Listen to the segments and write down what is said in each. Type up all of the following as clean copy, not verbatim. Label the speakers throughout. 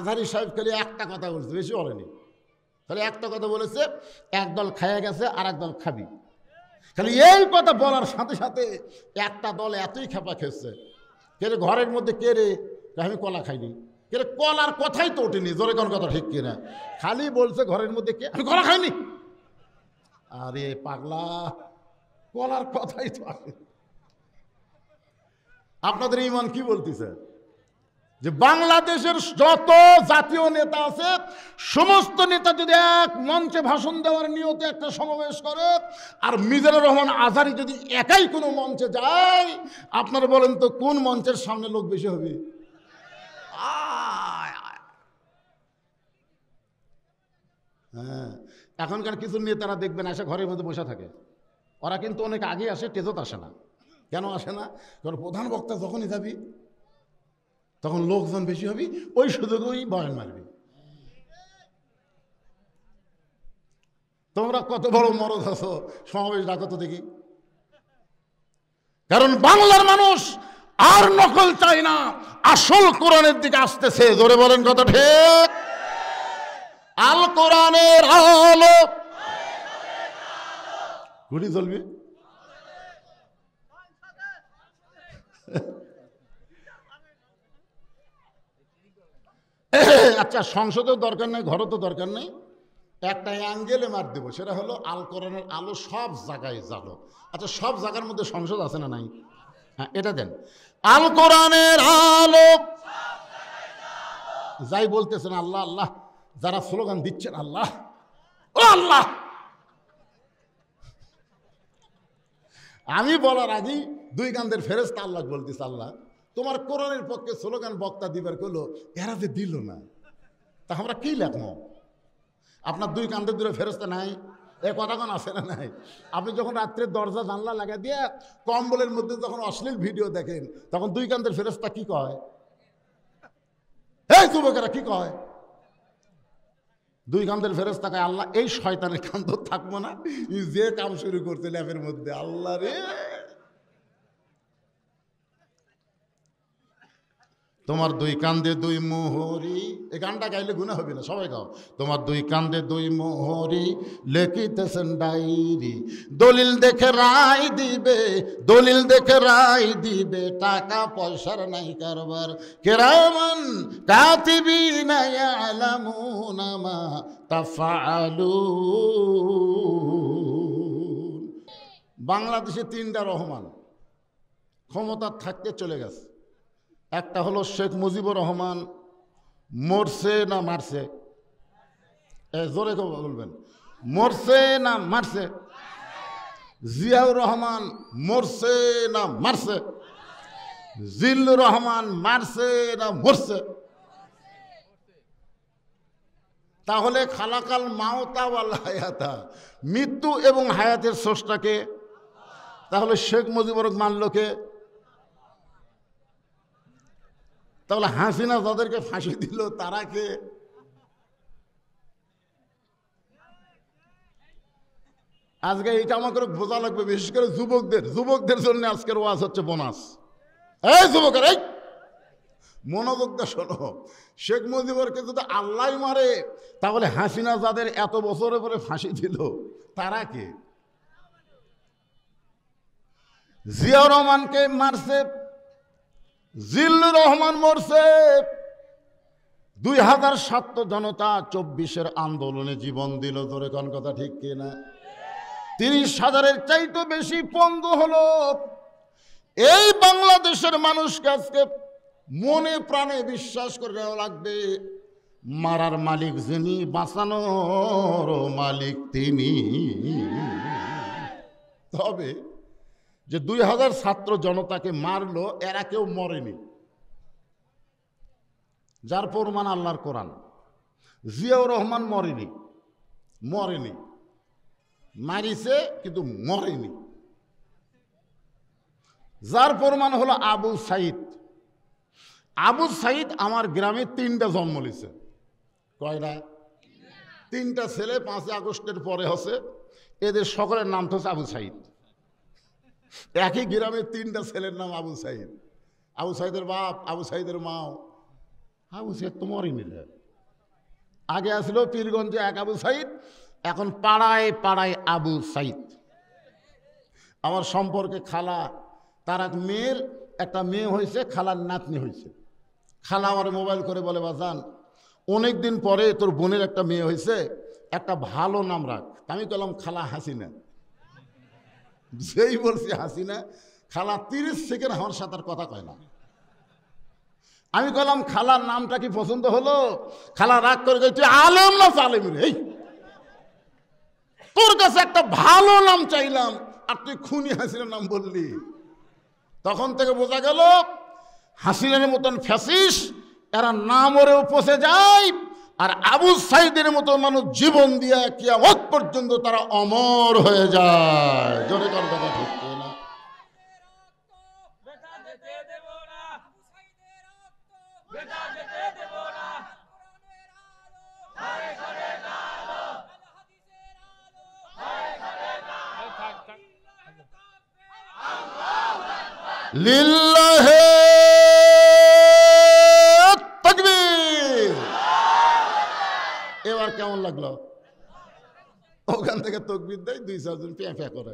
Speaker 1: আজহারি সাহেব খালি একটা কথা বলছে, বেশি বলেনি, খালি একটা কথা বলেছে, একদল খাইয়া গেছে আর একদল খাবি। খালি এই কথা বলার সাথে সাথে একটা দল এতই খেপা খেয়েছে, কে রে ঘরের মধ্যে, কে রে, আমি কলা খাইনি, কে রে কলার কথাই তো ওঠেনি, জোরে কোন কথা ঠিক কিনা, খালি বলছে ঘরের মধ্যে কে, আমি কলা খাইনি। আরে পাগলা, কলার কথাই তো আসে। আপনাদের ইমান কি বলতেছে যে বাংলাদেশের যত জাতীয় নেতা আছে সমস্ত নেতা যদি এক মঞ্চে ভাষণ দেওয়ার নিয়তে একটা সমাবেশ করে আর মিজানুর রহমান আজহারী যদি একাই কোনো মঞ্চে যায়, আপনারা বলেন তো কোন মঞ্চের সামনে লোক বেশি হবে? হ্যাঁ, এখনকার কিছু নেতারা দেখবেন এসে ঘরের মধ্যে বসে থাকে, ওরা কিন্তু অনেক আগে আসে, টেজত আসে না। কেন আসে না? কারণ প্রধান বক্তা যখনই যাবি তখন লোকজন বেশি হবি, ওই সুযোগেই বয়ান মারবি। তোমরা কত বড় মরদ আছো, সমাবেশ ডাকো তো দেখি। কারণ বাংলার মানুষ আর নকল চাই না, আসল কোরআনের দিকে আসতেছে। জোরে বলেন কথা ঠিক? আল কোরআনের আলো ঘুরি চলবি। আচ্ছা, সংসদের দরকার নেই, ঘরও তো দরকার নেই, একটা অ্যাঙ্গেলে মার দেবো, সেটা হলো আল কোরআনের আলো সব জায়গায় জ্বালো। আচ্ছা, সব জায়গার মধ্যে সংসদ আছে না নাই? হ্যাঁ, এটা দেন, আল কোরআনের আলো। যাই বলতেছেন আল্লাহ আল্লাহ, যারা স্লোগান দিচ্ছেন আল্লাহ ও আল্লাহ, আমি বলার আগেই দুই কান্দের ফেরেশতা আল্লাহ বলতেছে, আল্লাহ তোমার কোরআনের পক্ষে স্লোগান বক্তা দিবার করলো, এরা যে দিল না, তা আমরা কি লেখবো? আপনার দুই কান্দের দূরে ফেরেশতা নাই, এ কথা কোন আছে না নাই? আপনি যখন রাত্রে দরজা জানলা লাগা দিয়ে কম্বলের মধ্যে যখন অশ্লীল ভিডিও দেখেন, তখন দুই কান্দের ফেরেশতা কি কয়? এই যুবকেরা কি কয়? দুই কান্দের ফেরেশতা কয়, আল্লাহ এই শয়তানের কান্দ থাকবো না, যে কাম শুরু করতে ল্যাপের মধ্যে, আল্লাহ রে। তোমার দুই কান্দে দুই মোহরি, এই গানটা গাইলে গুনাহ হবে না, সবাই গাও। তোমার দুই কান্দে দুই মোহরি, লেখিতেছেন ডায়েরি, দলিল দেখে রায় দিবে, দলিল দেখে রায় দিবে, টাকা পয়সার নাই কারবার, কিরামান কাতিবিনা ইয়ালামুনা মা তাফআলুন। বাংলাদেশে তিনটা রহমান ক্ষমতা থাকতে চলে গেছে। একটা হলো শেখ মুজিবুর রহমান, মরছে না মারছে? জোরে বলবেন, মরছে না মারছে? জিয়াউর রহমান মরছে না মারছে? জিল্লুর রহমান মারছে না মরছে? তাহলে খালাকাল মাউতা ওয়াল হায়াতা, মৃত্যু এবং হায়াতের স্রষ্টাকে। তাহলে শেখ মুজিবুর মানলো কে? তাহলে হাসিনা যাদেরকে ফাঁসি দিল তারা কে? আজকে এটা আমাকে বোঝা লাগবে, বিশেষ করে যুবকদের জন্য আজকের ওয়াজ হচ্ছে বোনাস। এই যুবকের, এই মনোযোগ দিয়ে শোনো, শেখ মুজিবুরকে যদি আল্লাহ মারে, তাহলে হাসিনা যাদের এত বছরের পরে ফাঁসি দিল তারা কে? জিয়াউর রহমানকে মারছে, জিল্লুর রহমান মরছে, 2007 জনতা 24-এর আন্দোলনে জীবন দিল। জোরে কোন কথা ঠিক কিনা? 30,000-এর চাইতে বেশি পঙ্গু হলো। এই বাংলাদেশের মানুষকে আজকে মনে প্রাণে বিশ্বাস করে নেওয়া লাগবে, মারার মালিক যিনি, বাঁচানোর মালিক তিনি। তবে যে 2000 ছাত্র জনতাকে মারলো, এরা কেউ মরেনি, যার প্রমাণ আল্লাহর কোরআন। জিয়াউর রহমান মরেনি, মারিছে কিন্তু মরেনি, যার প্রমাণ হলো আবু সাইদ। আমার গ্রামে 3টা জন্ম নিছে। কয়টা? 3টা ছেলে 5 আগস্টের পরে হচ্ছে, এদের সকলের নাম তো হচ্ছে আবু সাইদ। একই গ্রামে 3টা ছেলের নাম আবু সাইদ। আবু সাইদের বাপ, আবু সাইদের মাও, আবু সাইদ তো মরেনি রে। আগে আসলো পীরগঞ্জে এক আবু সাইদ, এখন পাড়ায় পাড়ায় আবু সাইদ। আমার সম্পর্কে খালা, তার এক মেয়ের একটা মেয়ে হয়েছে, খালার নাতনি হয়েছে। খালা আমার মোবাইল করে বলে, বাজান অনেক দিন পরে তোর বোনের একটা মেয়ে হয়েছে, একটা ভালো নাম রাখ। আমি বললাম খালা হাসিনা। যেই বলছি হাসিনা, খালা 30 সেকেন্ড আমার সাথে আর কথা কয় না। আমি বললাম খালার নামটা কি পছন্দ হলো? খালা রাগ করে গেছে, আলেম না সালেম রে, তোর কাছে একটা ভালো নাম চাইলাম আর তুই খুনি হাসিনার নাম বললি। তখন থেকে বোঝা গেল হাসিনার মতন ফ্যাসিস এরা না মরেও পচে যায়, আর আবু সাইদের মতো মানুষ জীবন দিয়ে কিয়ামত পর্যন্ত তারা অমর হয়ে যায়। জোরে কোন কথা ঠিক না? লিল্লাহে তাকবীর। এবার কেমন লাগলো? ওখান থেকে তাকবীর দেয়, 2-4 জন প্যাঁ প্যাঁ করে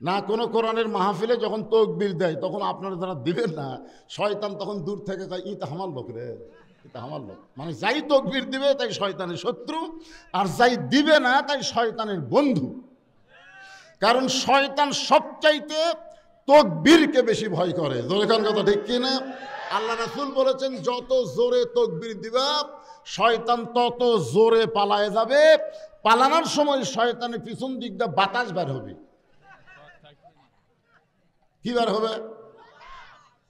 Speaker 1: না। কোনো কোরআনের মাহফিলে যখন তাকবীর দেয় তখন আপনারা যারা দিবেন না, শয়তান তখন দূর থেকে কয় ইটা আমার লোক রে, এটা আমার লোক। মানে যাই তাকবীর দিবে তাই শয়তানের শত্রু, আর যাই দিবে না তাই শয়তানের বন্ধু। কারণ শয়তান সবচাইতে তাকবীরকে বেশি ভয় করে। জোরে কোন কথা ঠিক কিনা? আল্লাহ রাসূল বলেছেন, যত জোরে তাকবীর দিবা শয়তান তত জোরে পালায়ে যাবে। পালানোর সময় শয়তানের পিছন দিকটা বাতাস বের হবে। কি বের হবে?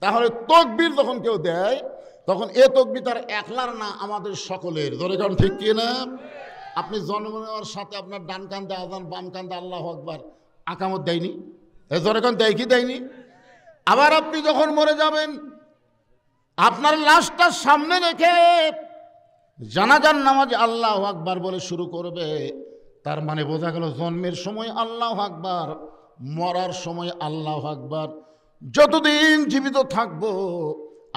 Speaker 1: তাহলে তাকবীর যখন কেউ দেয় তখন এ তাকবীর তার একলার না, আমাদের সকলের। জোরে কোন ঠিক কিনা? আপনি জন্ম নেওয়ার সাথে আপনার ডান কান্দে আযান, বাম কান্দে আল্লাহু আকবার আকামত দেয়নি? জোরে কোন দেয় কি দেয়নি? আবার আপনি যখন মরে যাবেন আপনার লাশটা সামনে রেখে জানাজার নামাজ আল্লাহু আকবার বলে শুরু করবে। তার মানে বোঝা গেল জন্মের সময় আল্লাহু আকবার, মরার সময় আল্লাহু আকবার। যতদিন জীবিত থাকবো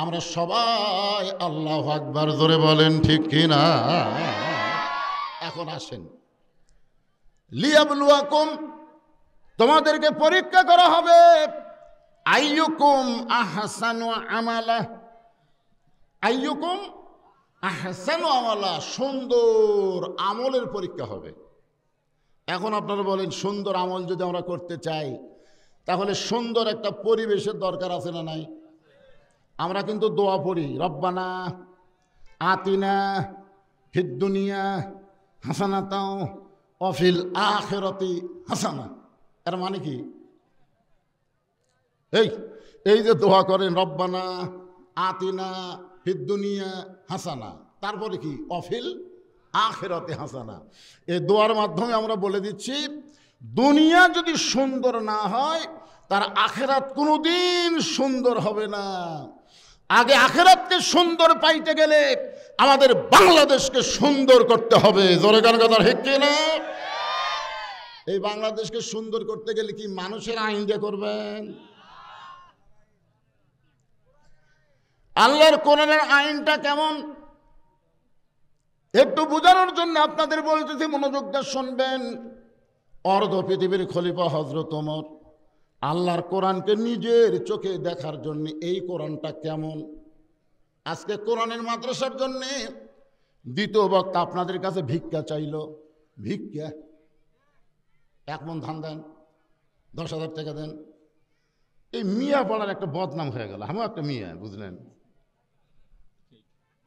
Speaker 1: আমরা সবাই আল্লাহু আকবার জোরে বলেন ঠিক কিনা? এখন আসেন, লিয়াবলুয়াকুম, তোমাদেরকে পরীক্ষা করা হবে। আইয়ুকুম আহসানু আমালা, আইয়ুকুম আহসানু আমালা, সুন্দর আমলের পরীক্ষা হবে। এখন আপনারা বলেন, সুন্দর আমল যদি আমরা করতে চাই তাহলে সুন্দর একটা পরিবেশের দরকার আছে না নাই? আমরা কিন্তু দোয়া পড়ি, রব্বানা আতিনা ফিদ দুনিয়া হাসানাতাও ওয়া ফিল আখিরাতি হাসানা। এর মানে কি? এই যে দোয়া করেন রব্বানা আতিনা ফিদ দুনিয়া হাসানা, তারপরে কি? ওয়া ফিল আখিরাতি হাসানা। এই দোয়ার মাধ্যমে আমরা বলে দিচ্ছি, দুনিয়া যদি সুন্দর না হয় তার আখিরাত কোনোদিন সুন্দর হবে না। আগে আখিরাতকে সুন্দর পাইতে গেলে আমাদের বাংলাদেশকে সুন্দর করতে হবে। জোরে গান কথা ঠিক কিনা? এই বাংলাদেশকে সুন্দর করতে গেলে কি মানুষের আইন দিয়ে করবেন? আল্লাহর কোরআনের আইনটা কেমন একটু বোঝানোর জন্য আপনাদের বলতেছি, মনোযোগ দিয়ে শুনবেন। অর্ধ পৃথিবীর খলিফা হযরত ওমর আল্লাহর কোরআনকে নিজের চোখে দেখার জন্য এই কোরআনটা কেমন। আজকে কোরআনের মাদ্রাসার জন্য দ্বিতীয় বক্তা আপনাদের কাছে ভিক্ষা চাইল। ভিক্ষা, 1 মণ ধান দেন, 10,000 টাকা দেন। এই মিয়া পড়ার একটা বদনাম হয়ে গেল। আমিও একটা মিয়া, বুঝলেন?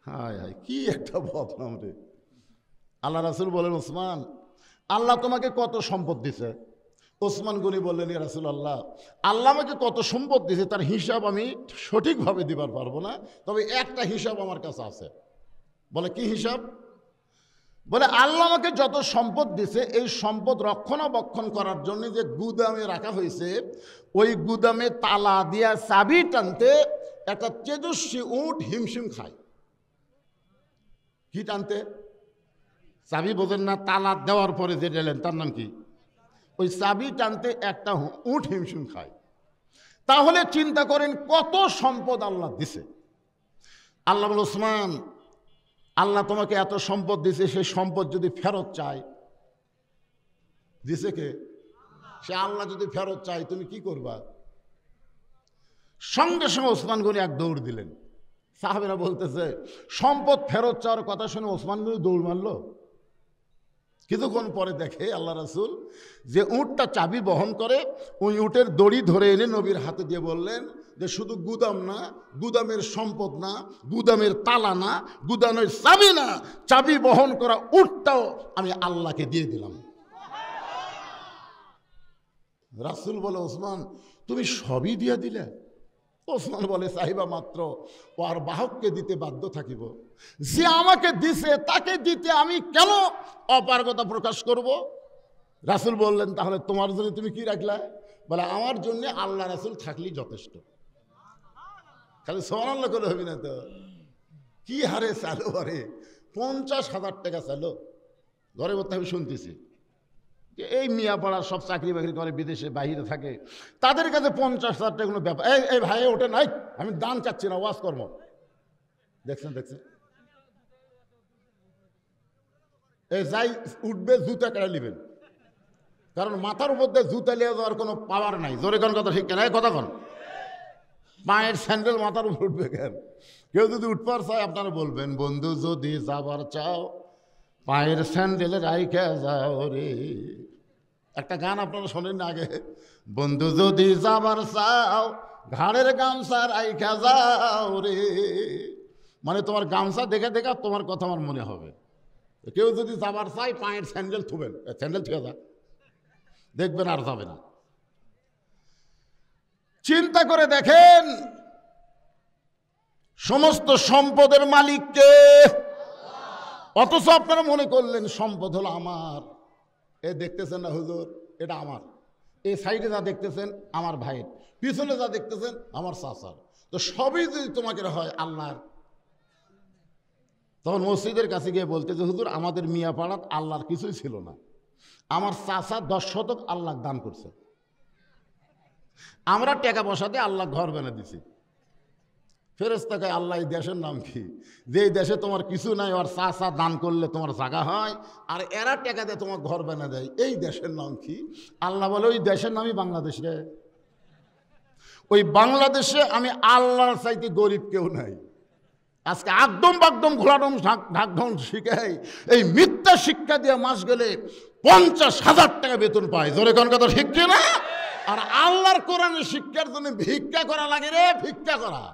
Speaker 1: হায় হায়, কি একটা বদনাম রে। আল্লাহ রাসূল বলেন, ওসমান আল্লাহ তোমাকে কত সম্পদ দিছে? ওসমান গনি বললেন, ইয়া রাসূলুল্লাহ, আল্লাহ আমাকে কত সম্পদ দিছে তার হিসাব আমি সঠিকভাবে দিবার পারবো না, তবে একটা হিসাব আমার কাছে আছে। বলে, কি হিসাব? বলে, আল্লাহ আমাকে যত সম্পদ দিছে এই সম্পদ রক্ষণাবেক্ষণ করার জন্য যে গুদামে রাখা হয়েছে, ওই গুদামে তালা দিয়া চাবি টানতে একটা তেজস্বী উট হিমশিম খায়। কি টানতে? চাবি বোঝেন না? তালা দেওয়ার পরে যে দিলেন তার নাম কি? ওই চাবি টানতে একটা উট হিমশিম খায়। তাহলে চিন্তা করেন কত সম্পদ আল্লাহ দিছে। আল্লাহ বলে, ওসমান, আল্লাহ তোমাকে এত সম্পদ দিয়েছে, সেই সম্পদ যদি ফেরত চায়, দিছে কে? সে আল্লাহ যদি ফেরত চায় তুমি কি করবা? সঙ্গে সঙ্গে ওসমান গনি এক দৌড় দিলেন। সাহাবেরা বলতেছে, সম্পদ ফেরত চাওয়ার কথা শুনে ওসমান গনি দৌড় মারলো। কিছুক্ষণ পরে দেখে আল্লাহ রাসূল যে উটটা চাবি বহন করে, ওই উটের দড়ি ধরে এনে নবীর হাতে দিয়ে বললেন যে শুধু গুদাম না, গুদামের সম্পদ না, গুদামের তালা না, গুদামের চাবি না, চাবি বহন করা উটটাও আমি আল্লাহকে দিয়ে দিলাম। রাসূল বলে, ওসমান তুমি সবই দিয়ে দিলে? ওসমান বলে, সাহিবা মাত্র ও আর বাহককে দিতে বাধ্য থাকিব, যে আমাকে দিছে তাকে দিতে আমি কেন অপারগতা প্রকাশ করব? রাসূল বললেন, তাহলে তোমার জন্য তুমি কি রাখলা? বলে, আমার জন্য আল্লাহ রাসূল থাকলেই যথেষ্ট। খালি সুবহানাল্লাহ করে হবি না তো? কি হারে চালো, আরে 50,000 টাকা চালো ঘরে বলতে আমি শুনতেছি। এই মিয়াপাড়ার সব চাকরি বাকরি করে, বিদেশে বাইরে থাকে, তাদের কাছে 50,000 টাকা কোনো ব্যাপার। এই ভাই ওটা নাই, আমি দান চাচ্ছি না, ওয়াজ কর্ম। দেখছেন এই যাই উঠবে জুতা কেড়ে নেবেন, কারণ মাথার উপর দিয়ে জুতা নিয়ে যাওয়ার কোনো পাওয়ার নাই। জোরে কোন কথা ঠিক কেন? কথা কোন? পায়ের স্যান্ডেল মাথার উপর উঠবে কেন? কেউ যদি উঠবার চায় আপনারা বলবেন, বন্ধু যদি যাবার চাও পায়ের স্যান্ডেল রাইখা যাও রে। একটা গান আপনারা শোনেন না আগে? বন্ধু যদি যাবার চাও ঘাড়ের গামছা রাইখা যাও রে। মানে তোমার গামছা দেখে দেখে তোমার কথা আমার মনে হবে। কেউ যদি যাবার চাই পায়ের স্যান্ডেল থুবেন, স্যান্ডেল থুয়ে যা, দেখবেন আর যাবে না। চিন্তা করে দেখেন, সমস্ত সম্পদের মালিক কে? অথচ আপনারা মনে করলেন সম্পদ হলো আমার। এ দেখতেছেন না হুজুর, এটা আমার। এই সাইডে যা দেখতেছেন আমার ভাইয়ের, পিছনে যা দেখতেছেন আমার চাচার। তো সবই যদি তোমাকে হয় আল্লাহর, তখন মসজিদের কাছে গিয়ে বলতে যে হুজুর, আমাদের মিয়াপাড়াত আল্লাহর কিছুই ছিল না, আমার চাচা 10 শতক আল্লাহ দান করছে, আমরা টাকা পয়সাতে আল্লাহ ঘর বানিয়ে দিছি। ফেরেশতাকে, আল্লাহ এই দেশের নাম কি? যে দেশে তোমার কিছু নাই, আর চাচা দান করলে তোমার জায়গা হয়, আর এরা টাকা দিয়ে তোমার ঘর বানিয়ে দেয়, এই দেশের নাম কি? আল্লাহ বলে, ওই দেশের নামই বাংলাদেশ রে। ওই বাংলাদেশে আমি আল্লাহর চাইতে গরিব কেউ নাই। আজকে একদম বাকদম ঘোলাডম ঢাকঢং শিখাই, এই মিথ্যা শিক্ষা দিয়ে মাস গেলে 50,000 টাকা বেতন পায়। জোরে কোন কথা ঠিক না? আর আল্লাহর কোরআনের শিক্ষার জন্য ভিক্ষা করা লাগে রে, ভিক্ষা করা।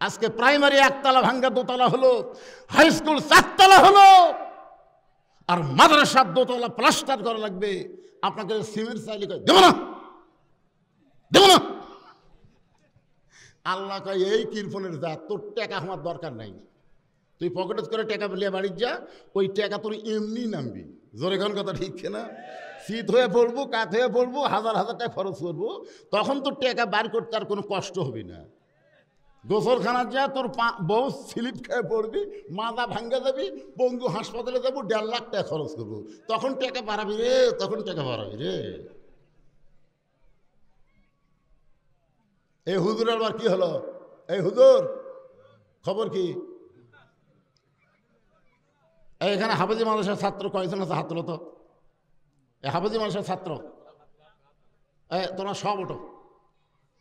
Speaker 1: আজকে প্রাইমারি 1 তলা ভাঙ্গা 2 তলা হলো, হাই স্কুল 4 তলা হলো, আর মাদ্রাসার 2 তলা প্লাস্টার করা লাগবে। আপনাকে সিমেন্ট চাইলে দেব না, দেব না। আল্লাহ কয়, এই কিরফোনের যা, তোর টাকা আমার দরকার নাই, তুই পকেটে করে টাকা নিয়ে বাড়ির যা, ওই টাকা তোর এমনি নামবি। জোরে কোন কথা ঠিক না? শীত হয়ে পড়বো, কাত হয়ে পড়বো, 1000 টাকা খরচ করবো, তখন তোর টাকা বার করতে আর কোনো কষ্ট হবে না। গোসলখানার যা, তোর বউ স্লিপ খেয়ে পড়বি, মাজা ভাঙ্গা যাবি, বঙ্গু হাসপাতালে যাবো, 1.5 লাখ টাকা খরচ করবো, তখন টাকা বাড়াবি রে, তখন টাকা বাড়াবি রে। এই হুজুরের আবার কি হলো? এই হুজুর খবর কি? এখানে হাফেজি মাদ্রাসার ছাত্র কয়েকজন আছে? হাত তোলো তো। এই হাফেজি মাদ্রাসার ছাত্র, তোমরা সব ওঠো,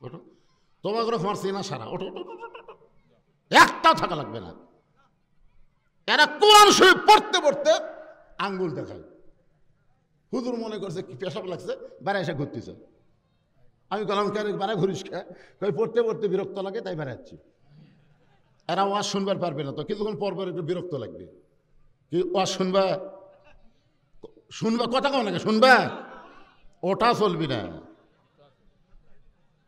Speaker 1: ওঠো। তোমার করে তোমার চেনা সারা, ওঠো, একটাও থাকা লাগবে না। এরা কোরআন শরীফ পড়তে পড়তে আঙ্গুল দেখায়। হুজুর মনে করছে কি পেশাব লাগছে, বেড়া এসে ঘুরতেছে। আমি বললাম, কেন বেড়া ঘুরিস খা? পড়তে পড়তে বিরক্ত লাগে, তাই বেড়াচ্ছি। এরা ওয়াজ শুনবার পারবে না, তো কিছুক্ষণ পর পর একটু বিরক্ত লাগবে। কি ওয়াজ শুনবা? শুনবা কথা কম লাগে, শুনবা? ওটা চলবি না।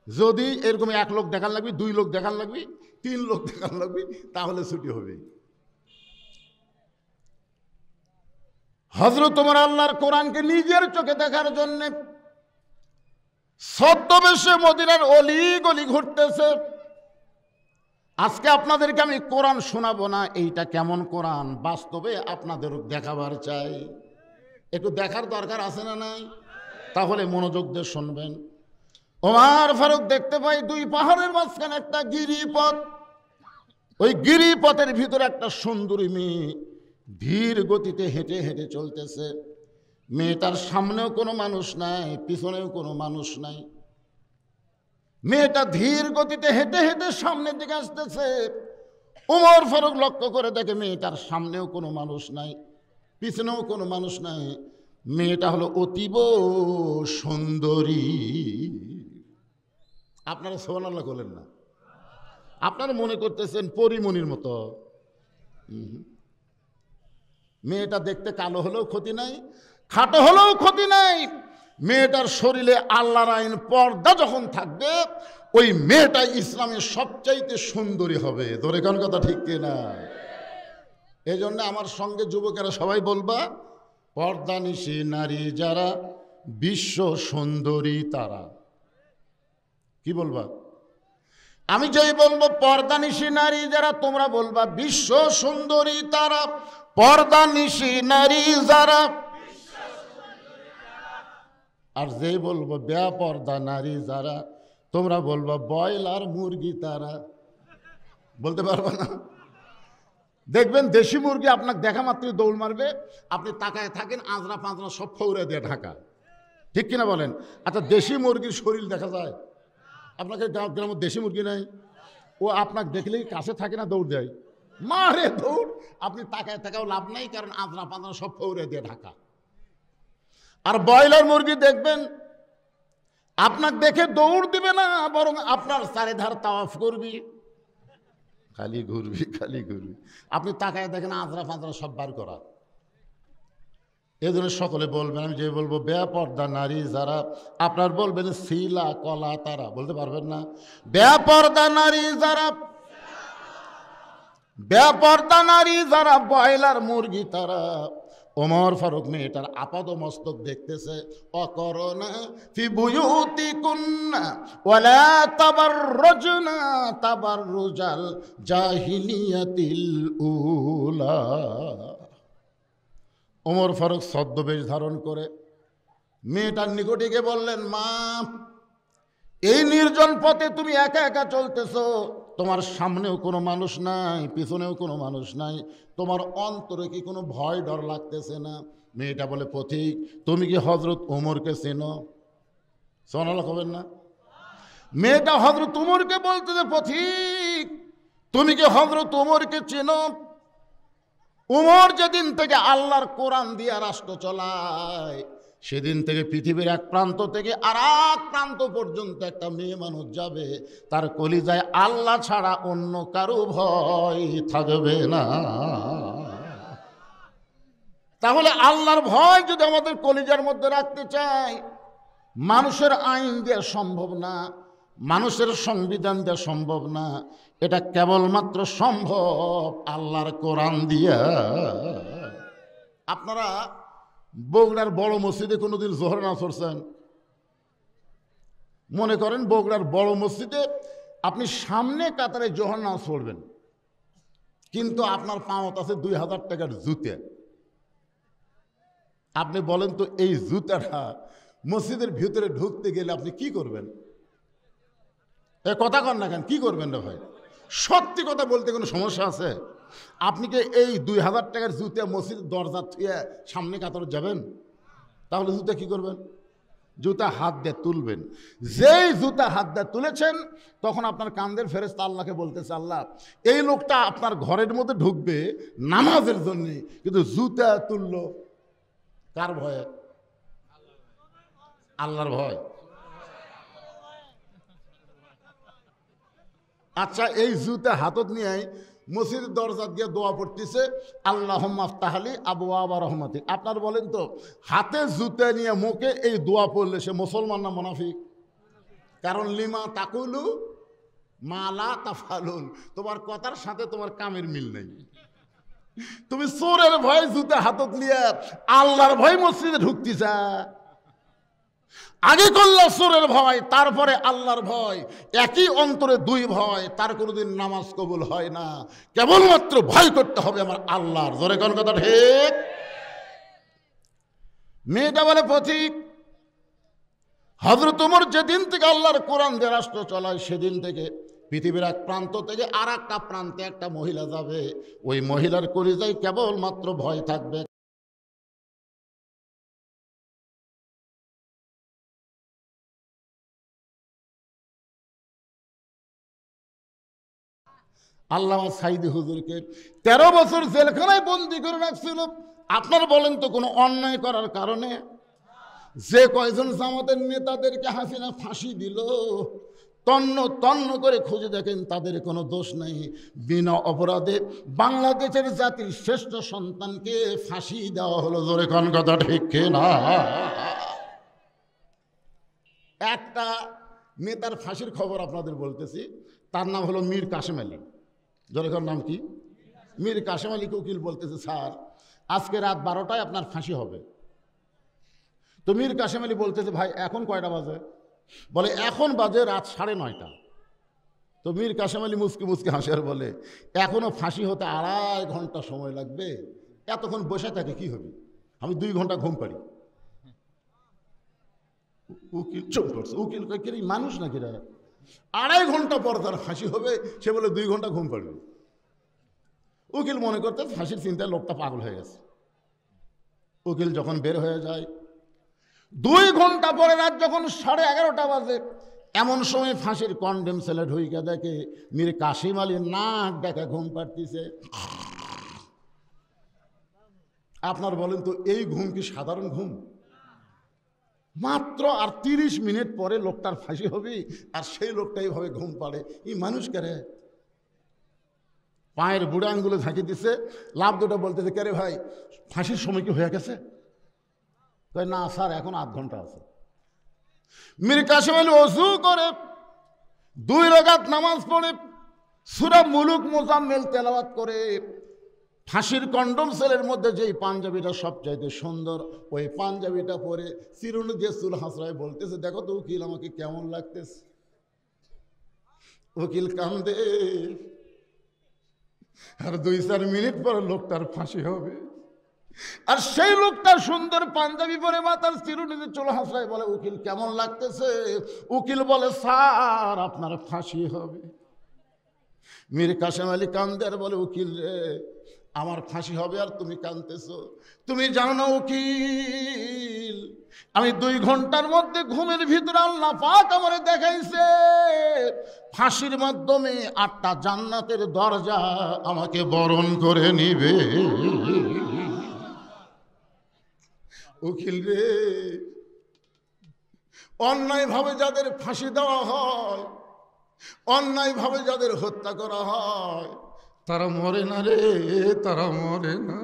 Speaker 1: যদি এরকম 1 লোক দেখান লাগবি, 2 লোক দেখান লাগবি, 3 লোক দেখান লাগবি, তাহলে ছুটি হবে। হযরত ওমর আল্লাহর কোরআনকে নিজের চোখে দেখার জন্য ছদ্মবেশে মদিনার অলি গলি ঘুরতেছে। আজকে আপনাদেরকে আমি কোরআন শোনাবো না, এইটা কেমন কোরআন বাস্তবে আপনাদের দেখাবার চাই। একটু দেখার দরকার আছে না নাই? তাহলে মনোযোগ দিয়ে শুনবেন। ওমর ফারুক দেখতে পাই 2 পাহাড়ের মাঝখানে একটা গিরিপথ, ওই গিরিপথের ভিতরে একটা সুন্দরী মেয়ে ধীর গতিতে হেঁটে হেঁটে চলতেছে। মেয়েটার সামনেও কোনো মানুষ নাই, পিছনেও কোনো মানুষ নাই। মেয়েটা ধীর গতিতে হেঁটে হেঁটে সামনের দিকে আসতেছে। ওমর ফারুক লক্ষ্য করে দেখে মেয়েটার সামনেও কোনো মানুষ নাই, পিছনেও কোনো মানুষ নাই। মেয়েটা হলো অতীব সুন্দরী। আপনারা সুবহানাল্লাহ বলেন না? আপনারা মনে করতেছেন পরিমণির মতো। মেয়েটা দেখতে কালো হলেও ক্ষতি নাই, খাটো হলেও ক্ষতি নাই। মেয়েটার শরীরে আল্লাহর আইন পর্দা যখন থাকবে, ওই মেয়েটা ইসলামের সবচাইতে সুন্দরী হবে। ধরে কোন কথা ঠিক কিনা? এই জন্য আমার সঙ্গে যুবকেরা সবাই বলবা, পর্দানিশী নারী যারা বিশ্ব সুন্দরী তারা। কি বলবা? আমি যেই বলবো পর্দানিশী নারী যারা, তোমরা বলবা বিশ্ব সুন্দরী তারা। পর্দানিশী নারী যারা। আর যেই বলবো বেপর্দা নারী যারা, তোমরা বলবা ব্রয়লার মুরগি তারা। বলতে পারবো না? দেখবেন দেশি মুরগি আপনাকে দেখা মাত্রই দৌড় মারবে, আপনি তাকায় থাকেন, আঁচড়া পাঁচড়া সব ফৌরে দিয়ে ঢাকা। ঠিক কিনা বলেন? আচ্ছা, দেশি মুরগির শরীর দেখা যায়? আপনাকে গ্রামের দেশি মুরগি নাই, ও আপনাকে দেখলেই কাছে থাকে না, দৌড় দেয়, মারে দৌড়। আপনি তাকায় থাকাও লাভ নাই, কারণ আঁচড়া পাঁচড়া সব ফৌরে দিয়ে ঢাকা। আর ব্রয়লার মুরগি দেখবেন আপনাকে দেখে দৌড় দিবে না, বরং আপনার চারিধার তাওয়াফ করবি, খালি ঘুরবি খালি ঘুরবি। আপনি তাকায় দেখেন আঁচড়া ফাঁচড়া সব বার করা। এই জন্য সকলে বলবেন, আমি যে বলবো বেপর্দা নারী যারা, আপনার বলবেন শিলা কলা তারা। বলতে পারবেন না? বেপর্দা নারী যারা, বেপর্দা নারী যারা ব্রয়লার মুরগি তারা। ওমর ফারুক মেয়েটার আপাদ মস্তক দেখতেছে। অকরনা ফি বুয়ুতিকুন্না ওয়ালা তাবাররুজনা তাবাররুজাল জাহিলিয়াতিল উলা। ওমর ফারুক ছদ্মবেশ ধারণ করে মেয়েটার নিকটে গিয়ে বললেন, মা, এই নির্জন পথে তুমি একা একা চলতেছো, তোমার সামনেও কোনো মানুষ নাই, পিছনেও কোনো মানুষ নাই, তোমার অন্তরে কি কোনো ভয় ডর লাগতেছে না? মেয়েটা বলে, পথিক, তুমি কি হযরত ওমরকে চেনো? সুবহানাল্লাহ কবেন না? মেয়েটা হযরত ওমরকে বলতেছে, পথিক, তুমি কি হযরত ওমরকে চেনো? ওমর যেদিন থেকে আল্লাহর কোরআন দিয়ে রাষ্ট্র চলায়, সেদিন থেকে পৃথিবীর এক প্রান্ত থেকে আর এক প্রান্ত পর্যন্ত একটা মেয়ে মানুষ যাবে, তার কলিজায় আল্লাহ ছাড়া অন্য কারো ভয় থাকবে না। তাহলে আল্লাহর ভয় যদি আমাদের কলিজার মধ্যে রাখতে চাই, মানুষের আইন দেওয়া সম্ভব না, মানুষের সংবিধান দেওয়া সম্ভব না, এটা কেবলমাত্র সম্ভব আল্লাহর কোরআন দিয়া। আপনারা বগুড়ার বড় মসজিদে কোনোদিন জোহর নামাজ পড়ছেন? মনে করেন বগুড়ার বড় মসজিদে আপনি সামনে কাতারে জোহর নামাজ পড়বেন, কিন্তু আপনার পাওয়াত আছে 2000 টাকার জুতে। আপনি বলেন তো, এই জুতাটা মসজিদের ভিতরে ঢুকতে গেলে আপনি কি করবেন? এ কথা কন না কেন, কি করবেন না ভাই? সত্যি কথা বলতে কোনো সমস্যা আছে? আপনি কি এই 2000 টাকার জুতে মসজিদের দরজা থুয়ে সামনে কাতারে যাবেন? তাহলে জুতা কি করবেন? জুতা হাত দিয়ে তুলবেন। যেই জুতা হাত দিয়ে তুলেছেন, তখন আপনার কান্দের ফেরেশতা আল্লাহকে বলতেছে, আল্লাহ, এই লোকটা আপনার ঘরের মধ্যে ঢুকবে নামাজের জন্য, কিন্তু জুতা তুললো কার ভয়ে? আল্লাহর ভয়। আচ্ছা, এই জুতা হাতত নিয়ে মসজিদের দরজা দিয়ে দোয়া পড়তেছে, আল্লাহুম্মা আফতাহলি আবওয়াবা রহমাতিক। আপনার বলেন তো, হাতে জুতা নিয়ে মুখে এই দোয়া পড়লে সে মুসলমান না মুনাফিক? কারণ লিমা তাকুলু মা লা তাফালুন, তোমার কথার সাথে তোমার কামের মিল নেই। তুমি চোরের ভয় জুতা হাতত নিয়ে আল্লাহর ভয় মসজিদে ঢুকতেছা। আগে করলো চোরের ভয়, তারপরে আল্লাহর ভয়, একই অন্তরে দুই ভয়, তার কোনোদিন নামাজ কবুল হয় না। কেবলমাত্র ভয় করতে হবে আমার আল্লাহর। জোরে কোন কথা ঠিক? মেয়েটা বলে, পথিক, হযরত ওমর যেদিন থেকে আল্লাহর কোরআন দিয়ে রাষ্ট্র চলায়, সেদিন থেকে পৃথিবীর এক প্রান্ত থেকে আর একটা প্রান্তে একটা মহিলা যাবে, ওই মহিলার কলিজায় কেবলমাত্র ভয় থাকবে। আল্লামা সাইদি হুজুরকে 13 বছর জেলখানায় বন্দি করে রাখছিল। আপনার বলেন তো কোনো অন্যায় করার কারণে? যে কয়জন জামাতের নেতাদেরকে হাসিনা ফাঁসি দিল, তন্ন তন্ন করে খুঁজে দেখেন তাদের কোনো দোষ নেই। বিনা অপরাধে বাংলাদেশের জাতির শ্রেষ্ঠ সন্তানকে ফাঁসি দেওয়া হলো। জোরে কোন কথা ঠিক না? একটা নেতার ফাঁসির খবর আপনাদের বলতেছি, তার নাম হলো মীর কাসেম আলী। জোরে কোন নাম কি? মীর কাসেম আলীকে উকিল বলতেছে, স্যার আজকে রাত 12টায় আপনার ফাঁসি হবে। তো মীর কাসেম আলী বলতেছে, ভাই এখন কয়টা বাজে? বলে এখন বাজে রাত 9:30। তো মীর কাসেম আলী মুসকি মুসকি হাসে আর বলে, এখনো ফাঁসি হতে 2.5 ঘন্টা সময় লাগবে, এতক্ষণ বসে থাকে কি হবে? আমি 2 ঘন্টা ঘুম পারি। উকিল চুপ করছে। উকিল কি মানুষ নাকি রা? 2.5 ঘন্টা পর তার ফাঁসি হবে, সে বলে 2 ঘন্টা ঘুম পাড়বে। উকিল মনে করতে ফাঁসির চিন্তায় লোকটা পাগল হয়ে গেছে। উকিল যখন বের হয়ে যায়, 2 ঘন্টা পরে রাত যখন 11:30 বাজে, এমন সময় ফাঁসির কন্ডেম সেলে ঢুইকে দেখে মীর কাসেম আলী নাক ডাকা ঘুম পাড়তিছে। আপনার বলেন তো এই ঘুম কি সাধারণ ঘুম? মাত্র আর 30 মিনিট পরে লোকটার ফাঁসি হবে, আর সেই লোকটা এইভাবে ঘুম পাড়ে। এই মানুষ কেরে? পায়ের বুড়া আঙ্গুলে ঝাঁকি দিছে, লাভ দুটো বলতেছে, কে রে ভাই ফাঁসির সময় কি হয়ে গেছে? না স্যার এখন 8 ঘন্টা আছে। মীর কাসেম আলী ওযু করে 2 রাকাত নামাজ পড়ে সূরা মুলুক মুজাম্মিল তেলাওয়াত করে, ফাঁসির কন্ডম সেলের মধ্যে যেই পাঞ্জাবিটা সবচাইতে সুন্দর, ওই পাঞ্জাবিটা পরে চিরুনি দিয়ে চুল হাসরায় বলতেছে, দেখো তো উকিল আমাকে কেমন লাগতেছে। উকিল কান্দে, আর 2-4 মিনিট পর লোকটার ফাঁসি হবে। আর সেই লোকটা সুন্দর পাঞ্জাবি পরে মাথার চিরুনিতে চুল হাসরায় বলে, উকিল কেমন লাগতেছে? উকিল বলে, স্যার আপনার ফাঁসি হবে। মীর কাসেম আলী কান্দে আর বলে, উকিল রে আমার ফাঁসি হবে আর তুমি কাঁদতেছো? তুমি জানো না উকিল, আমি 2 ঘন্টার মধ্যে ঘুমের ভিতরে আল্লাহ পাক আমারে দেখাইছে ফাঁসির মাধ্যমে 8টা জান্নাতের দরজা আমাকে বরণ করে নিবে। উকিল রে, অন্যায়ভাবে যাদের ফাঁসি দেওয়া হয়, অন্যায়ভাবে যাদের হত্যা করা হয়, তারা মরে না রে, তারা মরে না।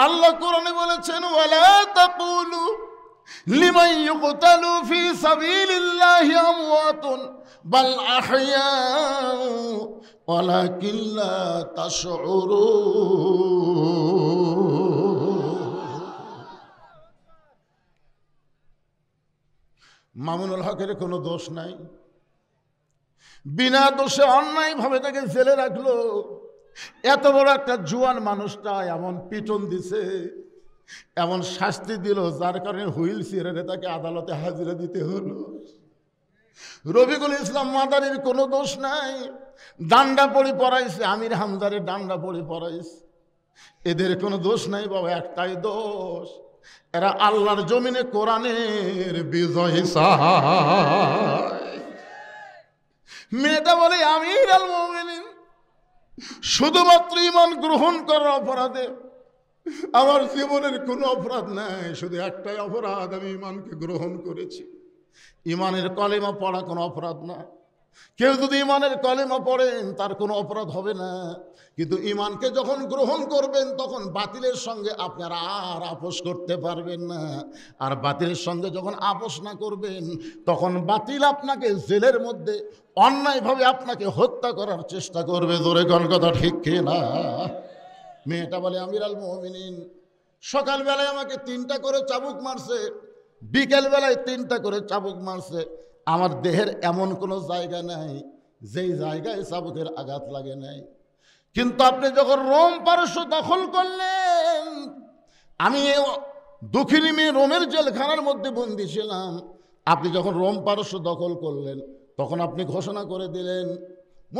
Speaker 1: আল্লাহ কোরআনে বলেছেন, ওয়ালা তাকুলু লিমান ইউকতালু ফি সাবিলিল্লাহি আমওয়াতুন বাল আহইয়াউ ওয়ালাকিন লা তাশউরুন। মামুনুল হকের কোনো দোষ নাই, বিনা দোষে অন্যায়ভাবে তাকে জেলে রাখলো। এত বড় একটা জুয়ান মানুষটা এমন পিটন দিছে, এমন শাস্তি দিল, যার কারণে হুইল চেয়ারে তাকে আদালতে হাজিরা দিতে হলো। রফিকুল ইসলাম মাদারির কোনো দোষ নাই, ডান্ডা পড়ি পড়াইছে, আমির হামজারে ডান্ডা পড়ি পড়াইছে, এদের কোনো দোষ নাই বাবা। একটাই দোষ, এরা আল্লাহর জমিনে কোরআনের বিজয় চায়। মেয়েটা বলে, আমির আল মুমিনিন শুধুমাত্র ঈমান গ্রহণ করার অপরাধে, আমার জীবনের কোনো অপরাধ নাই, শুধু একটাই অপরাধ, আমি ঈমানকে গ্রহণ করেছি। ঈমানের কলেমা পড়া কোনো অপরাধ না। কেউ যদি ঈমানের কলেমা পড়েন তার কোনো অপরাধ হবে না, কিন্তু ঈমানকে যখন গ্রহণ করবেন তখন বাতিলের সঙ্গে আপনারা আর আপোষ করতে পারবেন না। আর বাতিলের সঙ্গে যখন আপোষ না করবেন তখন বাতিল আপনাকে জেলের মধ্যে অন্যায়ভাবে আপনাকে হত্যা করার চেষ্টা করবে। জোরে কোন কথা ঠিক কিনা? মেয়েটা বলে, আমির আল মুমিনিন সকালবেলায় আমাকে 3টা করে চাবুক মারছে, বিকেলবেলায় 3টা করে চাবুক মারছে, আমার দেহের এমন কোনো জায়গা নাই যেই জায়গায় চাবুকের আঘাত লাগে নাই। কিন্তু আপনি যখন রোম পারস্য দখল করলেন, আমি দক্ষিণী মেয়ে রোমের জেলখানার মধ্যে বন্দী ছিলাম, আপনি যখন রোম পারস্য দখল করলেন তখন আপনি ঘোষণা করে দিলেন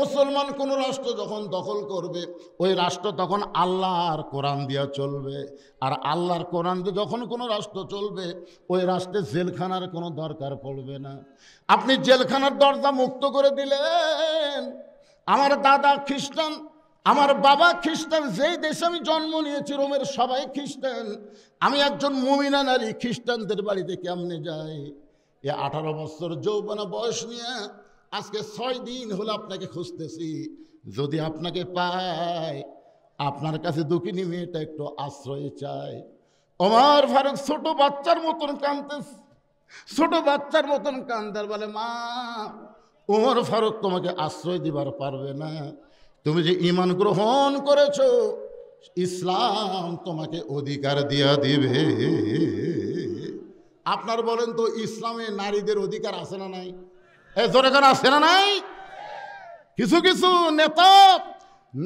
Speaker 1: মুসলমান কোন রাষ্ট্র যখন দখল করবে ওই রাষ্ট্র তখন আল্লাহর কোরআন দিয়া চলবে, আর আল্লাহর কোরআন দিয়ে যখন কোনো রাষ্ট্র চলবে ওই রাষ্ট্রে জেলখানার কোনো দরকার পড়বে না। আপনি জেলখানার দরজা মুক্ত করে দিলেন। আমার দাদা খ্রিস্টান, আমার বাবা খ্রিস্টান, যেই দেশে আমি জন্ম নিয়েছি রোমের সবাই খ্রিস্টান, আমি একজন মুমিনা নারী খ্রিস্টানদের বাড়িতে কেমনে যাই? এ 18 বছর যৌবনা বয়স নিয়ে আজকে 6 দিন হলো আপনাকে খুঁজতেছি। যদি আপনাকে পাই, আপনার কাছে দুঃখিনী মেয়েটা একটু আশ্রয় চাই। ওমর ফারুক ছোট বাচ্চার মতন কাঁদতেছে, ছোট বাচ্চার মতন কান্দার বলে, মা ওমর ফারুক তোমাকে আশ্রয় দিবার পারবে না, তুমি যে ঈমান গ্রহণ করেছো ইসলাম তোমাকে অধিকার দিয়া দিবে। আপনার বলেন তো ইসলামে নারীদের অধিকার আছে না নাই? জোরে করে আছে না নাই? কিছু কিছু নেতা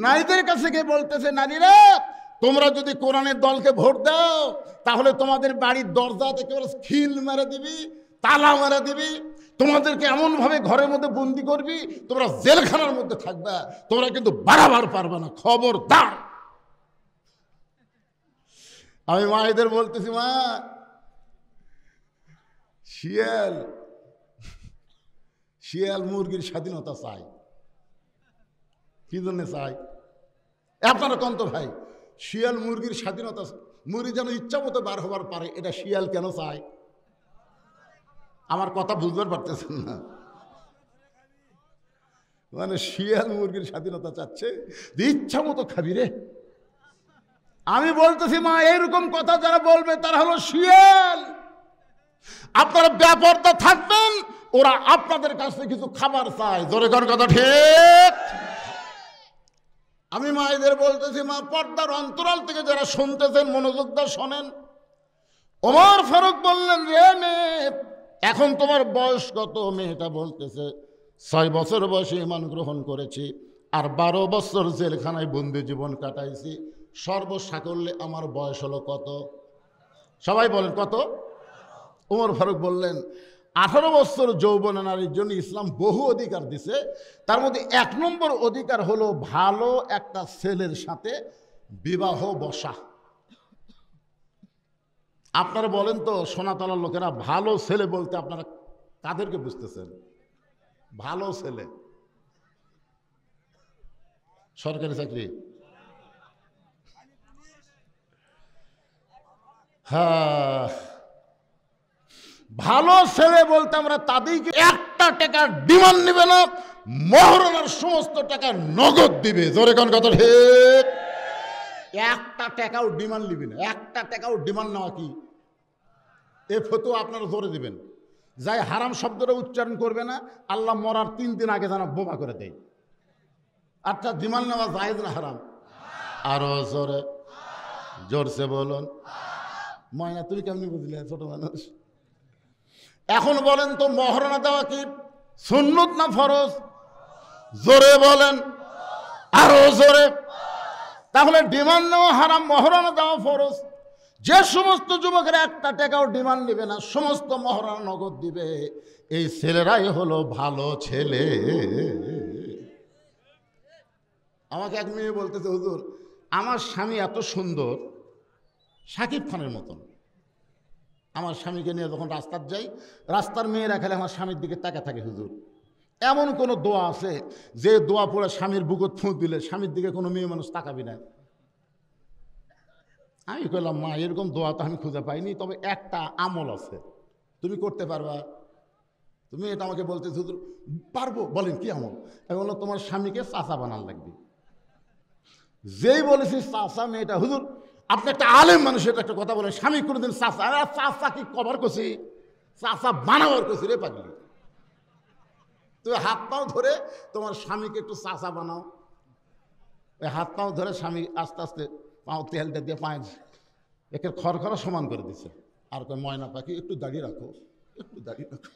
Speaker 1: নারীদের কাছে গিয়ে বলতেছে, নারীরা তোমরা যদি কোরআনের দলকে ভোট দাও তাহলে তোমাদের বাড়ির দরজাতে কেবল খিল মেরে দিবি, তালা মেরে দিবি, তোমাদেরকে এমনভাবে ঘরের মধ্যে বন্দি করবি, তোমরা জেলখানার মধ্যে থাকবে, তোমরা কিন্তু বাড়াবার পারবে না, খবরদার। আমি মায়েদের বলতেছি, মা শিয়াল শিয়াল মুরগির স্বাধীনতা চাই। কি জন্য চাই? আপনারা কোন তো ভাই, শিয়াল মুরগির স্বাধীনতা, মুরগি যেন ইচ্ছা মতো বার হবার পারে, এটা শিয়াল কেন চায়? আমার কথা বুঝতে পারতেছেন না? মানে শিয়াল মুরগির স্বাধীনতা চাচ্ছে, ইচ্ছা মতো খাবি রে। আমি বলতেছি মা, এইরকম কথা যারা বলবে তারা হলো শিয়াল। আপনারা ব্যাপারটা থাকবেন, ওরা আপনাদের কাছে কিছু খাবার চায়। জোরে কোন কথা ঠিক? আমি মায়েদের বলতেছি, মা পর্দার অন্তরাল থেকে যারা শুনতেছেন মনোযোগ দিয়ে শোনেন। ওমর ফারুক বললেন, রে মেয়ে এখন তোমার বয়স কত? মেয়েটা বলতেছে 6 বছর বয়সে ঈমান গ্রহণ করেছি আর 12 বছর জেলখানায় বন্দি জীবন কাটাইছি, সর্বসাকল্যে আমার বয়স হলো কত? সবাই বলেন কত? ওমর ফারুক বললেন, 18 বছর যৌবনা নারীর জন্য ইসলাম বহু অধিকার দিছে, তার মধ্যে 1 নম্বর অধিকার হলো ভালো একটা ছেলের সাথে বিবাহ বসা। আপনারা বলেন তো সোনাতলার লোকেরা, ভালো ছেলে বলতে আপনারা কাদেরকে বুঝতেছেন? ভালো ছেলে সরকারি চাকরি? হ্যাঁ, ভালো ছেলে বলতে আমরা তাদেরকে 1টা টাকার ডিমান্ড নেবে না, মহরণের সমস্ত টাকা নগদ দিবে। জোরে কোন কথা ঠিক? 1টা টাকাও ডিমান্ড নিবি না। 1টা টাকাও ডিমান্ড নেওয়া কি? এ ফতোয়া আপনারা জোরে দিবেন। যাই হারাম শব্দটা উচ্চারণ করবে না, আল্লাহ মরার 3 দিন আগে যেন বোমা করে দেয়। আচ্ছা, ডিমান্ড নেওয়া জায়েজ না হারাম? আরো জোরে, জোরসে বলুন। ময়না তুমি কেমনি বুঝলে, ছোট মানুষ? এখন বলেন তো মহরণা দেওয়া কি সুন্নত না ফরজ? জোরে বলেন, আরো জোরে। তাহলে ডিমান্ড নেওয়া হারাম, মহরণা দেওয়া ফরজ। যে সমস্ত যুবকেরা 1টা টাকাও ডিমান্ড নেবে না, সমস্ত মহরণা নগদ দিবে, এই ছেলেরাই হলো ভালো ছেলে। আমাকে এক মেয়ে বলতেছে, হুজুর আমার স্বামী এত সুন্দর, শাকিব খানের মতন। আমার স্বামীকে নিয়ে যখন রাস্তার যাই, রাস্তার মেয়েরা খেলে আমার স্বামীর দিকে তাকা থাকে। হুজুর এমন কোনো দোয়া আছে যে দোয়া পড়ে স্বামীর বুকত ফুঁক দিলে স্বামীর দিকে কোনো মেয়ে মানুষ তাকাবি না? আমি কইলাম, মা এরকম দোয়া তো আমি খুঁজে পাইনি, তবে একটা আমল আছে, তুমি করতে পারবা? তুমি এটা আমাকে বলতে, হুজুর পারবো। বলেন কি আমল? আমি বললাম, তোমার স্বামীকে চাচা বানান লাগবে। যেই বলেছি চাচা, মেয়েটা, হুজুর আপনি একটা আলেম মানুষ, এটা একটা কথা বলেন, স্বামী কোনোদিন চাচা, চাচা কি কভার করছি, চাচা বানাবার করছি রে পাগলি। তুমি হাত পাও ধরে তোমার স্বামীকে একটু চাচা বানাও। ওই হাত পাও ধরে স্বামী আস্তে আস্তে পাও তেলটা দিয়ে পায়ে একে খড়খড়া সমান করে দিচ্ছে। আর কয়, ময়না পাখি একটু দাঁড়িয়ে রাখো, একটু দাঁড়িয়ে রাখো।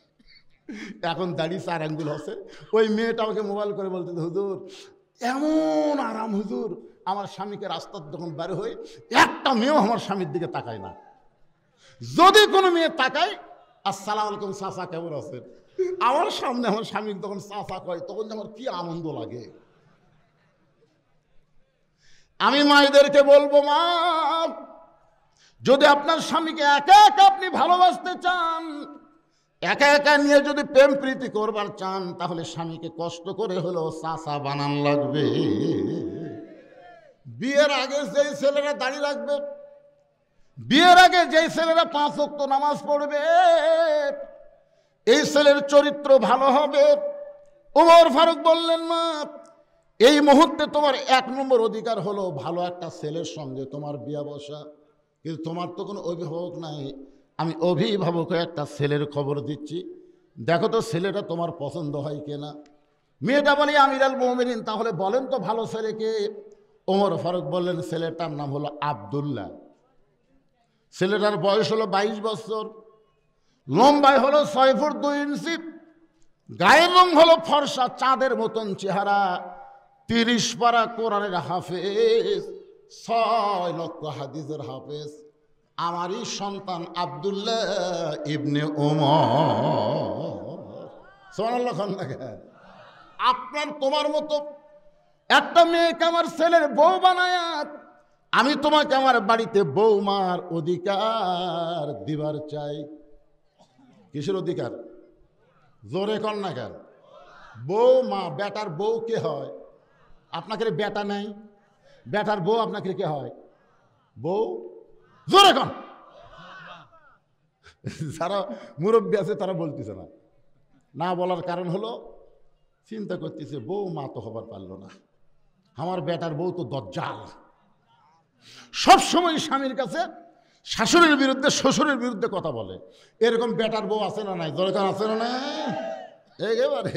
Speaker 1: এখন দাঁড়িয়ে 4 আঙ্গুল হচ্ছে। ওই মেয়েটা আমাকে মোবাইল করে বলতে, হুজুর এমন আরাম হুজুর, আমার স্বামীকে রাস্তার যখন বের হই, একটা মেয়েও আমার স্বামীর দিকে তাকায় না। যদি কোনো মেয়ে তাকায়, আসসালামু আলাইকুম চাচা কেমন আছেন, আমার সামনে আমার স্বামী তখন চাচা কয়, তখন আমার কি আনন্দ লাগে। আমি মায়েদেরকে বলবো, মা যদি আপনার স্বামীকে একা একা আপনি ভালোবাসতে চান, একা একা নিয়ে যদি প্রেম প্রীতি করবার চান, তাহলে স্বামীকে কষ্ট করে হলেও চাচা বানান লাগবে। বিয়ের আগে যেই ছেলেরা দাড়ি রাখবে, বিয়ের আগে যেই ছেলেরা 5 ওয়াক্ত নামাজ পড়বে, এই ছেলের চরিত্র ভালো হবে। ওমর ফারুক বললেন, মা এই মুহূর্তে তোমার 1 নম্বর অধিকার হলো ভালো একটা ছেলের সঙ্গে তোমার বিয়ে বসা, কিন্তু তোমার তো কোনো অভিভাবক নাই। আমি অভিভাবক একটা ছেলের খবর দিচ্ছি, দেখো তো ছেলেটা তোমার পছন্দ হয় কিনা। মেয়েটা বলে, আমিরুল মুমিনিন তাহলে বলেন তো ভালো ছেলেকে। ওমর ফারুক বললেন, ছেলেটার নাম হলো আব্দুল্লাহ। ছেলেটার বয়স হলো 22 বছর, লম্বায় হলো 6 ফুট 2 ইঞ্চি, গায়ের রং হলো ফর্সা চাঁদের মতন চেহারা, 30 পারা কোরআনের হাফেজ, 6 লক্ষ হাদিসের হাফেজ। আমারই সন্তান আব্দুল্লাহ ইবনে ওমর। সুবহানাল্লাহ। আপনার তোমার মতো একটা মেয়েকে আমার ছেলের বউ বানায়, আমি তোমাকে আমার বাড়িতে বৌমার অধিকার দিবার চাই। কিসের অধিকার? জোরে কর না কেন? বৌমা, বেটার বউ কে হয়? আপনাকে বেটা নাই, বেটার বউ আপনাকে কে হয়? বউ। জোরে কন। যারা মুরব্বী আছে তারা বলতেছে না, না বলার কারণ হলো চিন্তা করতেছে বউ মা তো হবার পারলো না, আমার বেটার বউ তো দজ্জাল। সবসময় স্বামীর কাছে শাশুড়ির বিরুদ্ধে শ্বশুরের বিরুদ্ধে কথা বলে। এরকম বেটার বউ আছে না নাই? দরকার আছে না নাই? একেবারে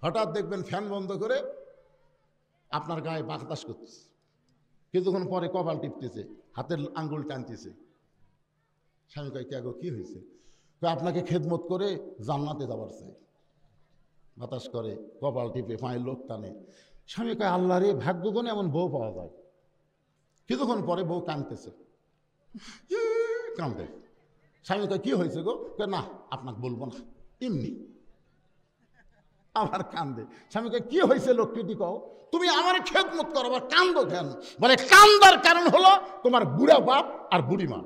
Speaker 1: হঠাৎ দেখবেন ফ্যান বন্ধ করে আপনার গায়ে বাতাস করতেছে, কিছুক্ষণ পরে কপাল টিপতেছে, হাতের আঙ্গুল টানতেছে। স্বামী কয়, কে গো কি হয়েছে? আপনাকে খেদমত করে জান্নাতে যাবার চাই। বাতাস করে, কপাল টিপে, পায়ের লোক টানে। স্বামী কয়, আল্লাহ রে, ভাগ্যগুণে এমন বউ পাওয়া যায়। কিছুক্ষণ পরে বউ কাঁদতেছে, কাঁদে। স্বামী কয়, কি হয়েছে গো? না আপনাকে বলবো না, এমনি। আবার কান্দে। স্বামী কয়, কি হয়েছে লক্ষ্মীটি কও? তুমি আমার খেদমত করো, আবার কান্দো কেন? বলে, কান্দার কারণ হলো তোমার বুড়া বাপ আর বুড়ি মা।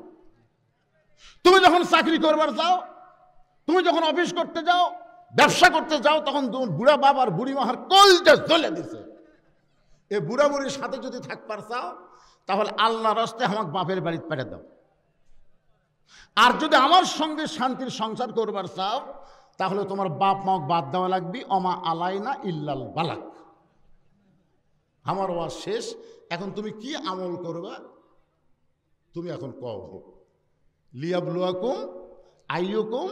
Speaker 1: তুমি যখন চাকরি করবার যাও, তুমি যখন অফিস করতে যাও, ব্যবসা করতে যাও, তখন তোমার বুড়া বাপ আর বুড়ি মার কলটা জ্বলে দিছে। এই বুড়া বুড়ির সাথে যদি থাকবার চাও, তাহলে আল্লাহ রাস্তে আমাকে বাপের বাড়িতে পাঠিয়ে দাও। আর যদি আমার সঙ্গে শান্তির সংসার করবার চাও, তাহলে তোমার বাপ মাকে বাদ দেওয়া লাগবে। অমা আলাইনা ইল্লাল বালাক। আমার ওয়াজ শেষ, এখন তুমি কি আমল করবা? তুমি এখন কও, লিয়াবলুয়াকুম আইয়ুকুম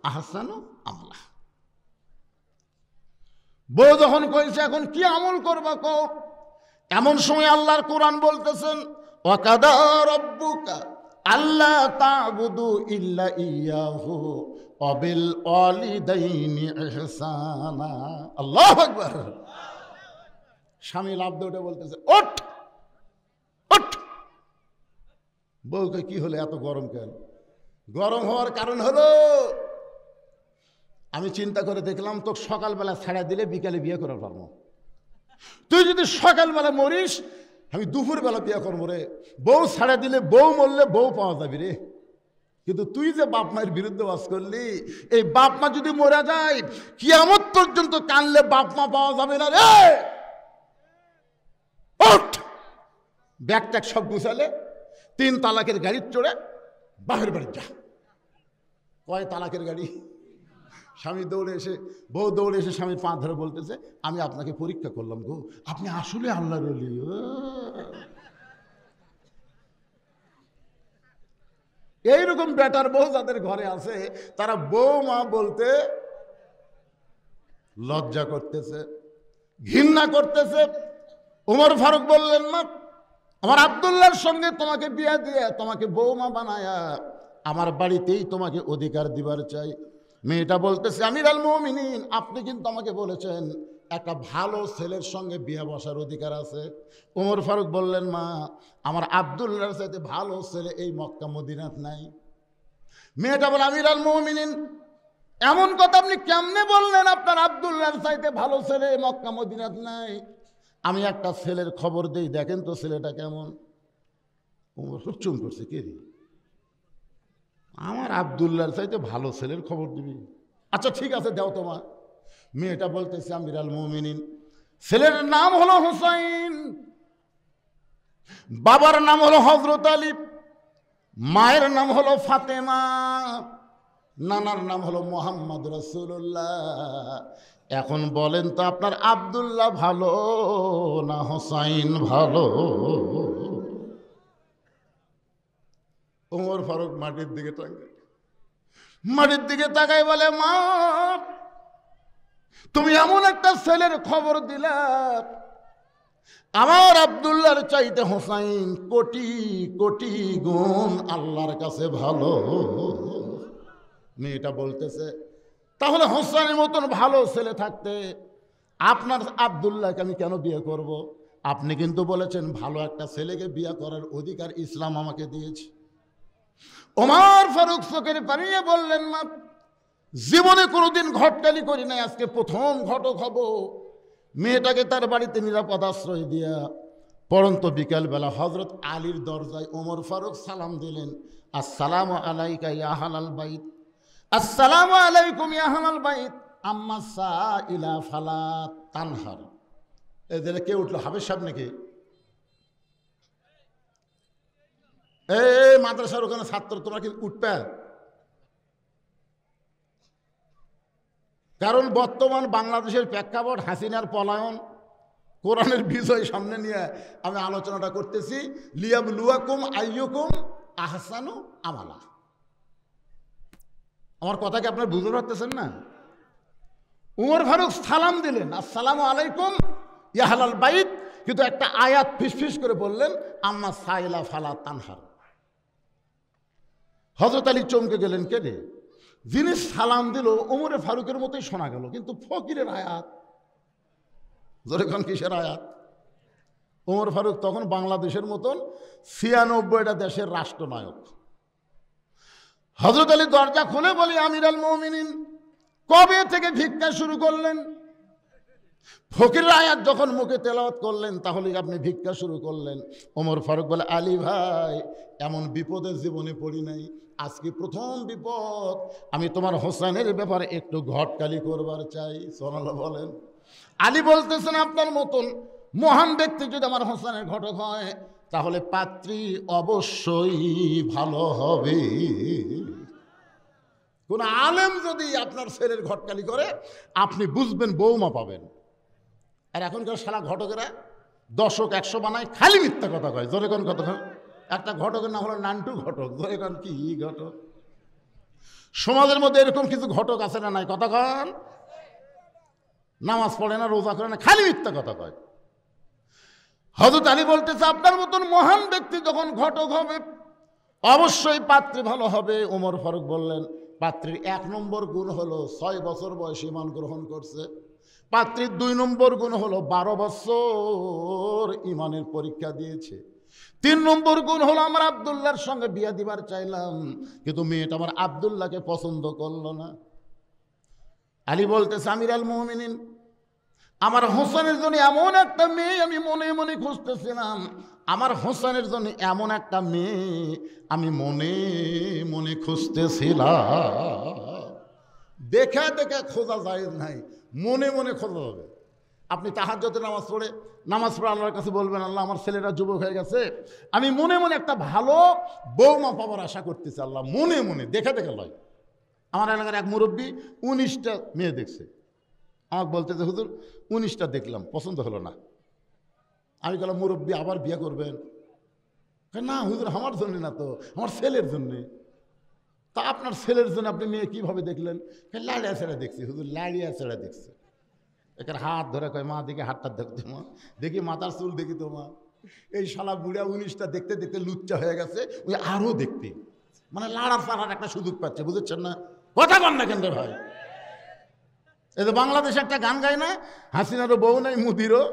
Speaker 1: আহসানু আমলা। বউ যখন কইছে এখন কি আমল করবা কও, এমন সময় আল্লাহর কোরআন বলতেছেন, ওয়াকাদা রাব্বুকা আল্লা তা'বুদু ইল্লা ইয়াহু ওয়া বিল ওয়ালিদাইনি ইহসানা। আল্লাহু আকবার। স্বামী লাফ দিয়ে উঠে বলতেছে, ওঠ ওঠ। বউকে কি হলো, এত গরম কেন? গরম হওয়ার কারণ হলো, আমি চিন্তা করে দেখলাম তো সকালবেলা ছেড়ে দিলে বিকালে বিয়ে করার পারবো। তুই যদি সকালবেলা মরিস, আমি দুপুরবেলা বিয়ে করবো রে। বউ ছেড়ে দিলে, বউ মরলে বউ পাওয়া যাবে রে। কিন্তু তুই যে বাপ মায়ের বিরুদ্ধে বাস করলি, এই বাপ মা যদি মরে যায়, কিয়ামত পর্যন্ত কানলে বাপ মা পাওয়া যাবে না রে। ওঠ, ব্যাগ ট্যাগ সব গুছালে 3 তালাকের গাড়ি চড়ে বাপের বাড়ি যা। কয় তালাকের গাড়ি? স্বামী দৌড়ে এসে, বউ দৌড়ে এসে স্বামীর পা ধরে বলতেছে, আমি আপনাকে পরীক্ষা করলাম গো, আপনি আসলে আল্লাহর ওলি। এইরকম বেটার বউ যাদের ঘরে আছে, তারা বউ মা বলতে লজ্জা করতেছে, ঘৃণা করতেছে। ওমর ফারুক বললেন, না, আমার আব্দুল্লাহর সঙ্গে তোমাকে বিয়ে দিয়ে তোমাকে বৌমা বানায়া আমার বাড়িতেই তোমাকে অধিকার দিবার চাই। মেয়েটা বলতেছে, আমিরুল মুমিনিন, আপনি কিন্তু আমাকে বলেছেন একটা ভালো ছেলের সঙ্গে বিয়ে বসার অধিকার আছে। ওমর ফারুক বললেন, মা, আমার আব্দুল্লাহর সাথে ভালো ছেলে এই মক্কা মদিনাত নাই। মেয়েটা বলে, আমিরুল মুমিনিন, এমন কথা আপনি কেমনে বললেন? আপনার আব্দুল্লাহর চাইতে ভালো ছেলে মক্কা মদিনাত নাই। আমি একটা ছেলের খবর দেই, দেখেন তো ছেলেটা কেমন। ওমর চুপ করছে, কে রে? আমার আব্দুল্লাহর চাইতে ভালো ছেলের খবর দিবি? আচ্ছা ঠিক আছে, দাও তোমার। মেয়েটা বলতেছে আমিরাল মুমিনিন, ছেলের নাম হলো হুসাইন, বাবার নাম হলো হযরত আলী, মায়ের নাম হলো ফাতেমা, নানার নাম হলো মুহাম্মদ রাসূলুল্লাহ। এখন বলেন তো আপনার আব্দুল্লাহ ভালো না হুসাইন ভালো? ওমর ফারুক মাটির দিকে তাকাই বলে, মা তুমি এমন একটা ছেলের খবর দিলা, আমার আব্দুল্লাহর চাইতে হুসাইন কোটি কোটি গুণ আল্লাহর কাছে ভালো। মেয়েটা বলতেছে, তাহলে হুসাইনের মতন ভালো ছেলে থাকতে আপনার আব্দুল্লাহকে আমি কেন বিয়ে করব? আপনি কিন্তু বলেছেন ভালো একটা ছেলেকে বিয়ে করার অধিকার ইসলাম আমাকে দিয়েছে। ওমর ফারুক চোখের পানি নিয়ে বললেন, মা জীবনে কোনোদিন ঘটকালি করি নাই, আজকে প্রথম ঘটক হব। মেয়েটাকে তার বাড়িতে নিরাপদ আশ্রয় দিয়া পরন্ত বিকালবেলা হযরত আলীর দরজায় ওমর ফারুক সালাম দিলেন, আসসালামু আলাইকা ইয়া আহলাল বাইত, আসসালামু আলাইকুম ইয়া আহলাল বাইত, আম্মা সাইলা ফালা তানহার। এদের কে উঠলো? হাফেজ সাহেব নাকি? এই মাদ্রাসার ওখানে ছাত্র, তোমরা কি উঠবে? কারণ বর্তমান বাংলাদেশের প্রেক্ষাপট হাসিনার পলায়ন, কোরআনের বিজয় সামনে নিয়ে আমি আলোচনাটা করতেছি। লিয়াবলুয়াকুম আইয়ুকুম আহসানু আমালা। আমার কথাকে আপনারা বুঝতে পারতেছেন না? উমর ফারুক সালাম দিলেন, আসসালামু আলাইকুম ইয়া আহলাল বাইত, কিন্তু একটা আয়াত ফিসফিস করে বললেন, আম্মা সাইলা ফালা তানহার। হযরত আলী চমকে গেলেন, কে রে? যিনি সালাম দিল ওমরে ফারুকের মতোই শোনা গেল, কিন্তু ফকিরের আয়াত। যেরকম কিসের আয়াত? ওমর ফারুক তখন বাংলাদেশের মতন ৯৬টা দেশের রাষ্ট্রনায়ক। হযরত আলী দরজা খুলে বলি, আমিরাল মুমিনিন কবে থেকে ভিক্ষা শুরু করলেন? ফকিরের আয়াত যখন মুখে তেলাওয়াত করলেন, তাহলে আপনি ভিক্ষা শুরু করলেন। ওমর ফারুক বলে, আলী ভাই এমন বিপদের জীবনে পড়ি নাই, আজকে প্রথম বিপদ। আমি তোমার হোসেনের ব্যাপারে একটু ঘটকালি করবার চাই। সুবহানাল্লাহ বলেন। আলী বলতেছেন, আপনার মতন মহান ব্যক্তি যদি আমার হোসেনের ঘটক হয়, তাহলে পাত্রী অবশ্যই ভালো হবে। কোন আলেম যদি আপনার ছেলের ঘটকালি করে, আপনি বুঝবেন বৌমা পাবেন। আর এখনকার শালা ঘটকেরা দশক ১০০ বানায়, খালি মিথ্যা কথা কয়। জোরে কোন কথা? একটা ঘটকের নাম হলো নান্টু ঘটক। জোরে কোন কি ঘটক? সমাজের মধ্যে এরকম কিছু ঘটক আছে না নাই? কথা কন। নামাজ পড়ে না, রোজা করে না, খালি মিথ্যা কথা কয়। হযরত আলী বলতেছে, আপনার মতন মহান ব্যক্তি যখন ঘটক হবে, অবশ্যই পাত্রী ভালো হবে। ওমর ফারুক বললেন, পাত্রীর ১ নম্বর গুণ হলো ৬ বছর বয়সে ঈমান গ্রহণ করছে। পাত্রীর ২ নম্বর গুণ হলো ১২ বছর ঈমানের পরীক্ষা দিয়েছে। ৩ নম্বর গুণ হলো আমার আব্দুল্লাহর সঙ্গে বিয়ে দিবার চাইলাম, কিন্তু মেয়েটা আমার আব্দুল্লাহকে পছন্দ করলো না। আলী বলতেছে, আমিরাল মুমিনিন আমার হোসেনের জন্য এমন একটা মেয়ে আমি মনে মনে খুঁজতেছিলাম। আমার হোসেনের জন্য এমন একটা মেয়ে আমি মনে মনে খুঁজতেছিলাম। দেখা দেখা খোঁজা যায় নাই, মনে মনে খোঁজা যাবে। আপনি তাহাজ্জুদের নামাজ পড়ে আল্লাহর কাছে বলবেন, আল্লাহ আমার ছেলেরা যুবক হয়ে গেছে, আমি মনে মনে একটা ভালো বৌমা পাবার আশা করতেছি। আল্লাহ মনে মনে, দেখা দেখা লয়। আমার এলাকার এক মুরব্বী ১৯টা মেয়ে দেখছে, আমাকে বলতেছে, হুজুর ১৯টা দেখলাম, পছন্দ হলো না। আমি বললাম, মুরব্বী আবার বিয়ে করবেন? না হুজুর, আমার জন্য না তো, আমার ছেলের জন্যে। তা আপনার ছেলের জন্য আপনি মেয়ে কীভাবে দেখলেন? লাড়িয়া ছেড়ে দেখছি হুজুর, লাড়িয়া ছেড়ে দেখছে। এখানে হাত ধরে কয়, মা দেখি হাতটা দেখতে, মা দেখি মাথার চুল দেখি তো মা। এই শালা বুড়া ১৯টা দেখতে দেখতে লুচ্চা হয়ে গেছে, ওই আরও দেখতে, মানে লাড়ার পাড়ার একটা সুযোগ পাচ্ছে। বুঝেছেন না? কথা বল না কেন ভাই? এই তো বাংলাদেশে একটা গান গায় না, হাসিনারও বউ নাই মুদিরও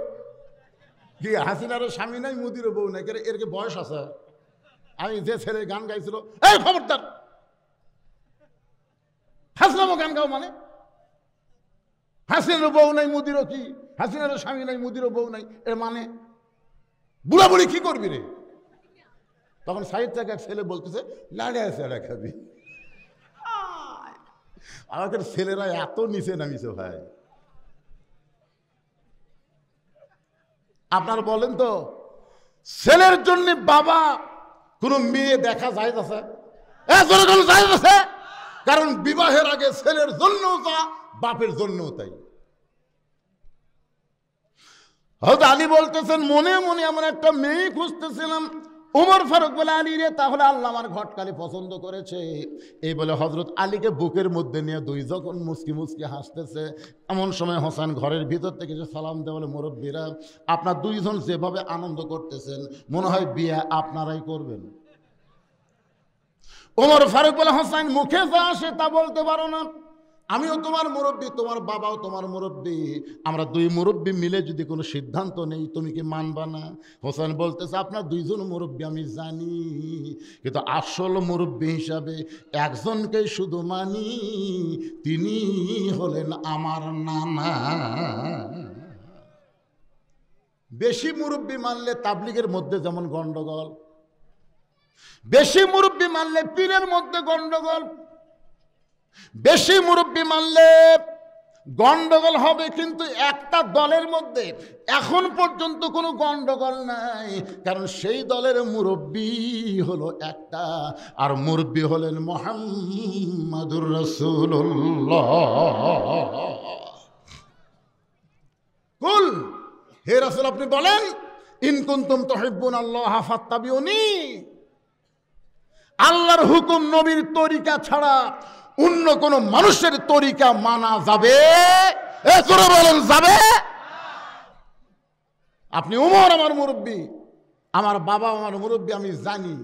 Speaker 1: কি, হাসিনারও স্বামী নাই মুদিরও বউ নাই। এর কি বয়স আছে? আমি যে ছেলে গান গাইছিল, এই খবরদার হাসলামও গান গাও মানে? হাসিনারও বউ নাই, মুদিরও কি, হাসিনারও স্বামী নাই, মুদিরও বউ নাই, এর মানে বুড়া বুড়ি কি করবি রে? তখন সাইড থেকে এক ছেলে বলতেছে লাড়ে আছে এরা খাবি। আমাদের ছেলেরা এত নিচে নামিছে ভাই। আপনার বলেন তো, ছেলের জন্য বাবা কোন মেয়ে দেখা যায় আছে? কারণ বিবাহের আগে ছেলের জন্যও তা, বাপের জন্যও তাই। হয়তো আলী বলতেছেন মনে মনে এমন একটা মেয়ে খুঁজতেছিলাম। উমর ফারুক বলে আলী রে, তাহলে আল্লাহ আমার ঘটকালি পছন্দ করেছে। এই বলে হযরত আলীকে বুকের মধ্যে নিয়ে দুই যখন মুচকি মুচকি হাসতেছে, এমন সময় হোসেন ঘরের ভিতর থেকে যে সালাম দেয়, বলে মুরব্বীরা আপনার দুইজন যেভাবে আনন্দ করতেছেন মনে হয় বিয়ে আপনারাই করবেন। উমর ফারুক বলে হোসেন মুখে যা আসে তা বলতে পারো না, আমিও তোমার মুরব্বী, তোমার বাবাও তোমার মুরব্বী, আমরা দুই মুরব্বী মিলে যদি কোনো সিদ্ধান্ত নেই তুমি কি মানবা না? হোসেন বলতেছে আপনার দুইজন মুরব্বী আমি জানি, কিন্তু আসল মুরব্বী হিসাবে একজনকেই শুধু মানি, তিনি হলেন আমার নানা। বেশি মুরব্বী মানলে তাবলিগের মধ্যে যেমন গন্ডগোল, বেশি মুরব্বী মানলে পীরের মধ্যে গন্ডগোল, বেশি মুরব্বী মানলে গন্ডগোল হবে, কিন্তু একটা দলের মধ্যে এখন পর্যন্ত কোনো গন্ডগোল নাই, কারণ সেই দলের মুরব্বী হলো একটা, আর মুরব্বী হলেন মুহাম্মাদুর রাসূলুল্লাহ। কুল হে রাসূল আপনি বলেন ইন কুনতুম তুহিব্বুনাল্লাহ ফাত্তাবিউনি, আল্লাহর হুকুম নবীর তরিকা ছাড়া অন্য কোন মানুষের তরিকা মানা যাবে? বলেন যাবে? আপনি উমর আমার মুরব্বী, আমার বাবা আমার মুরব্বী আমি জানি,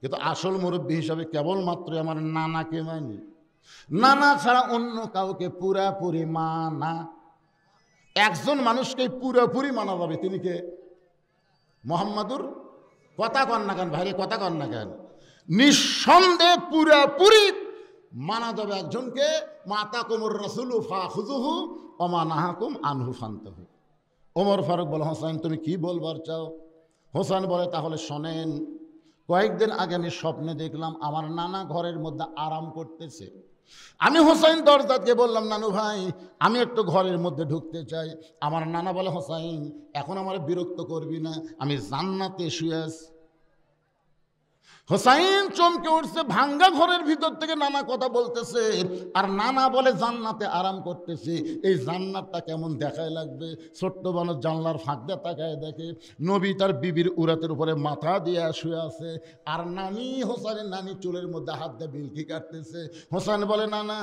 Speaker 1: কিন্তু আসল মুরব্বী হিসাবে কেবলমাত্র আমার নানাকে মানি। নানা ছাড়া অন্য কাউকে পুরাপুরি মানা, একজন মানুষকে পুরাপুরি মানা যাবে, তিনি কে? মুহাম্মাদুর। কথা কন না কেন ভাই, কথা কন না কেন? নিঃসন্দেহে পুরাপুরি মানা যাবে একজনকে, মাতা কুমুর রাসূলু ফাখুযুহু ওয়া মা নাহাকুম আনহু ফান্তাহু। ওমর ফারুক বলে হোসেন তুমি কি বলবার চাও? হোসেন বলে তাহলে শোনেন, কয়েকদিন আগে আমি স্বপ্নে দেখলাম আমার নানা ঘরের মধ্যে আরাম করতেছে। আমি হোসেন দরজাকে বললাম নানু ভাই আমি একটু ঘরের মধ্যে ঢুকতে চাই। আমার নানা বলে হোসেন এখন আমার বিরক্ত করবি না, আমি জান্নাতে শুয়ে আছি। হোসাইন চমকে উঠছে, ভাঙ্গা ঘরের ভিতর থেকে নানা কথা বলতেছে, আর নানা বলে জান্নাতে আরাম করতেছে। এই জান্নাতটা কেমন দেখায় লাগবে? ছোট্ট মানুষ জানলার ফাঁক দিয়ে তাকায় দেখে নবী তার বিবির উরাতের উপরে মাথা দিয়ে শুয়ে আছে, আর নানি হোসাইনের নানি চুলের মধ্যে হাত দিয়ে বিলকি কাটতেছে। হোসাইন বলে নানা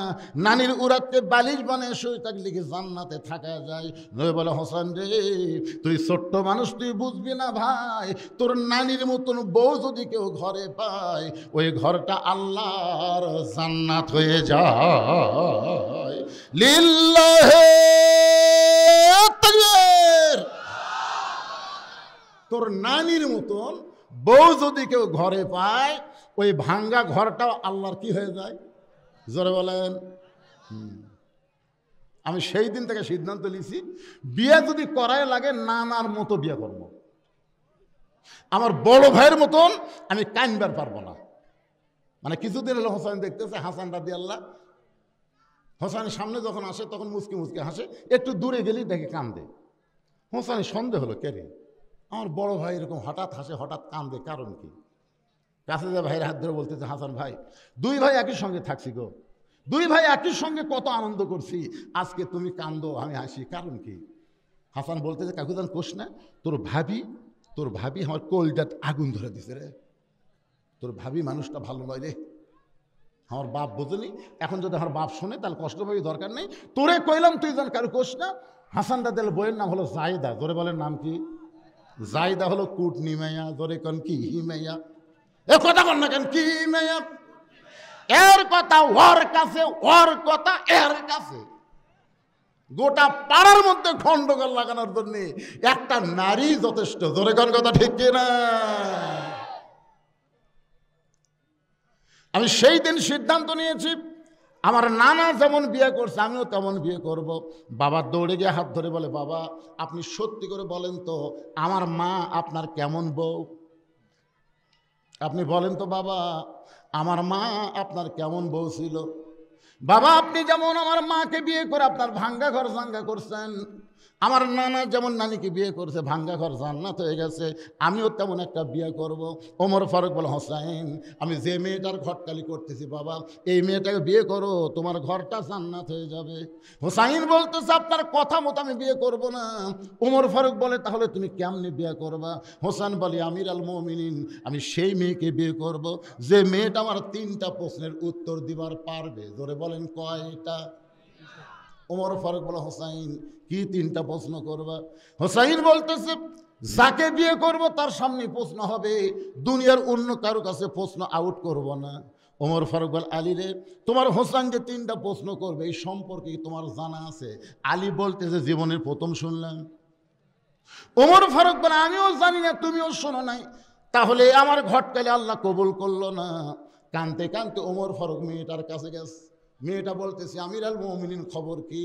Speaker 1: নানির উরাতকে বালিশ বানিয়ে শুয়ে থাকলে কি জান্নাতে থাকা যায়? নবী বলে হোসেন রে তুই ছোট্ট মানুষ, তুই বুঝবি না ভাই, তোর নানির মতন বউ যদি কেউ ঘরে পায় ওই ঘরটা আল্লাহর জান্নাত হয়ে যায়। লিল্লাহি তাকবীর। তোর নানির মতন বউ যদি কেউ ঘরে পায় ওই ভাঙ্গা ঘরটাও আল্লাহর কি হয়ে যায়? জোরে বলেন। আমি সেই দিন থেকে সিদ্ধান্ত নিয়েছি বিয়ে যদি করাই লাগে নানার মতো বিয়ে করবো, আমার বড় ভাইয়ের মতন আমি কানবার পারবো না। মানে কিছুদিন হলো হোসেন দেখতেছে হাসান রাদিয়াল্লাহ, হোসেনের সামনে যখন আসে তখন মুচকি মুচকি হাসে, একটু দূরে গেলেই দেখে কান্দে। হোসেনের সন্দেহ হলো কে রে, আমার বড় ভাই এরকম হঠাৎ হাসে হঠাৎ কান্দে, কারণ কি? কাছে যে ভাইয়ের হাত ধরে বলতেছে হাসান ভাই দুই ভাই একই সঙ্গে থাকছি গো, দুই ভাই একই সঙ্গে কত আনন্দ করছি, আজকে তুমি কান্দো আমি হাসি, কারণ কি? হাসান বলতেছে কাকুজান কোষ না, তোর ভাবি আমার কলজাত আগুন ধরে দিছে রে, তোর ভাবি মানুষটা ভালো নয় রে, আমার বাপ বোঝেনি, এখন যদি আমার বাপ শোনে তাহলে কষ্ট পাবি, দরকার নেই, তোরে কইলাম তুই যেন কারো কোষ না। হাসান রাদিয়াল বইয়ের নাম হলো জায়দা, জোরে বলেন নাম কি? জায়দা হলো কুটনি মেয়া, জোরে কন কি মেয়া, এ কথা কন না কেন কি মেয়া, এর কথা ওর কাছে, ওর কথা এর কাছে। গোটা পাড়ার মধ্যে খণ্ডগোল লাগানোর জন্য একটা নারী যথেষ্ট, জোরে কোন কথা ঠিক কিনা? আমি সেই দিন সিদ্ধান্ত নিয়েছি আমার নানা যেমন বিয়ে করছে আমিও তেমন বিয়ে করব। বাবা দৌড়ে গিয়ে হাত ধরে বলে, বাবা আপনি সত্যি করে বলেন তো আমার মা আপনার কেমন বউ? আপনি বলেন তো বাবা আমার মা আপনার কেমন বউ ছিল? বাবা আপনি যেমন আমার মাকে বিয়ে করে আপনার ভাঙ্গা ঘর জাঙ্গা করছেন, আমার নানা যেমন নানিকে বিয়ে করছে ভাঙ্গা ঘর জান্নাত হয়ে গেছে, আমিও তেমন একটা বিয়ে করব। ওমর ফারুক বলে, হোসাইন আমি যে মেয়েটার ঘটকালি করতেছি বাবা এই মেয়েটাকে বিয়ে করো, তোমার ঘরটা জান্নাত হয়ে যাবে। হোসাইন বলতেছে আপনার কথা মতো আমি বিয়ে করব না। ওমর ফারুক বলে, তাহলে তুমি কেমনে বিয়ে করবা? হোসেন বলে, আমির আল মুমিনিন আমি সেই মেয়েকে বিয়ে করব যে মেয়েটা আমার 3টা প্রশ্নের উত্তর দিবার পারবে। জোরে বলেন কয়টা? ওমর ফারুক বলে, হোসাইন কি 3টা প্রশ্ন করবা? হোসাইন বলতেছে, যাকে বিয়ে করব তার সামনে প্রশ্ন হবে, দুনিয়ার অন্য কারো কাছে প্রশ্ন আউট করব না। ওমর ফারুক বল, আলী রে তোমার হোসেন যে 3টা প্রশ্ন করবে এই সম্পর্কে তোমার জানা আছে? আলী বলতেছে, জীবনের প্রথম শুনলাম। ওমর ফারুক বলে, আমিও জানি না তুমিও শোনো নাই, তাহলে আমার ঘটকালে আল্লাহ কবুল করলো না। কানতে কানতে ওমর ফারুক মেয়েটার কাছে গেছে। মেয়েটা বলতেছে, আমির আল মুমিনিন খবর কি?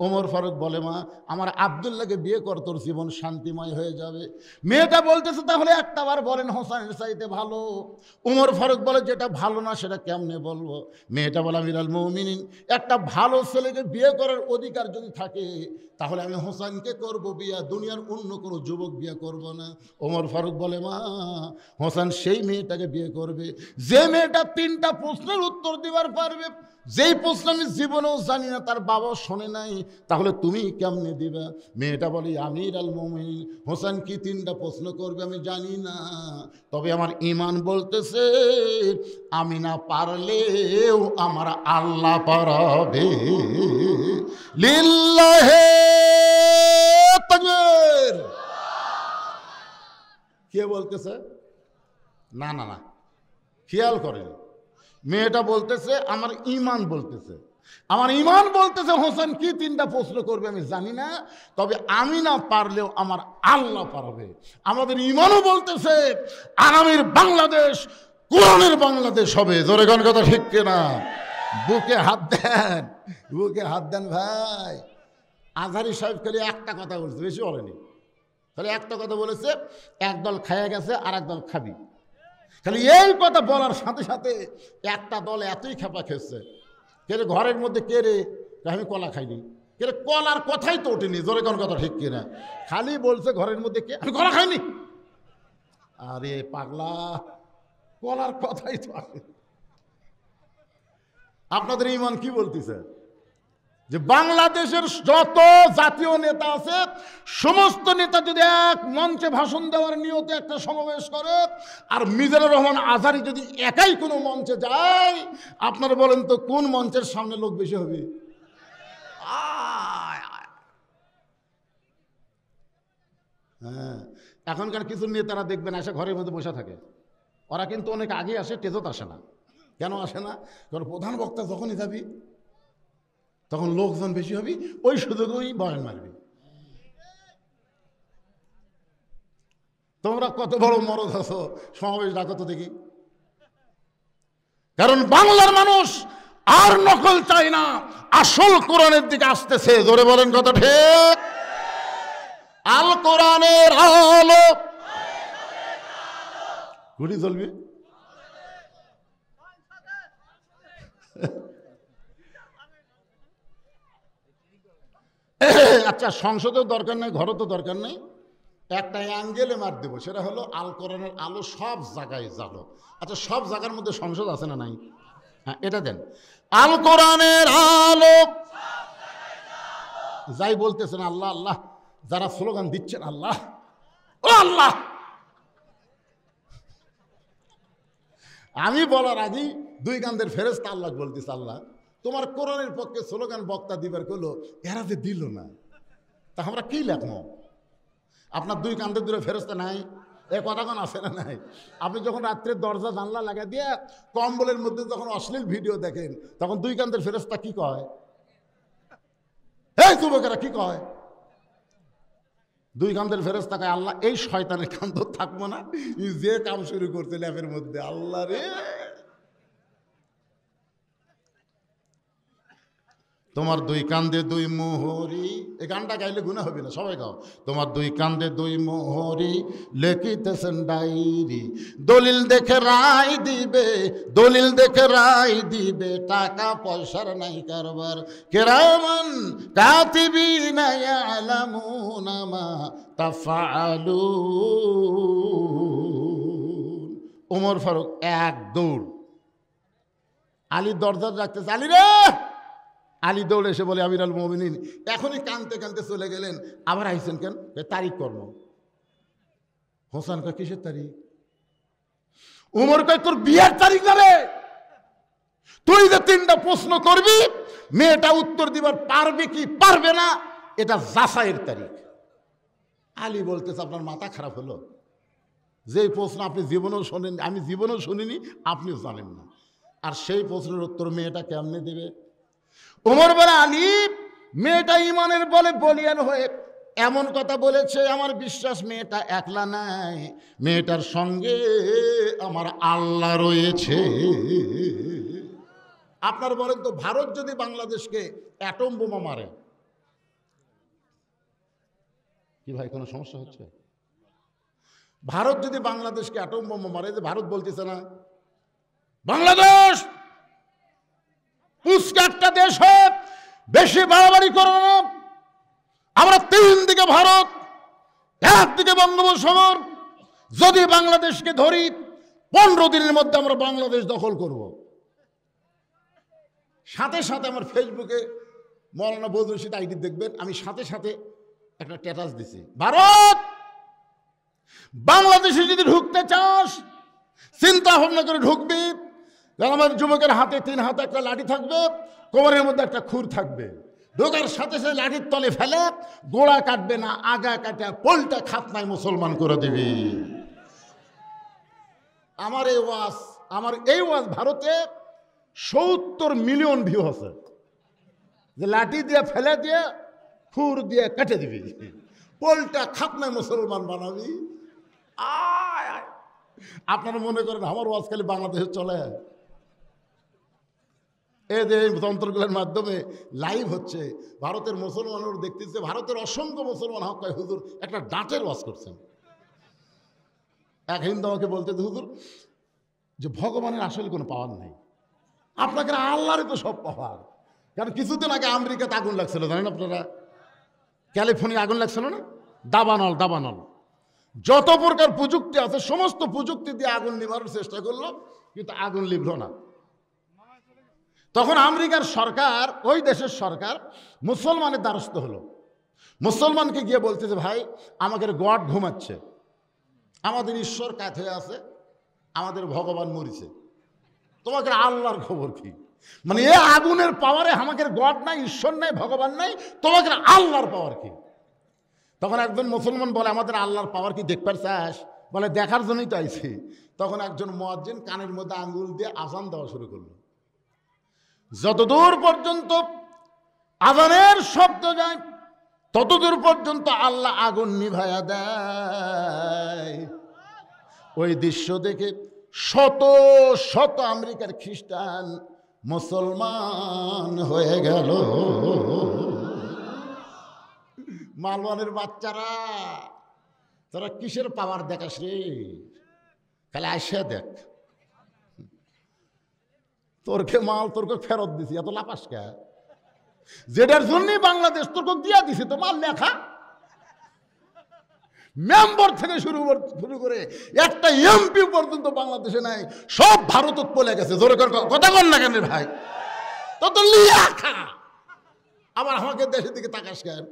Speaker 1: ওমর ফারুক বলে, মা আমার আব্দুল্লাহকে বিয়ে কর, তোর জীবন শান্তিময় হয়ে যাবে। মেয়েটা বলতেছে, তাহলে একটাবার বলেন হোসেনের চাইতে ভালো। ওমর ফারুক বলে, যেটা ভালো না সেটা কেমনে বলবো? মেয়েটা বলে, আমির আল মুমিনিন একটা ভালো ছেলেকে বিয়ে করার অধিকার যদি থাকে তাহলে আমি হোসেনকে করব বিয়া, দুনিয়ার অন্য কোনো যুবক বিয়ে করব না। ওমর ফারুক বলে, মা হোসেন সেই মেয়েটাকে বিয়ে করবে যে মেয়েটা 3টা প্রশ্নের উত্তর দিবার পারবে, যেই প্রশ্ন আমি জীবনেও জানি না, তার বাবাও শোনে নাই, তাহলে তুমি কেমনে দিবা? মেয়েটা বলি, আমির আল মুমিনিন হোসেন কি 3টা প্রশ্ন করবে আমি জানি না, তবে আমার ঈমান বলতেছে আমি না পারলেও আমার আল্লাহ পারাবে। লিল্লাহে তাকবীর। কে বলতেছে? না না না, খেয়াল করেন, মেয়েটা বলতেছে আমার ঈমান বলতেছে, আমার ঈমান বলতেছে হোসেন কি 3টা প্রশ্ন করবে আমি জানি না, তবে আমি না পারলেও আমার আল্লাহ পারবে। আমাদের ঈমানও বলতেছে আগামীর বাংলাদেশ কোরআনের বাংলাদেশ হবে। জোরে কোন কথা ঠিক কিনা? বুকে হাত দেন, বুকে হাত দেন ভাই। আজহারি সাহেব খালি একটা কথা বলছে, বেশি বলেনি, খালি একটা কথা বলেছে, একদল খাইয়া গেছে আর একদল খাবি। খালি এই কথা বলার সাথে সাথে একটা দল এতই খেপা খেয়েছে, কে রে ঘরের মধ্যে কে রে, আমি কলা খাইনি, কে রে কলার কথাই তো ওঠেনি। জোরে কোন কথা ঠিক কিনা? খালি বলছে ঘরের মধ্যে কে, আমি কলা খাইনি। আরে পাগলা, কলার কথাই তো আসে। আপনাদের ঈমান কি বলতেছে? যে বাংলাদেশের যত জাতীয় নেতা আছে সমস্ত নেতা যদি এক মঞ্চে ভাষণ দেওয়ার নিয়তে একটা সমাবেশ করে, আর মিজানুর রহমান আজহারী যদি একাই কোনো মঞ্চে যায়, আপনারা বলেন তো কোন মঞ্চের সামনে লোক বেশি হবে? হ্যাঁ, এখনকার কিছু নেতারা দেখবেন এসে ঘরের মধ্যে বসে থাকে, ওরা কিন্তু অনেক আগে আসে, টেজত আসে না। কেন আসে না? কারণ প্রধান বক্তা যখনই যাবি তখন লোকজন বেশি হবি, ওই সুযোগেই বয়ান মারবি। তোমরা কত বড় মরদ আছো, সমাবেশ ডাকো তো দেখি। কারণ বাংলার মানুষ আর নকল চাই না, আসল কোরআনের দিকে আসতেছে। জোরে বলেন কথা ঠিক? আল কোরআনের আলো ঘুরি চলবি। আচ্ছা, সংসদেও দরকার নেই, ঘরও তো দরকার নেই, একটা অ্যাঙ্গেলে মার দেবো, সেটা হলো আল কোরআনের আলো সব জায়গায় জ্বালো। আচ্ছা, সব জায়গার মধ্যে সংসদ আছে না নাই? হ্যাঁ, এটা দেন, আল কোরআনের আলো। যাই বলতেছেন আল্লাহ আল্লাহ, যারা স্লোগান দিচ্ছেন আল্লাহ ও আল্লাহ, আমি বলার আগেই 2 কান্দের ফেরেশতা আল্লাহ বলতেছে, আল্লাহ তোমার কোরআনের পক্ষে স্লোগান বক্তা দিবার করলো, এরা যে দিল না, তা আমরা কি লেখবো? আপনার 2 কান্দের দূরে ফেরেশতা নাই? এ কথাক্ষণ আছে না নাই? আপনি যখন রাত্রে দরজা জানলা লাগা দিয়ে কম্বলের মধ্যে যখন অশ্লীল ভিডিও দেখেন, তখন 2 কান্দের ফেরেশতা কি কয়? এই যুবকেরা কি কয়? 2 কান্দের ফেরেশতা কয়, আল্লাহ এই শয়তানের কান্দ থাকবো না, যে কাম শুরু করতে ল্যাপের মধ্যে, আল্লাহ রে। তোমার দুই কান্দে দুই মোহরি, এই গানটা গাইলে গুনাহ হবে না, সবাই গাও। তোমার দুই কান্দে দুই মোহরি, লেখিতেছেন ডায়েরি, দলিল দেখে রায় দিবে, দলিল দেখে রায় দিবে, টাকা পয়সার নাই কারবার, কিরামান কাতিবিনা ইয়ালামুনা মা তাফআলুন। ওমর ফারুক এক দৌড় আলীর দরজা রাখতেছে, আলী রে, আলী দৌড়ে এসে বলে আমিরুল মুমিনিন, এখনই কানতে কানতে চলে গেলেন, আবার আইছেন কেন? তারিখ কর্ম। হোসেন কয় কিসের তারিখ? উমর কয় তোর বিয়ের তারিখ না রে, তুই যে 3টা প্রশ্ন করবি, মেয়েটা উত্তর দিবার পারবে কি পারবে না, এটা যাচাইয়ের তারিখ। আলী বলতেছে আপনার মাথা খারাপ হলো, যে প্রশ্ন আপনি জীবনেও শোনেন, আমি জীবনেও শুনিনি, আপনিও জানেন না, আর সেই প্রশ্নের উত্তর মেয়েটা কেমনে দেবে? ওমর বলে আলী, মেয়েটা ইমানের বলে বলিয়ান হয়ে এমন কথা বলেছে, আমার বিশ্বাস মেয়েটা একলা নাই, মেয়েটার সঙ্গে আমার আল্লাহ রয়েছে। আপনার বলেন তো, ভারত যদি বাংলাদেশকে অ্যাটম বোমা মারে, কি ভাই কোনো সমস্যা হচ্ছে? ভারত যদি বাংলাদেশকে অ্যাটম বোমা মারে, যে ভারত বলতেছে না বাংলাদেশ পুষ্কা একটা দেশ হয়, বেশি বাড়াবাড়ি করো না, আমরা 3 দিকে ভারত, একদিকে বঙ্গোপসাগর, যদি বাংলাদেশকে ধরি 15 দিনের মধ্যে আমরা বাংলাদেশ দখল করব। সাথে সাথে আমার ফেসবুকে মৌলানা বদরুল রশিদ আইডি দেখবেন, আমি সাথে সাথে একটা স্ট্যাটাস দিছি, ভারত বাংলাদেশে যদি ঢুকতে চাস চিন্তা ভাবনা করে ঢুকবি, কারণ আমার যুবকের হাতে 3 হাতে একটা লাঠি থাকবে, কোমরের মধ্যে একটা খুর থাকবে, ঢোকার সাথে সাথে লাঠির তলে ফেলে গোড়া কাটবে না, আগা কাটা পোলটা খাতনায় মুসলমান করে দিবি। আমার এই ওয়াজ ভারতে 70 মিলিয়ন ভিউ আছে, যে লাঠি দিয়ে ফেলে দিয়ে খুর দিয়ে কেটে দিবি, পোলটা খাতনায় মুসলমান বানাবি। আপনারা মনে করেন আমার ওয়াজ খালি বাংলাদেশে চলে? এই যে যন্ত্রগুলোর মাধ্যমে লাইভ হচ্ছে, ভারতের মুসলমানরা দেখতেছে, ভারতের অসংখ্য মুসলমান হক কয় হুজুর একটা ডাঁটের ওয়াজ করছেন। এক হিন্দু আমাকে বলতে, হুজুর যে ভগবানের আসলে কোনো পাওয়ার নেই, আপনাকে আল্লাহরই তো সব পাওয়ার। কারণ কিছুদিন আগে আমেরিকাতে আগুন লাগছিল, জানেন আপনারা? ক্যালিফোর্নিয়া আগুন লাগছিল না, দাবানল, যত প্রকার প্রযুক্তি আছে সমস্ত প্রযুক্তি দিয়ে আগুন নিভানোর চেষ্টা করলো, কিন্তু আগুন লিভল না। তখন আমেরিকার সরকার, ওই দেশের সরকার মুসলমানের দ্বারস্থ হলো, মুসলমানকে গিয়ে বলতেছে, ভাই আমাদের গড ঘুমাচ্ছে, আমাদের ঈশ্বর কাত হয়ে আছে, আমাদের ভগবান মরিছে, তোমাকে আল্লাহর খবর কি? মানে এ আগুনের পাওয়ারে আমাদের গড নাই, ঈশ্বর নাই, ভগবান নাই, তোমাকে আল্লাহর পাওয়ার কি? তখন একজন মুসলমান বলে, আমাদের আল্লাহর পাওয়ার কি দেখবার চাস? বলে দেখার জন্যই তো আইছি। তখন একজন মুয়াজ্জিন কানের মধ্যে আঙ্গুল দিয়ে আজান দেওয়া শুরু করলো, যতদূর পর্যন্ত আজানের শব্দ যায় ততদূর পর্যন্ত আল্লাহ আগুন নিভায়া দেয়। ওই দৃশ্য দেখে শত শত আমেরিকার খ্রিস্টান মুসলমান হয়ে গেল। মালওয়ানের বাচ্চারা, তোরা কিসের পাওয়ার দেখাস রে? খালি আসে দেখ, তোরকে মাল তোরকে ফেরত দিছি, এত লাপাস কে? যেটার জন্যই বাংলাদেশ তোরকে দিয়া দিছে, তো মাল লেখা মেম্বার থেকে শুরু করে একটা এমপি পর্যন্ত বাংলাদেশে নাই, সব ভারত পলে গেছে। জোরে কথা বল না কেন ভাই? তো লিখা আবার আমাকে দেশের দিকে তাকাস কেন?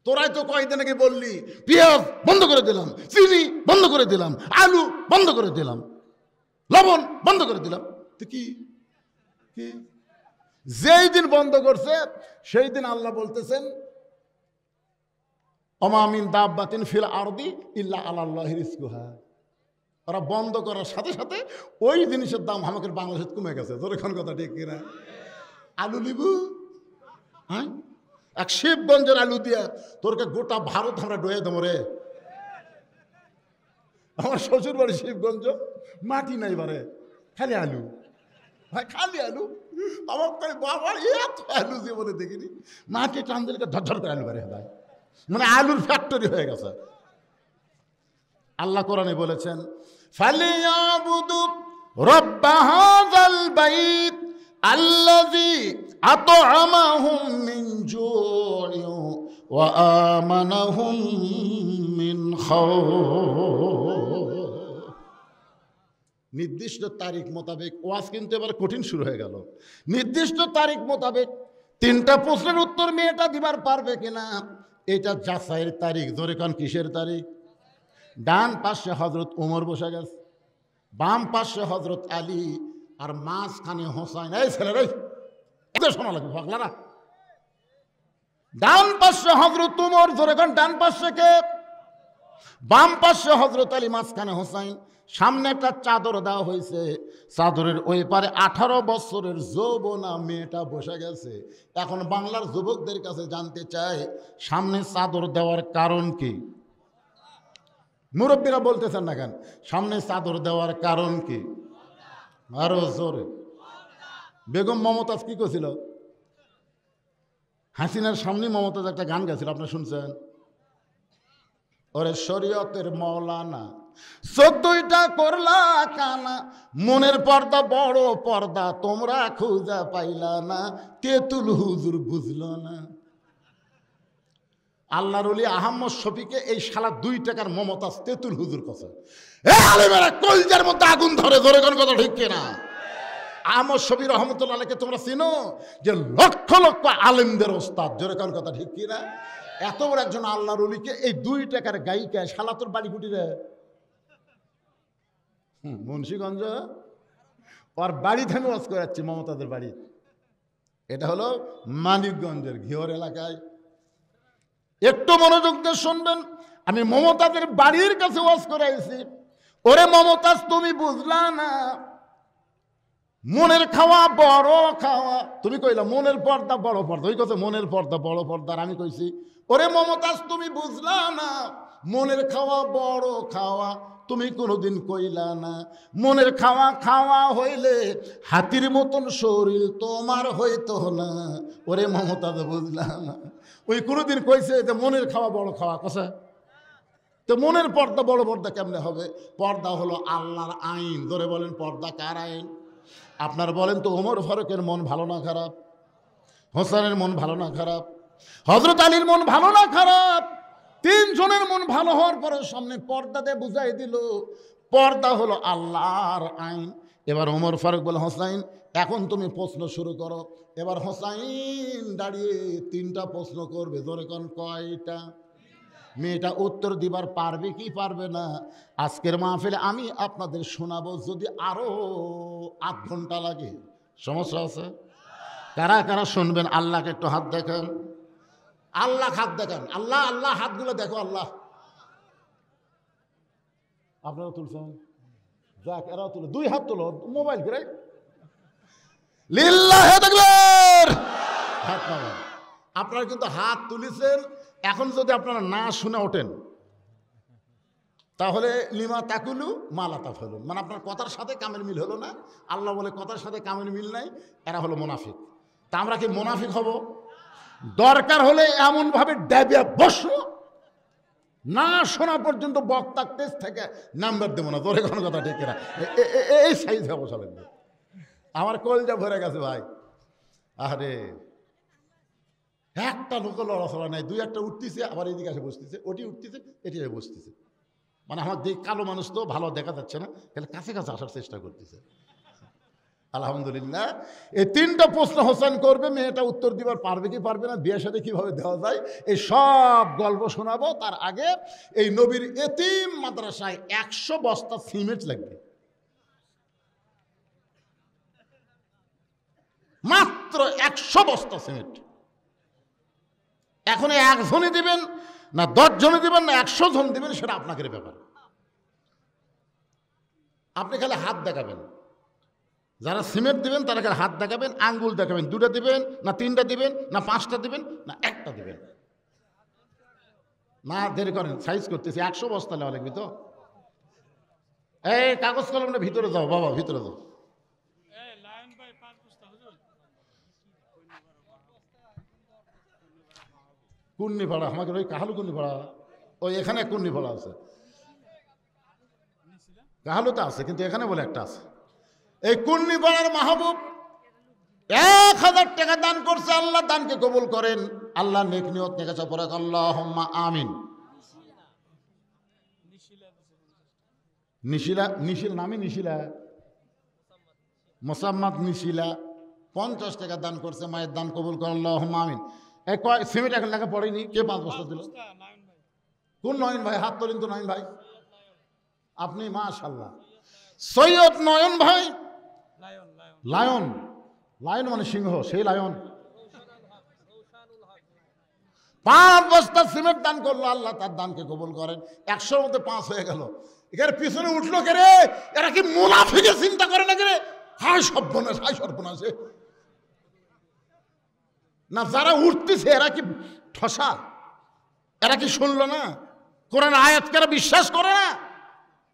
Speaker 1: তোরাই তো কয়েকদিন আগে বললি পেঁয়াজ বন্ধ করে দিলাম, চিনি বন্ধ করে দিলাম, আলু বন্ধ করে দিলাম, লবণ বন্ধ করে দিলাম। তো কি যেই দিন বন্ধ করছে সেই দিন আল্লাহ বলতেছেন, ওমা মিন দাব্বাতিন ফিল আরদি ইল্লা আলাল্লাহি রিজকুহা। ওরা বন্ধ করার সাথে সাথে ওই জিনিসের দাম আমাদের বাংলাদেশে কমে গেছে। তোর এখন কথা ঠিক কিনা? আলু লিবু, হ্যাঁ, এক শিবগঞ্জের আলু দিয়া তোরকে গোটা ভারত আমরা ডয়ে দেবো রে। আমার শ্বশুর বাড়ি শিবগঞ্জ, মাটি নাই বারে, খালি আলু। ভাই খালি আলু, আমার করে বাবার এত আলু জীবনে দেখিনি। মাকে টান দিলে ঝরঝর করে আলু বেড়ে যায়, মানে আলুর ফ্যাক্টরি হয়ে গেছে। আল্লাহ কোরআনে বলেছেন ফালিয়াবুদু রাব্ব হাযাল বাইত আল্লাযী আত'আমাহুম মিন জু'ইন ওয়া আমানাহুম মিন খাউফ। নির্দিষ্ট তারিখ মোতাবেক ওয়াজ কিন্তু এবার কঠিন শুরু হয়ে গেল। নির্দিষ্ট তারিখ মোতাবেক 3টা প্রশ্নের উত্তর মেয়েটা দিবার পারবে কিনা এটা যাচাইয়ের তারিখ। জোরে কোন কিসের তারিখ? ডান পাশে হযরত ওমর বসে গেছে, বাম পাশে হযরত আলী, আর মাঝখানে হোসাইন। এই ছেলেরাই এদের শোনা লাগবে পাগলারা। ডান পাশে হযরত ওমর, জোরে কোন ডান পাশে কে? বাম পাশে হযরত আলী, মাঝখানে হোসাইন। সামনে একটা চাদর দেওয়া হয়েছে, চাদরের ওই পারে 18 বছরের যৌবনা মেয়েটা বসে গেছে। এখন বাংলার যুবকদের কাছে জানতে চাই, সামনে চাদর দেওয়ার কারণ কি? মুরব্বীরা বলতেছেন না কেন? সামনে চাদর দেওয়ার কারণ কি? আরো জোরে। বেগম মমতাজ কি করছিল? হাসিনার সামনে মমতাজ একটা গান গাছিল, আপনারা শুনছেন? ওরে শরীয়তের মৌলানা 14টা করলা কানা, মনের পর্দা বড় পর্দা তোমরা খুঁজা পাইলা না, তেতুল হুজুর বুঝলো না। আল্লাহর ওলি আহমদ শফিকে এই শালা 2 টাকার মমতাজ তেতুল হুজুর কাছে। এ আলেমেরা কলজার মধ্যে আগুন ধরে, ধরে কোন কথা ঠিক কিনা? আহমদ শফি রহমতুল্লাহ আলাইহিকে তোমরা চিনো, যে লক্ষ লক্ষ আলেমদের ওস্তাদ। জোরে কোন কথা ঠিক কিনা? এত বড় একজন আল্লাহর ওলিকে এই 2 টাকার গায়িকা শালা তোর বাড়ি কুটিরে মুন্সিগঞ্জ, ওর বাড়ি থেকে ওয়াজ করে যাচ্ছি মমতাজের বাড়ি। এটা হলো মানিকগঞ্জের ঘিওর এলাকায়। একটু মনোযোগ দিয়ে শুনবেন, আমি মমতাজের বাড়ির কাছে ওয়াজ করে আইছি। ওরে মমতাজ তুমি বুঝলা না, মনের খাওয়া বড় খাওয়া। তুমি কইলা মনের পর্দা বড় পর্দা, ওই কথা মনের পর্দা বড় পর্দা। আর আমি কইছি ওরে মমতাজ তুমি বুঝলা না, মনের খাওয়া বড় খাওয়া তুমি কোনোদিন কইলা না। মনের খাওয়া খাওয়া হইলে হাতির মতন শরীর তোমার হইতো না। ওরে মমতাজ বুঝলা না, ওই কোনোদিন কইছে যে মনের খাওয়া বড় খাওয়া কথা? তো মনের পর্দা বড় পর্দা কেমনে হবে? পর্দা হলো আল্লাহর আইন। ধরে বলেন পর্দা কার আইন? আপনার বলেন তো ওমর ফারুকের মন ভালো না খারাপ? হোসেনের মন ভালো না খারাপ? হযরত আলীর মন ভালো না খারাপ? 3 জনের মন ভালো হওয়ার পরে সামনে পর্দা দিয়ে বুঝাই দিল পর্দা হলো আল্লাহর আইন। এবার ওমর ফারুক বলে হোসাইন এখন তুমি প্রশ্ন শুরু করো। এবার হোসাইন দাঁড়িয়ে 3টা প্রশ্ন করবে। ধরে কোন কয়টা? মেয়েটা উত্তর দিবার পারবে কি পারবে না আজকের মাহফিলে আমি আপনাদের শোনাবো। যদি আরো 8 ঘন্টা লাগে সমস্যা আছে? কারা কারা শুনবেন আল্লাহকে একটু হাত দেখেন। আল্লাহ হাত দেখেন। আল্লাহ আল্লাহ হাতগুলো দেখো। আল্লাহ আপনারা তুলছেন? যাক এরাও তুলো, 2 হাত তোলো মোবাইল করে লিল্লাহে তাকবীর। হাত নামান। আপনারা কিন্তু হাত তুলেছেন। এখন যদি আপনারা না শুনে ওঠেন তাহলে লিমা তাকুলু মালা তাফালুন, মানে আপনার কথার সাথে কামের মিল হলো না। আল্লাহ বলে কথার সাথে কামের মিল নাই, এরা হলো মুনাফিক। তা আমরা কি মুনাফিক হব? দরকার হলে এমনভাবে ড্যাবে বসো, না শোনা পর্যন্ত বক্তার তেজ থেকে নাম্বার দেবো না। তোর কোনো কথা ঠিক না, এই সাইজ হবো চলেন। আমার কলজা ভরে গেছে ভাই। আরে একটা লোক লড়াচড়া নাই, 2-1টা উঠতেছে আবার এদিকে এসে বসতেছে, ওটি উঠতেছে এটি এসে বসতেছে। মানে আমার কালো মানুষ তো ভালো দেখা যাচ্ছে না, তাহলে কাছে কাছে আসার চেষ্টা করতেছে। আলহামদুলিল্লাহ। এই 3টা প্রশ্ন হোসেন করবে, মেয়েটা উত্তর দিবার পারবে কি পারবে না, বিয়ের সাথে কিভাবে দেওয়া যায়, এই সব গল্প শোনাবো। তার আগে এই নবীর এতিম মাদ্রাসায় 100 বস্তা সিমেন্ট লাগবে, মাত্র 100 বস্তা সিমেন্ট। এখন 1 জনে দিবেন না 10 জনে দিবেন না 100 জন দিবেন, সেটা আপনাকে ব্যাপার। আপনি খালি হাত দেখাবেন। যারা সিমেন্ট দিবেন তারা খালি হাত দেখাবেন, আঙ্গুল দেখাবেন। 2টা দিবেন না 3টা দিবেন না 5টা দিবেন না 1টা দিবেন। না দেরি করেন, সাইজ করতেছি। 100 বস্তা নেওয়া লাগবে তো। এই কাগজ কলমটা ভিতরে যাও বাবা, ভিতরে যাও। কুন্নিপাড়া, আমাকে ওই কাহালু কুন্নিপাড়া, ওই এখানে কুন্নিপাড়া আছে, কাহালুতে আছে, কিন্তু এখানে বলে একটা আছে। এই কুন্নিপাড়ার মাহবুব 1000 টাকা দান করছে, আল্লাহ দানকে কবুল করেন, আল্লাহ নেক নিয়ত নেকাশা পড়ে আল্লাহুম্মা আমিন। নিশিলা, নিশিল নামই নিশিলা, মোসাম্মদ নিশিলা 50 টাকা দান করছে, মায়ের দান কবুল করে আল্লাহুম্মা আমিন। এই সিমেন্ট এখন লেখা পড়েনি, কে 5 বস্তা দিল? কোন নয়ন ভাই? হাত তোলেন তো নয়ন ভাই, আপনি মাশাআল্লাহ। সৈয়দ নয়ন ভাই, লায়ন, লায়ন মানে সিংহ, সেই লায়ন 5 বস্তা সিমেন্ট দান করলো, আল্লাহ তার দানকে কবুল করেন। 100-র মধ্যে 5 হয়ে গেল। এখানে পিছনে উঠলো কে রে? এরা কি মুনাফিকের চিন্তা করে না কে রে? হায় সর্বনাশ, হায় সর্বনাশে না, যারা উঠতেছে এরা কি ঠসা? এরা কি শুনলো না কোরআন আয়াতকে? এরা বিশ্বাস করে না।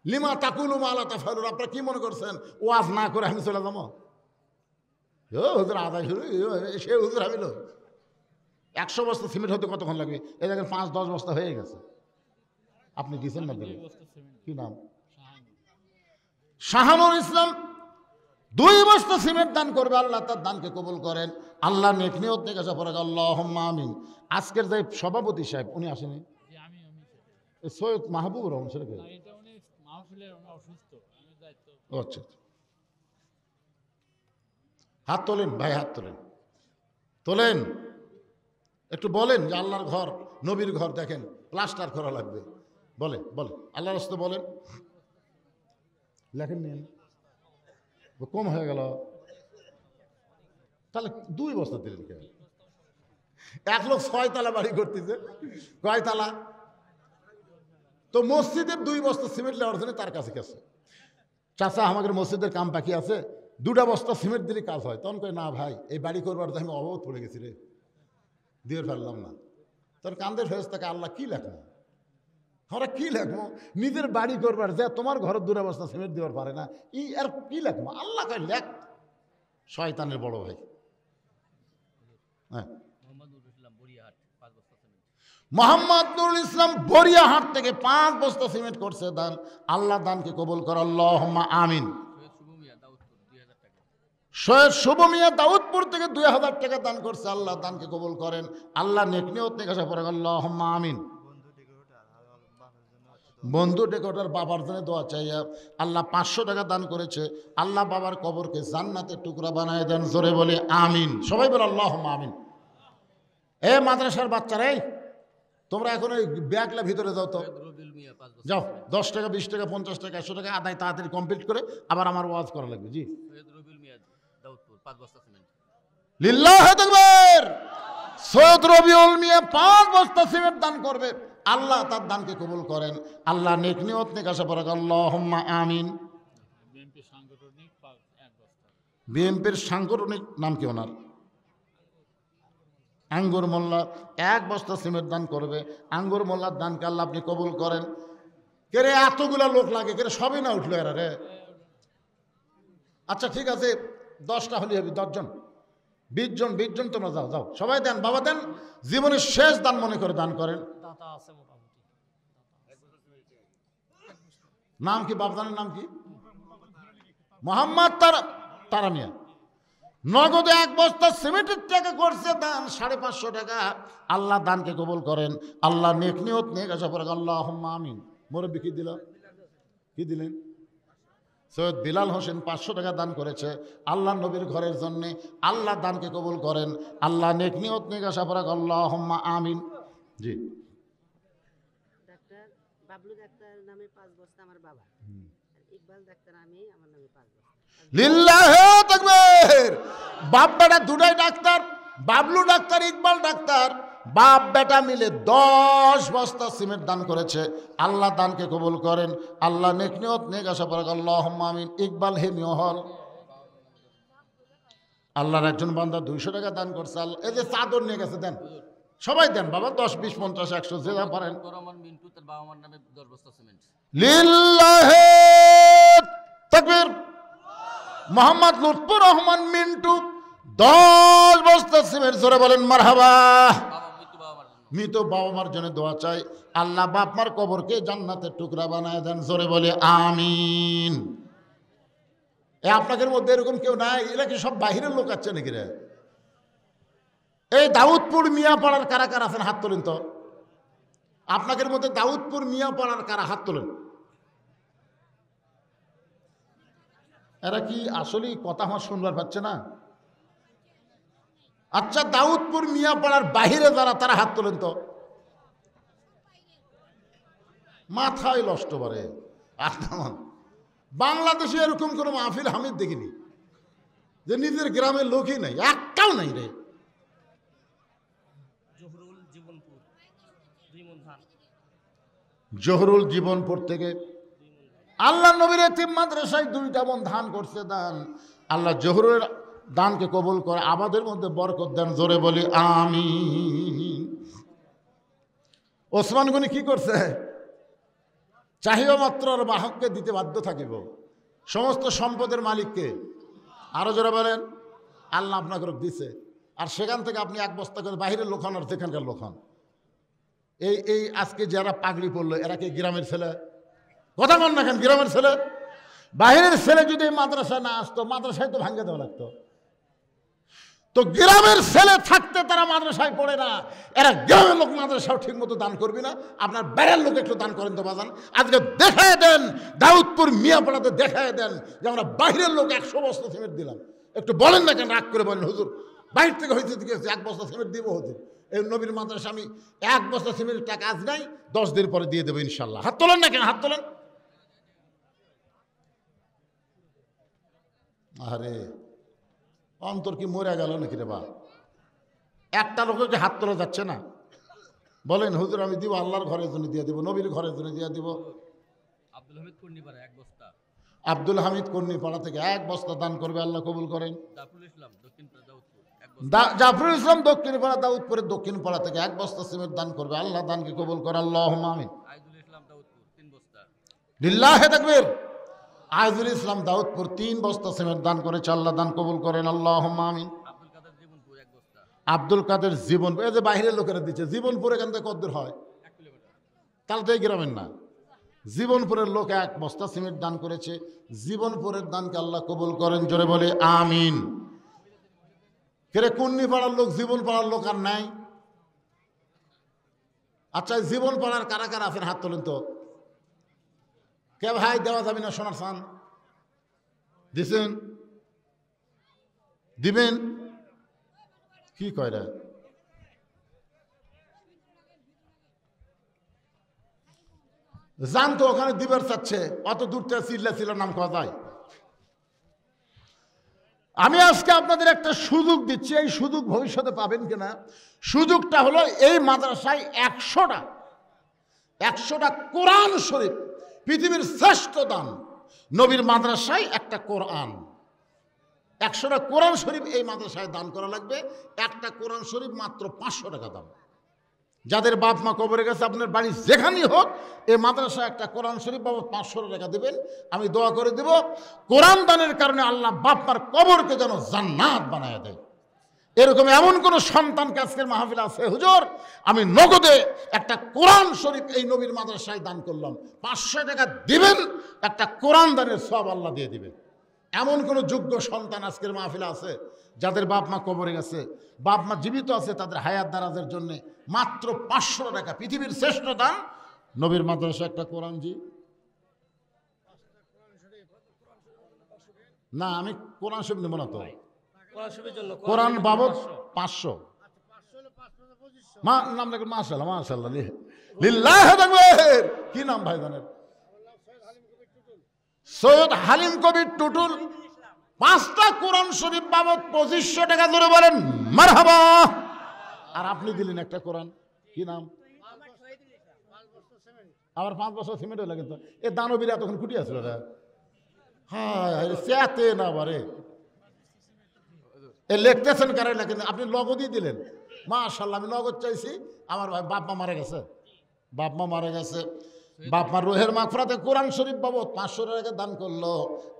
Speaker 1: লিমা তাকুলু মা লা তাফআলুন। আপনারা কি মনে করছেন ওয়াজ না করে আমি চলে যাবো? ও হুজুর আদায় শুরু, সে হুজুর আমি লোক। 100 বস্তা সিমেন্ট হতে কতক্ষণ লাগবে? এই দেখেন 5-10 বস্তা হয়ে গেছে। আপনি দিচ্ছেন না দিলেন? কি নাম? শাহানুর ইসলাম 2 বস্তা সিমেন্ট দান করবে, আল্লাহ তার দানকে কবুল করেন, আল্লাহ নেক নিয়ত নেকাশা পড়ে আল্লাহুম্মা আমিন। আজকের যে সভাপতি সাহেব উনি আসেনি, সৈয়দ মাহবুবুর রহমান, সেটা আচ্ছা, হাত তোলেন ভাই, হাত তোলেন, তোলেন, একটু বলেন যে আল্লাহর ঘর, নবীর ঘর দেখেন প্লাস্টার করা লাগবে, বলে বলে আল্লাহর রাস্তে বলেন। লেখেন নিন, কম হয়ে গেল তাহলে 2 বস্তা দিলেন কেন? 1 লোক 6 তলা বাড়ি করতেছে, কয় তালা? তো মসজিদের 2 বস্তা সিমেন্ট নেওয়ার জন্য তার কাছে গেছে, চাচা আমাদের মসজিদের কাম বাকি আছে, 2টা বস্তা সিমেন্ট দিলে কাজ হয়। তখন কয় না ভাই, এই বাড়ি করবার তো আমি অবরোধ পড়ে গেছি রে, দিয়ে ফেললাম না। তোর কান্দের ফেরেশতাকে আল্লাহ কি লেখবো, আমরা কি লেখবো? নিজের বাড়ি করবার যে তোমার ঘরের 2 বস্তা সিমেন্ট দেওয়ার পারে না, ই আর কি লেখবো? আল্লাহ কয় লেখ, শয়তানের বড় ভাই। হ্যাঁ, মোহাম্মদ নুরুল ইসলাম বরিয়াহাট থেকে 5 বস্তা সিমেন্ট করছে দান, আল্লাহ দানকে কবুল কর আল্লাহুম্মা আমিন। সৈয়দ শুভ মিয়া দাউদপুর থেকে 2000 টাকা দান করছে, আল্লাহ দানকে কবুল করেন, আল্লাহ নেক নিয়ত নেকাশা পড়ে আল্লাহুম্মা আমিন। বন্ধু ডেকোটার বাবার জন্য দোয়া চাইয়া আল্লাহ 500 টাকা দান করেছে, আল্লাহ বাবার কবরকে জান্নাতের টুকরা বানায় দেন, জোরে বলে আমিন। সবাই বলে আল্লাহুম্মা আমিন। এ মাদ্রাসার বাচ্চারা, এই তোমরা এখন ওই ব্যাগলা ভিতরে যাও তো, যাও 10 টাকা 20 টাকা 50 টাকা 100 টাকা আদায় তাড়াতাড়ি কমপ্লিট করে আবার আমার ওয়াজ করা লাগবে। জি, লিল্লাহি তাকবীর। সৈয়দ রবিউল মিয়া 5 বস্তা সিমেন্ট দান করবে, আল্লাহ তার দানকে কবুল করেন, আল্লাহ নেক নিয়ত নেকাশা পড়ে আল্লাহুম্মা আমিন। বিএনপির সাংগঠনিক নাম কি ওনার? আঙ্গুর মোল্লা 1 বস্তা সিমেন্ট দান করবে, আঙ্গুর মোল্লার দানকে আল্লাহ আপনি কবুল করেন। কে রে এতগুলা লোক লাগে, কে রে সবই না উঠলো এরা রে? আচ্ছা ঠিক আছে, 10টা হলে হবে, 10 জন 20 জন 20 জন তোমরা যাও, যাও সবাই দেন, বাবা দেন, জীবনের শেষ দান মনে করে দান করেন। নাম কি বাপদানের নাম কি? মোহাম্মদ তারা মিয়া। নগদে 1 বস্তা সিমেন্টের টাকা করছে দান 550 টাকা, আল্লাহ দানকে কবুল করেন, আল্লাহ নেক নিয়ত নেকাশা পড়ে আল্লাহুম্মা আমিন। মুরব্বি কি দিল? কি দিলেন? সৈয়দ বিলাল হোসেন 500 টাকা দান করেছে, আল্লাহ নবীর ঘরের জন্য, আল্লাহ দানকে কবুল করেন, আল্লাহ নেক নিয়ত নেকাশা পড়ে আল্লাহুম্মা আমিন। জি,
Speaker 2: ডাক্তার বাবলু ডাক্তার নামে 5 বস্তা আমার বাবা, আর ইকবাল ডাক্তার আমি, আমার নামে 5 বস্তা।
Speaker 1: লিল্লাহি তাকবীর। বাপ বেটা দুটাই doctor, Bablu doctor Iqbal doctor, বাপ বেটা মিলে 10 বস্তা সিমেন্ট দান করেছে, আল্লাহ দানকে কবুল করেন, আল্লাহ নেক নিয়ত নেকাশা পড়ে আল্লাহুম্মা আমিন। ইকবাল হেমিও হল আল্লাহর একজন বান্দা 200 টাকা দান করছে, আল্লাহ এই যে চাদর নিয়ে গেছে, দেন সবাই দেন বাবা, 10 20 50 100 যে যা পারেন। লিল্লাহি তাকবীর। মোহাম্মদ লুৎফুর রহমান মিন্টু 10 বস্তা সিমেন্ট, জোরে বলেন মারহাবা। মৃত বাবা মার জন্য দোয়া চাই, আল্লাহ বাপ মার কবরকে জান্নাতের টুকরা বানায় দেন, জোরে বলে আমিন। আপনাদের মধ্যে এরকম কেউ নাই? এরা কি সব বাহিরের লোক আছে নাকি রে? এই দাউদপুর মিয়াপাড়ার কারা কারা আছেন হাত তোলেন তো। আপনাদের মধ্যে দাউদপুর মিয়াপাড়ার কারা হাত তোলেন? এরা কি আসলেই কথা আমার শুনবার পাচ্ছে না? আচ্ছা, দাউদপুর মিয়াপাড়ার বাহিরে যারা, তারা হাত তোলেন তো। মাথায় নষ্ট করে। বাংলাদেশে এরকম কোনো মাহফিল হামিদ দেখিনি যে নিজের গ্রামের লোকই নাই, একটাও নাই রে। জহুরুল জীবনপুর থেকে আল্লাহ নবীর এতিম মাদ্রাসায় 2টা মন ধান করছে দান। আল্লাহ জহুরের দানকে কবুল করে আমাদের মধ্যে বরকত দেন, জোরে বলি আমিন। ওসমান গনি কি করছে? চাহিও মাত্র আর বাহককে দিতে বাধ্য থাকিব, সমস্ত সম্পদের মালিককে। আরো জোরে বলেন, আল্লাহ আপনাকে দিছে। আর সেখান থেকে আপনি 1 বস্তা করে বাহিরের লোক হন আর সেখানকার লোক হন। এই আজকে যারা পাগড়ি পড়লো, এরা কি গ্রামের ছেলে? কথা বল না কেন? গ্রামের ছেলে। বাহিরের ছেলে যদি মাদ্রাসায় না আসতো, মাদ্রাসায় তো ভাঙ্গে দেওয়া লাগতো। তো গ্রামের ছেলে থাকতে তারা মাদ্রাসায় পড়ে না। এরা গ্রামের লোক মাদ্রাসাও ঠিক মতো দান করবি না। আপনার বাইরের লোক একটু দান করেন তো বাজান। আজকে দেখায় দেন, দাউদপুর মিয়াপাড়াতে দেখায় দেন যে আমরা বাইরের লোক 100 বস্তা সিমেন্ট দিলাম। একটু বলেন না কেন? রাগ করে বলেন, হুজুর বাইরে থেকে হয়েছে 1 বস্তা সিমেন্ট দিব হুজুর। এই নবীর মাদ্রাসা আমি 1 বস্তা সিমেন্টের টাকা আজ নাই, 10 দিন পরে দিয়ে দেবো ইনশাল্লাহ। হাত তোলেন না কেন? হাত তোলেন। আরে অন্তর কি মরে গেল নাকি রে বা? একটা লোককে হাত তোলা যাচ্ছে না। বলেন হুজুর আমি দিব, আল্লাহর ঘরের জন্য দিয়ে দিব, নবীর ঘরের জন্য দিয়ে দিব। আব্দুল হামিদ কর্ণীপাড়া থেকে 1 বস্তা দান করবে, আল্লাহ কবুল করেন। জাফরুল ইসলাম দক্ষিণপাড়া দাউদপুরের দক্ষিণপাড়া থেকে 1 বস্তা সিমেন্ট দান করবে, আল্লাহ দানকে কবুল করে, আল্লাহুম্মা আমিন। লিল্লাহি তাকবীর। আইজুল ইসলাম দাউদপুর 3 বস্তা সিমেন্ট দান করেছে, আল্লাহ দান কবুল করেন, আল্লাহুম্মা আমিন। আব্দুল কাদের জীবন, এই যে বাইরের লোকেরা দিচ্ছে, জীবনপুর এখান থেকে কত দূর হয়? তাহলে তো এই গ্রামের না। জীবনপুরের লোক 1 বস্তা সিমেন্ট দান করেছে। জীবনপুরের দানকে আল্লাহ কবুল করেন, জোরে বলে আমিন। কেরে কুন্নিপাড়ার লোক, জীবনপাড়ার লোক আর নাই? আচ্ছা, জীবনপাড়ার কারা কারা আছেন হাত তোলেন তো। কে ভাই দেওয়া যাবে না? সোনার চান দিছেন, দিবেন কি কয় রে? জানতো ওখানে দিবার চাচ্ছে, অত দূর থেকে চিল্লা চিল্লা নাম করা যায়। আমি আজকে আপনাদের একটা সুযোগ দিচ্ছি, এই সুযোগ ভবিষ্যতে পাবেন কিনা। সুযোগটা হলো এই মাদ্রাসায় 100টা কোরআন শরীফ, পৃথিবীর শ্রেষ্ঠ দান। নবীর মাদ্রাসায় একটা কোরআন, 100টা কোরআন শরীফ এই মাদ্রাসায় দান করা লাগবে। একটা কোরআন শরীফ মাত্র 500 টাকা দাম। যাদের বাপ মা কবরে গেছে, আপনার বাড়ি যেখানেই হোক, এই মাদ্রাসায় একটা কোরআন শরীফ বাবদ 500 টাকা দেবেন। আমি দোয়া করে দেব, কোরআন দানের কারণে আল্লাহ বাপ মার কবরকে যেন জান্নাত বানায় দেয়। এরকম এমন কোন সন্তানকে আজকের মাহফিল আছে, হুজুর আমি নগদে একটা কোরআন শরীফ এই নবীর মাদ্রাসায় দান করলাম, 500 টাকা দিবেন, একটা কোরআন দানের সব আল্লাহ দিয়ে দিবেন। এমন কোন যোগ্য সন্তান আজকের মাহফিলে আছে যাদের বাপ মা কবরে গেছে, বাপ মা জীবিত আছে, তাদের হায়াত দারাজের জন্য মাত্র 500 টাকা, পৃথিবীর শ্রেষ্ঠ দান, নবীর মাদ্রাসা একটা কোরআন। জি না, আমি কোরআন শরীফ নেব না তো, কোরআন বাবদ 500 নাম লেখেন। মাশাআল্লাহ মাশাআল্লাহ, লিল্লাহি তাকবীর। কি নাম ভাই জানেন? সৈয়দ হালিম কবির টুটুল। 5টা কোরআন শরীফ বাবদ 2500 টাকা ধরে বলেন মারহাবা। আর আপনি দিলেন একটা কোরআন, কি নাম? আবার 5 বছর সিমেন্ট লাগে তো। এ দানবীরা তখন খুঁটি আসলো রে। হ্যাঁ চেতে না বারে, এ লিখতেছেন কারে না, কিন্তু আপনি নগদই দিলেন। মাশাআল্লাহ, আমি নগদ চাইছি। আমার ভাই বাপ মা মারা গেছে, বাপ মা মারা গেছে, বাপ মার রুহের মাগফিরাতে কোরআন শরীফ বাবদ 500 টাকা দান করলো,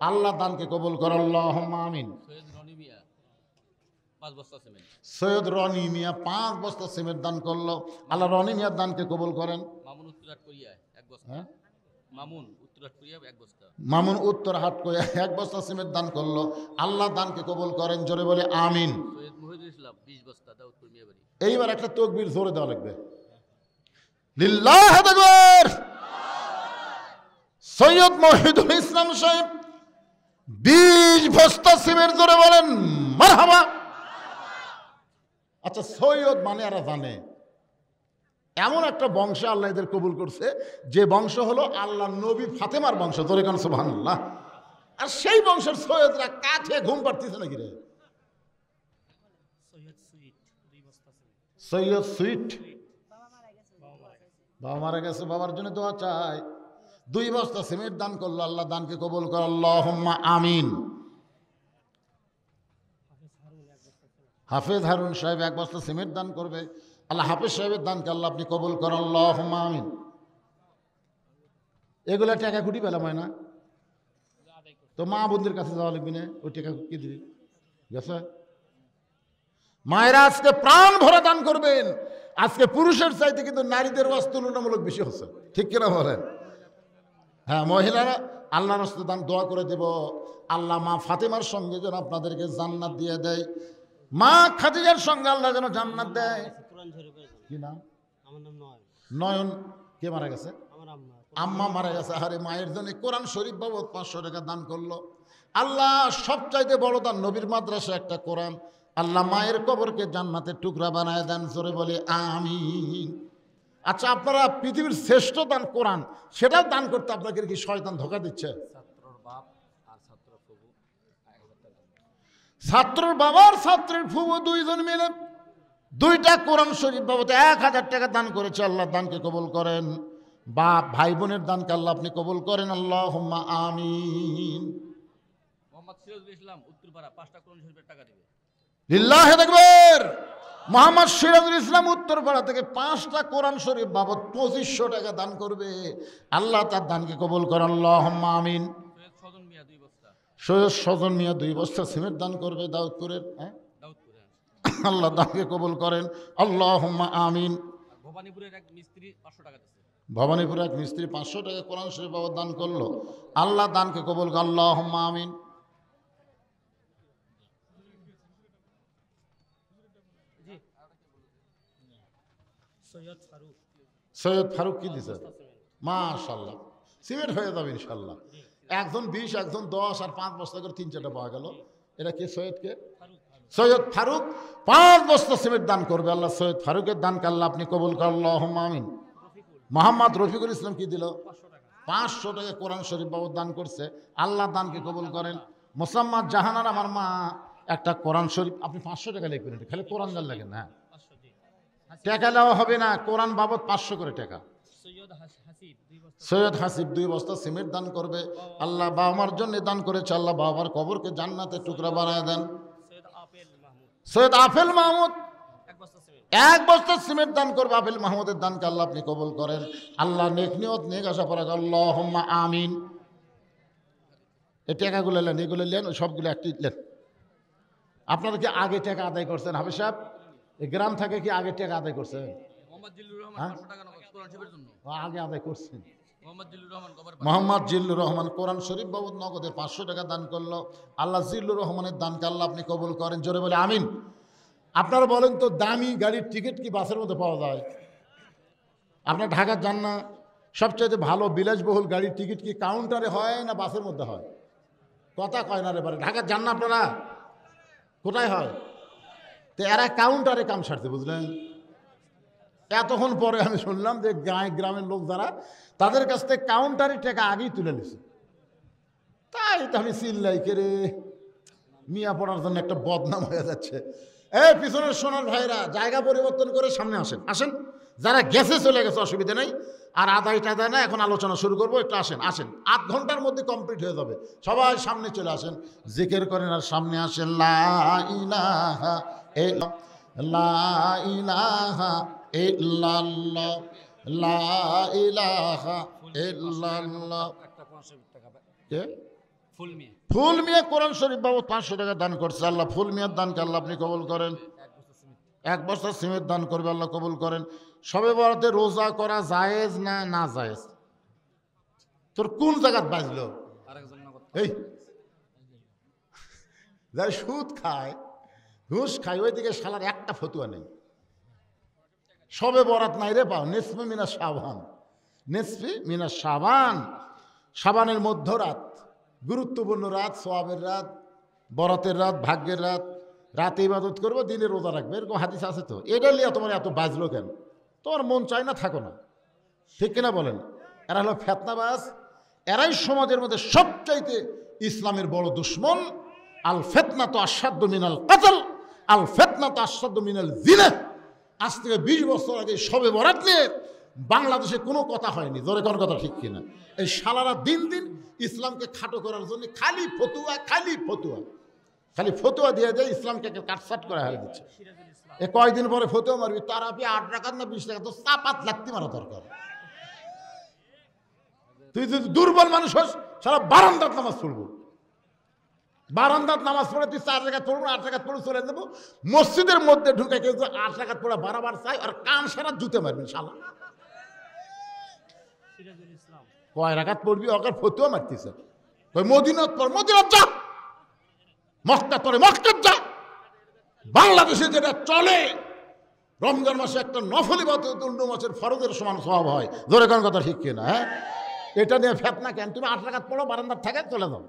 Speaker 1: আল্লাহ দানকে কবুল কর, আল্লাহুম্মা আমিন।
Speaker 3: 5 বস্তা সিমেন্ট।
Speaker 1: সৈয়দ রনি মিয়া 5 বস্তা সিমেন্ট দান করলো। আল্লাহ রনি মিয়ার দানকে কবুল করেন।
Speaker 3: মামুন উত্তরহাট কোরিয়া 1 বস্তা।
Speaker 1: হ্যাঁ,
Speaker 3: মামুন উত্তরহাট কোরিয়া 1 বস্তা।
Speaker 1: মামুন উত্তর হাট করে 1 বস্তা সিমেন্ট দান করলো। আল্লাহ দানকে কবুল করেন, জোরে বলে আমিন।
Speaker 3: সৈয়দ মহিদুল ইসলাম 20 বস্তা দাউদপুর মিয়াবাড়ি।
Speaker 1: এইবার একটা তকবীর জোরে দেওয়া লাগবে। লিল্লাহ আকবার। সৈয়দ মহিদুল ইসলাম সাহেব 20 বস্তা সিমেন্ট, জোরে বলেন মারহাবা। আচ্ছা, সৈয়দ মানে এরা জানে এমন একটা বংশ আল্লাহ এদের কবুল করছে, যে বংশ হলো আল্লাহ নবী ফাতেমার বংশ, জোরে কান সুবহানাল্লাহ। আর সেই বংশের সৈয়দরা কাছে ঘুম পাড়তেছে নাকি রে? সৈয়দ সুইট বাবা মারা গেছে, বাবার জন্য দোয়া চাই। 2 বস্তা সিমেন্ট দান করলো, আল্লাহ দানকে কবুল কর, আল্লাহুম্মা আমিন। হাফেজ হারুন সাহেব 1 বস্তা সিমেন্ট দান করবে, আল্লাহ হাফেজ সাহেবের দানকে আল্লাহ আপনি কবুল করেন, আল্লাহুম্মা আমিন। এগুলা টাকা কুটি পেলাম হয় না তো, মা বোনদের কাছে যাওয়া লাগবে না, ওই টাকা কি দিবি গেছে। মায়েরা আজকে প্রাণ ভরে দান করবেন। আজকে পুরুষের চাইতে কিন্তু নারীদের ওয়াজ তুলনামূলক বেশি হচ্ছে, ঠিক কিনা বলেন? হ্যাঁ, মহিলারা আল্লাহ রাস্তায় দান দোয়া করে দেব, আল্লাহ মা ফাতেমার সঙ্গে যেন আপনাদেরকে জান্নাত দিয়ে দেয়, মা খাদিজার সঙ্গে আল্লাহ যেন জান্নাত দেয়। কি নাম?
Speaker 2: আমার নাম নয়।
Speaker 1: নয়ন। কে মারা গেছে?
Speaker 2: আমার আম্মা।
Speaker 1: আম্মা মারা গেছে। আরে মায়ের জন্য কোরআন শরীফ বাবদ 500 টাকা দান করলো। আল্লাহ সবচাইতে বড় দান, নবীর মাদ্রাসা একটা কোরআন। আল্লাহ মায়ের কবরকে জান্নাতের টুকরা বানায় দেন, জোরে বলে আমিন। আচ্ছা, আপনারা পৃথিবীর শ্রেষ্ঠ দান কোরআন, সেটাও দান করতে আপনাকে কি শয়তান ধোকা দিচ্ছে?
Speaker 3: ছাত্রর বাপ আর ছাত্র ফুবু
Speaker 1: ছাত্রের বাবা আর ছাত্রের ফুবু 2 জন মিলে 2টা কোরআন শরীফ বাবদ 1000 টাকা দান করেছে। আল্লাহ দানকে কবুল করেন। বাপ ভাই বোনের দানকে আল্লাহ আপনি কবুল করেন, আল্লাহুম্মা আমিন।
Speaker 3: মোহাম্মদ সিরাজুল ইসলাম উত্তরপাড়া 5টা কোরআন শরীফের টাকা দিবে।
Speaker 1: লিল্লাহি আকবার। মোহাম্মদ সিরাজুল ইসলাম উত্তরপাড়া থেকে 5টা কোরআন শরীফ বাবদ 2500 টাকা দান করবে। আল্লাহ তার দানকে কবুল করেন, আল্লাহুম্মা আমিন।
Speaker 3: সৈয়দ সজন মিয়া 2 বস্তা।
Speaker 1: সৈয়দ সজন মিয়া 2 বস্তা সিমেন্ট দান করবে দাউদপুরের। হ্যাঁ,
Speaker 3: দাউদপুরে।
Speaker 1: আল্লাহ দানকে কবুল করেন, আল্লাহুম্মা আমিন।
Speaker 3: আর ভবানীপুরের এক মিস্ত্রি 500 টাকা দিচ্ছে।
Speaker 1: ভবানীপুরে এক মিস্ত্রি 500 টাকা কোরআন শরীফ বাবদ দান করলো। আল্লাহ দানকে কবুল করেন, আল্লাহুম্মা আমিন। সৈয়দ ফারুক কি দিছে? মাশাআল্লাহ, সিমেন্ট হয়ে যাবে ইনশাল্লাহ। একজন 20, একজন 10, আর 5 বস্তা করে 3-4টা পাওয়া গেল। এটা কে? সৈয়দকে? সৈয়দ ফারুক 5 বস্তা সিমেন্ট দান করবে। আল্লাহ সৈয়দ ফারুকের দানকে আল্লাহ আপনি কবুল করেন, আল্লাহুম্মা আমিন। মোহাম্মদ রফিকুল ইসলাম কি দিল? 500 টাকা কোরআন শরীফ বাবদ দান করছে। আল্লাহ দানকে কবুল করেন। মোসাম্মদ জাহানার আমার মা একটা কোরআন শরীফ, আপনি 500 টাকা লিখবেন, খালি কোরআন দান লাগেন না, টাকা দেওয়া হবে না, কোরআন বাবদ 500 করে টাকা। সৈয়দ হাসিব 2 বস্তা সিমেন্ট দান করবে। আল্লাহ বাবা মার জন্য দান করেছে, আল্লাহ বাবার কবরকে জান্নাতের টুকরা বানায় দেন। সৈয়দ আফেল মাহমুদ 1 বস্তা সিমেন্ট দান করবে। আফেল মাহমুদের দানকে আল্লাহ আপনি কবুল করেন। আল্লাহ নেক নিয়ত নেক আশা করা, আল্লাহুম্মা আমিন। এই টাকাগুলো নেন, এগুলো নেন, সবগুলো একটি নেন। আপনারা কি আগে টাকা আদায় করছেন? হাফেজ সাহেব, এই গ্রাম থেকে কি আগে টাকা আদায় করছেন?
Speaker 3: মোহাম্মদ জিল্লুর রহমান 500 টাকা নগদ কোরআন শরীফের জন্য।
Speaker 1: আগে আদায় করছেন।
Speaker 3: মোহাম্মদ জিল্লুর রহমান কবর।
Speaker 1: মোহাম্মদ জিল্লুর রহমান কোরআন শরীফ বাবদ নগদে 500 টাকা দান করলো। আল্লাহ জিল্লুর রহমানের দানকে আল্লাহ আপনি কবুল করেন, জোরে বলে আমিন। আপনারা বলেন তো, দামি গাড়ির টিকিট কি বাসের মধ্যে পাওয়া যায়? আপনার ঢাকা যান না, সবচাইতে ভালো বিলাসবহুল গাড়ির টিকিট কি কাউন্টারে হয় না বাসের মধ্যে হয়? কথা কয় না রে বারে। ঢাকা যান না আপনারা? কোথায় হয়? তো এরা কাউন্টারে কাম সারতে, বুঝলেন? এতক্ষণ পরে আমি শুনলাম যে গ্রামের লোক যারা, তাদের কাছ থেকে কাউন্টারে টাকা আগেই তুলে নিছে। তাই তো আমি চিল্লাই, কে রে মিয়া পড়ার জন্য একটা বদনাম হয়ে যাচ্ছে। এই পিছনের সোনার ভাইরা, জায়গা পরিবর্তন করে সামনে আসেন, আসেন। যারা গেছে চলে গেছে, অসুবিধা নেই। আর আদায় টাদায় না, এখন আলোচনা শুরু করবো, একটু আসেন, আসেন। 8 ঘন্টার মধ্যে কমপ্লিট হয়ে যাবে। সবাই সামনে চলে আসেন, জিকির করেন আর সামনে আসেন। লা ইলাহা ইল্লাল্লাহ, লা ইলাহা ইল্লাল্লাহ, লা ইলাহা ইল্লাল্লাহ। কে?
Speaker 3: ফুল মিয়া
Speaker 1: ফুল মিয়া কোরআন শরীফ বাবদ 500 টাকা দান করছে। আল্লাহ ফুল মিয়ার দানকে আল্লাহ আপনি কবুল করেন। 1 বস্তা সিমেন্ট দান করবে, আল্লাহ কবুল করেন। সবে বরাতে রোজা করা জায়েজ না না জায়েজ? তোর কোন জায়গাত বাজলো?
Speaker 3: আরেকজন নগদ
Speaker 1: এই যাই সুদ খায়, ঘুষ খায়, ওইদিকে শালার একটা ফতুয়া নেই। সবে বরাত নাই রে পাও, নিসফে মিনা শাবান, নিসফে মিনা শাবান, শাবানের মধ্যরাত, গুরুত্বপূর্ণ রাত, সোয়াবের রাত, বরাতের রাত, ভাগ্যের রাত। রাতে ইবাদত করবো, দিনে রোজা রাখবে, এরকম হাদিস আছে তো। এটা নিয়ে তোমার এত বাজলো কেন? তোমার মন চায় না, থাকো না, ঠিক কিনা বলেন? এরা হলো ফেতনাবাজ, এরাই সমাজের মধ্যে সবচাইতে ইসলামের বড় দুশ্মন। আল ফেতনা তো আসাধ্য মিনাল কাতল, আল ফেতনা তো আসাধ্য মিনাল জিনা। আজ থেকে 20 বছর আগে সবে বরাত নিয়ে বাংলাদেশে কোনো কথা হয়নি, জোরে কোন কথা, ঠিক কিনা? এই শালারা দিন দিন ইসলামকে খাটো করার জন্য খালি ফতুয়া, খালি ফতুয়া, খালি ফতুয়া দিয়ে দেয়, ইসলামকে কাটসাট করে হারিয়ে দিচ্ছে। এ কয়দিন পরে ফতুয়া মারবি, তার আপনি 8 টাকা না 20 টাকা, তো চাপাত লাগতে মারা দরকার। তুই যদি দুর্বল মানুষ হস, সারা বারান্দাত নামাজ পড়বো, বারান্দাত নামাজ পড়ে তুই 4 টাকা পড়বো, 8 টাকা পড়ে চলে যাবো। মসজিদের মধ্যে ঢুকে কেউ 8 টাকা পড়া বারবার চাই, আর কান সারা জুতে মারবি শালা। কয় রাকাত পড়বি, ওকে ফতুয়া মারতেছে। কই মদিনাত পড়, মদিনাত যা, মক্কা পড়ে মক্কা যা। বাংলাদেশে যেটা চলে, রমজান মাসে একটা নফল ইবাদত অন্য মাসের ফরজের সমান সওয়াব হয়, জোরে কোন কথা, ঠিক কিনা? হ্যাঁ, এটা নিয়ে ফেতনা কেন? তুমি 8 টাকা পড়ো, বারান্দার থাকে চলে যাও,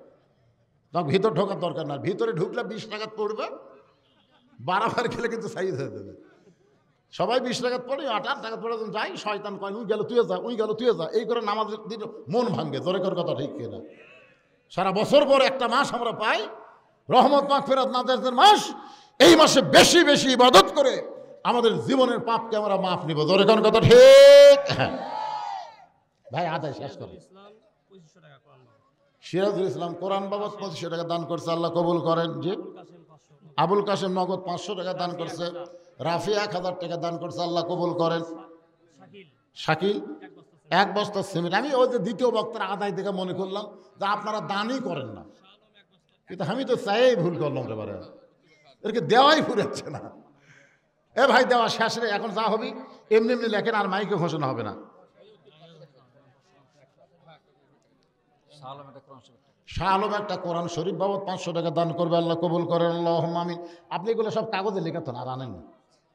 Speaker 1: তখন ভিতর ঢোকার দরকার না। ভিতরে ঢুকলে 20 টাকা পড়বে, বারবার খেলে কিন্তু সাইজ হয়ে যাবে। সবাই 20 টাকা পড়ে, 8 টাকা পড়ে যাই, শয়তান কয় উই গেল তুই যা, উই গেল তুই যা, এই করে নামাজ দিন মন ভাঙ্গে, জোরে কোন কথা, ঠিক কিনা? সারা বছর পর একটা মাস আমরা পাই, রহমত মাগফিরাত নাজাতের মাস। এই মাসে বেশি বেশি ইবাদত করে আমাদের জীবনের পাপকে আমরা মাফ নিব, জোরে কোন কথা, ঠিক? ভাই আদায় শেষ করে। সিরাজুল ইসলাম কোরআন বাবদ 2500 টাকা দান করছে, আল্লাহ কবুল করেন। জি, আবুল কাসেম নগদ 500 টাকা দান করছে। রাফি 1000 টাকা দান করছে, আল্লাহ কবুল করেন। শাকিল 1 বস্তা সিমেন্ট। আমি ওই যে দ্বিতীয় বক্তার আদায় দেখে মনে করলাম যে আপনারা দানই করেন না, কিন্তু আমি তো চাই ভুল করলাম এবারে, এরকে দেওয়াই ফুরাচ্ছে না। এ ভাই দেওয়া শেষ রে, এখন যা হবি এমনি এমনি লেখেন, আর মাইকে ঘোষণা হবে না। শাহ আলম একটা কোরআন শরীফ বাবদ 500 টাকা দান করবে, আল্লাহ কবুল করেন, আল্লাহুম্মা আমিন। আপনি এগুলো সব কাগজে লেখাতেন, আর আনেন না,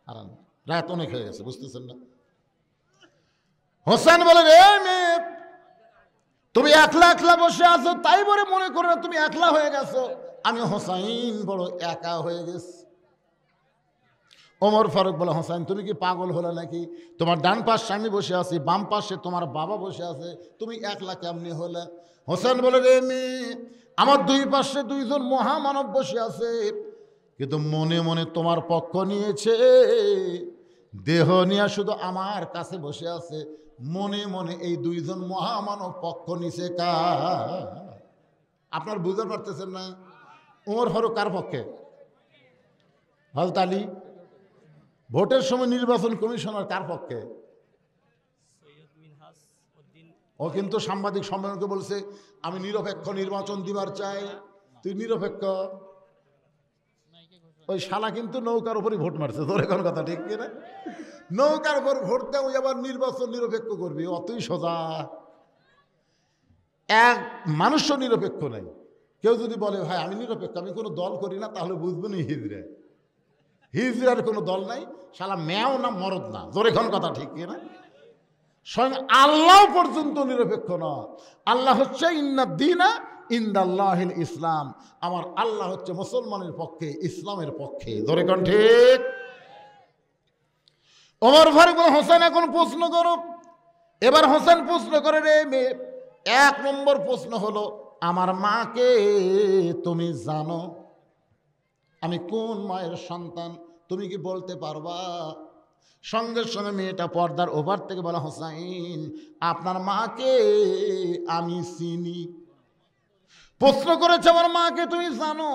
Speaker 1: আর আনেন, রাত অনেক হয়ে গেছে, বুঝতেছেন না? হোসেন বলে, রে মেয়ে, তুমি একলা একলা বসে আছো, তাই বলে মনে করো না তুমি একলা হয়ে গেছো। আমি হোসাইন বড় একা হয়ে গেছি। ওমর ফারুক বলে, হোসেন তুমি কি পাগল হলে নাকি? তোমার ডান পাশে আমি বসে আছি, বাম পাশে তোমার বাবা বসে আছে, তুমি একলা কেমনি হলে? হোসেন বলে, রে মেয়ে, আমার 2 পাশে 2 জন মহামানব বসে আছে, কিন্তু মনে মনে তোমার পক্ষ নিয়েছে, দেহ নিয়ে শুধু আমার কাছে বসে আছে, মনে মনে এই 2 জন মহামানব পক্ষ নিছে কার? আপনার বুঝতে পারতেছেন না? ওমর ফারুক কার পক্ষে? হযরত আলী। ভোটের সময় নির্বাচন কমিশনার কার পক্ষে? ও কিন্তু সাংবাদিক সম্মেলনকে বলছে, আমি নিরপেক্ষ নির্বাচন দিবার চাই। তুই নিরপেক্ষ? ওই শালা কিন্তু নৌকার উপরই ভোট মারছে, তোর এখন কথা, ঠিক কিনা? নৌকার উপর ভোট দেয়, ওই আবার নির্বাচন নিরপেক্ষ করবি, অতই সোজা। এক মানুষও নিরপেক্ষ নেই। কেউ যদি বলে ভাই আমি নিরপেক্ষ, আমি কোনো দল করি না, তাহলে বুঝবেন হিজড়ে, হিজড়ার কোনো দল নাই, শালা মেয়াও না মরদ না, জোরে কোন কথা, ঠিক কিনা? স্বয়ং আল্লাহ পর্যন্ত নিরপেক্ষ না। আল্লাহ হচ্ছে ইন্নাদ্দীনা ইনদাল্লাহিল ইসলাম, আমার আল্লাহ হচ্ছে মুসলমানের পক্ষে, ইসলামের পক্ষে, জোরে কোন ঠিক? ওমর ফারুক বলে, হোসেন এখন প্রশ্ন করো। এবার হোসেন প্রশ্ন করে, রে মেয়ে, 1 নম্বর প্রশ্ন হলো, আমার মাকে তুমি জানো? আমি কোন মায়ের সন্তান তুমি কি বলতে পারবা? সঙ্গে সঙ্গে মেয়েটা পর্দার ওপার থেকে বলা, হোসাইন আপনার মাকে আমি চিনি। প্রশ্ন করেছে আমার মাকে তুমি জানো,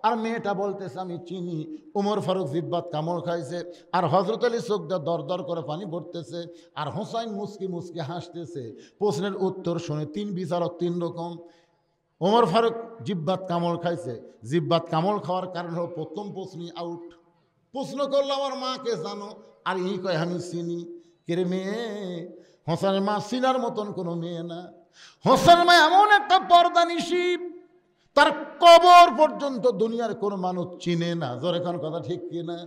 Speaker 1: আর মেয়েটা বলতেছে আমি চিনি। ওমর ফারুক জিব্বাত কামড় খাইছে, আর হযরত আলী চোখ দিয়ে দর দর করে পানি পড়তেছে, আর হোসাইন মুচকি মুচকি হাসতেছে। প্রশ্নের উত্তর শুনে 3 বিচারক 3 রকম। ওমর ফারুক জিব্বাত কামড় খাইছে, জিব্বাত কামড় খাওয়ার কারণ হলো প্রথম প্রশ্নই আউট। প্রশ্ন করলো আমার মাকে জানো, আর এই কয় আমি চিনি। কেরে মেয়ে? হোসেনের মা চিনার মতন কোনো মেয়ে না। হোসেনের মা এমন একটা পর্দানিশী, তার কবর পর্যন্ত দুনিয়ার কোনো মানুষ চিনে না। জোরে কোন কথা ঠিক কিনা?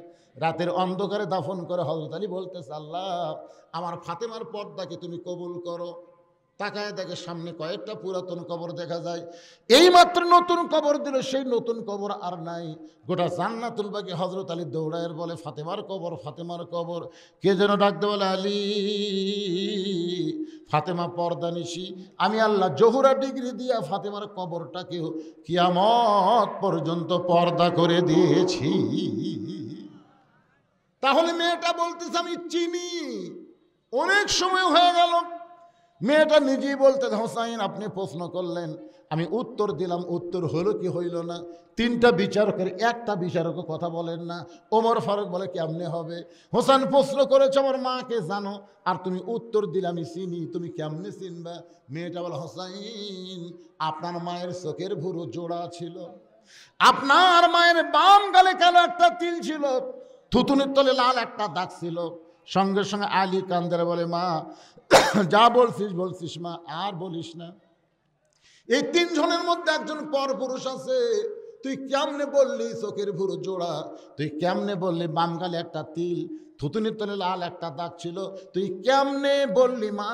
Speaker 1: রাতের অন্ধকারে দাফন করে হযরত আলী বলতেছে, আল্লাহ আমার ফাতেমার পর্দাকে তুমি কবুল করো। তাকায় দেখে সামনে কয়েকটা পুরাতন কবর দেখা যায়। এই মাত্র নতুন কবর দিল, সেই নতুন কবর আর নাই। গোটা জান্নাতুল বাকি হযরত আলী দৌড়ায়ের বলে, ফাতেমার কবর, ফাতেমার কবর। কে যেন ডাকতে বলে, আলী ফাতেমা পর্দানিশী, আমি আল্লাহ জোহরা ডিগ্রি দিয়া ফাতেমার কবরটাকেও কিয়ামত পর্যন্ত পর্দা করে দিয়েছি। তাহলে মেয়েটা বলতেছে আমি চিনি। অনেক সময় হয়ে গেল, মেয়েটা নিজেই বলতে, হোসাইন আপনি প্রশ্ন করলেন, আমি উত্তর দিলাম, উত্তর হলো কি হইল না। তিনটা বিচারকের একটা বিচারকও কথা বলেন না। ওমর ফারুক বলে কেমনে হবে? হোসেন প্রশ্ন করেছে আমার মাকে জানো, আর তুমি উত্তর দিলে আমি চিনি, তুমি কেমনে চিনবা? মেয়েটা বলে, হোসাইন আপনার মায়ের চোখের ভুরু জোড়া ছিল, আপনার মায়ের বাম গালে কালো একটা তিল ছিল, থুতুনির তলে লাল একটা দাগ ছিল। সঙ্গে সঙ্গে আলী কান্দারে বলে, মা যা বলছিস বলছিস মা, আর বলিস না। এই তিনজনের মধ্যে একজন পরপুরুষ আছে, তুই কেমনে বললি চোখের ভুরু জোড়া? তুই কেমনে বললি বাম গালে একটা তিল, থুতুনির তলে লাল একটা দাগ ছিল? তুই কেমনে বললি মা,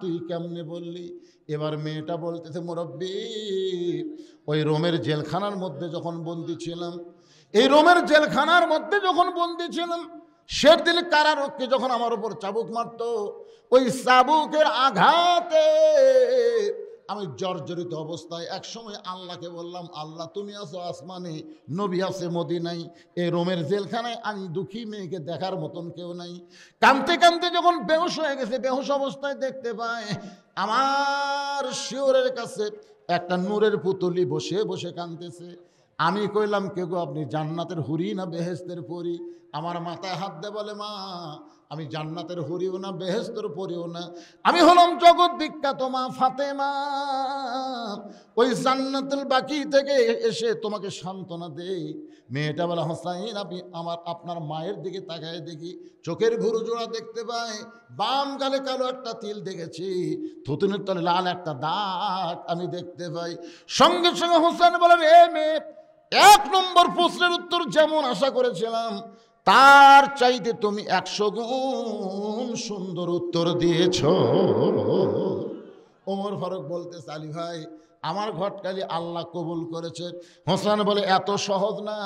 Speaker 1: তুই কেমনে বললি? এবার মেয়েটা বলতেছে, মুরব্বি ওই রোমের জেলখানার মধ্যে যখন বন্দি ছিলাম, এই রোমের জেলখানার মধ্যে যখন বন্দি ছিলাম, শের দিল কারারক্ষী যখন আমার উপর চাবুক মারত, ওই চাবুকের আঘাতে আমি জর্জরিত অবস্থায় একসময় আল্লাহকে বললাম, আল্লাহ তুমি আছো আসমানে, নবী আছে মদিনায়, এই রোমের জেলখানায় আমি দুঃখী মেয়েকে দেখার মতন কেউ নাই। কাঁদতে কাঁদতে যখন বেহুশ হয়ে গেছে, বেহুশ অবস্থায় দেখতে পায় আমার শিওরের কাছে একটা নূরের পুতুলি বসে বসে কাঁদতেছে। আমি কইলাম, কে গো আপনি, জান্নাতের হুরি না বেহেশতের পরি? আমার মাথায় হাত দে বলে, মা আমি জান্নাতের হুরিও না বেহেশতের পরিও না, আমি হলাম জগৎ বিখ্যাত মা ফাতেমা, ওই জান্নাতুল বাকি থেকে এসে তোমাকে সান্ত্বনা দেই। মেয়েটা বলে, হোসাইন আপনি আপনার মায়ের দিকে তাকায় দেখি, চোখের ভুরু জোড়া দেখতে পাই, বাম গালে কালো একটা তিল দেখেছি, থুতুনির তলে লাল একটা দাগ আমি দেখতে পাই। সঙ্গে সঙ্গে হোসেন বলেন, এ মেয়ে, এক নম্বর প্রশ্নের উত্তর যেমন আশা করেছিলাম তার চাইতে তুমি 100 গুণ সুন্দর উত্তর দিয়েছ। ওমর ফারুক বলতে, আলী ভাই আমার ঘটকালি আল্লাহ কবুল করেছে। হোসেন বলে, এত সহজ না,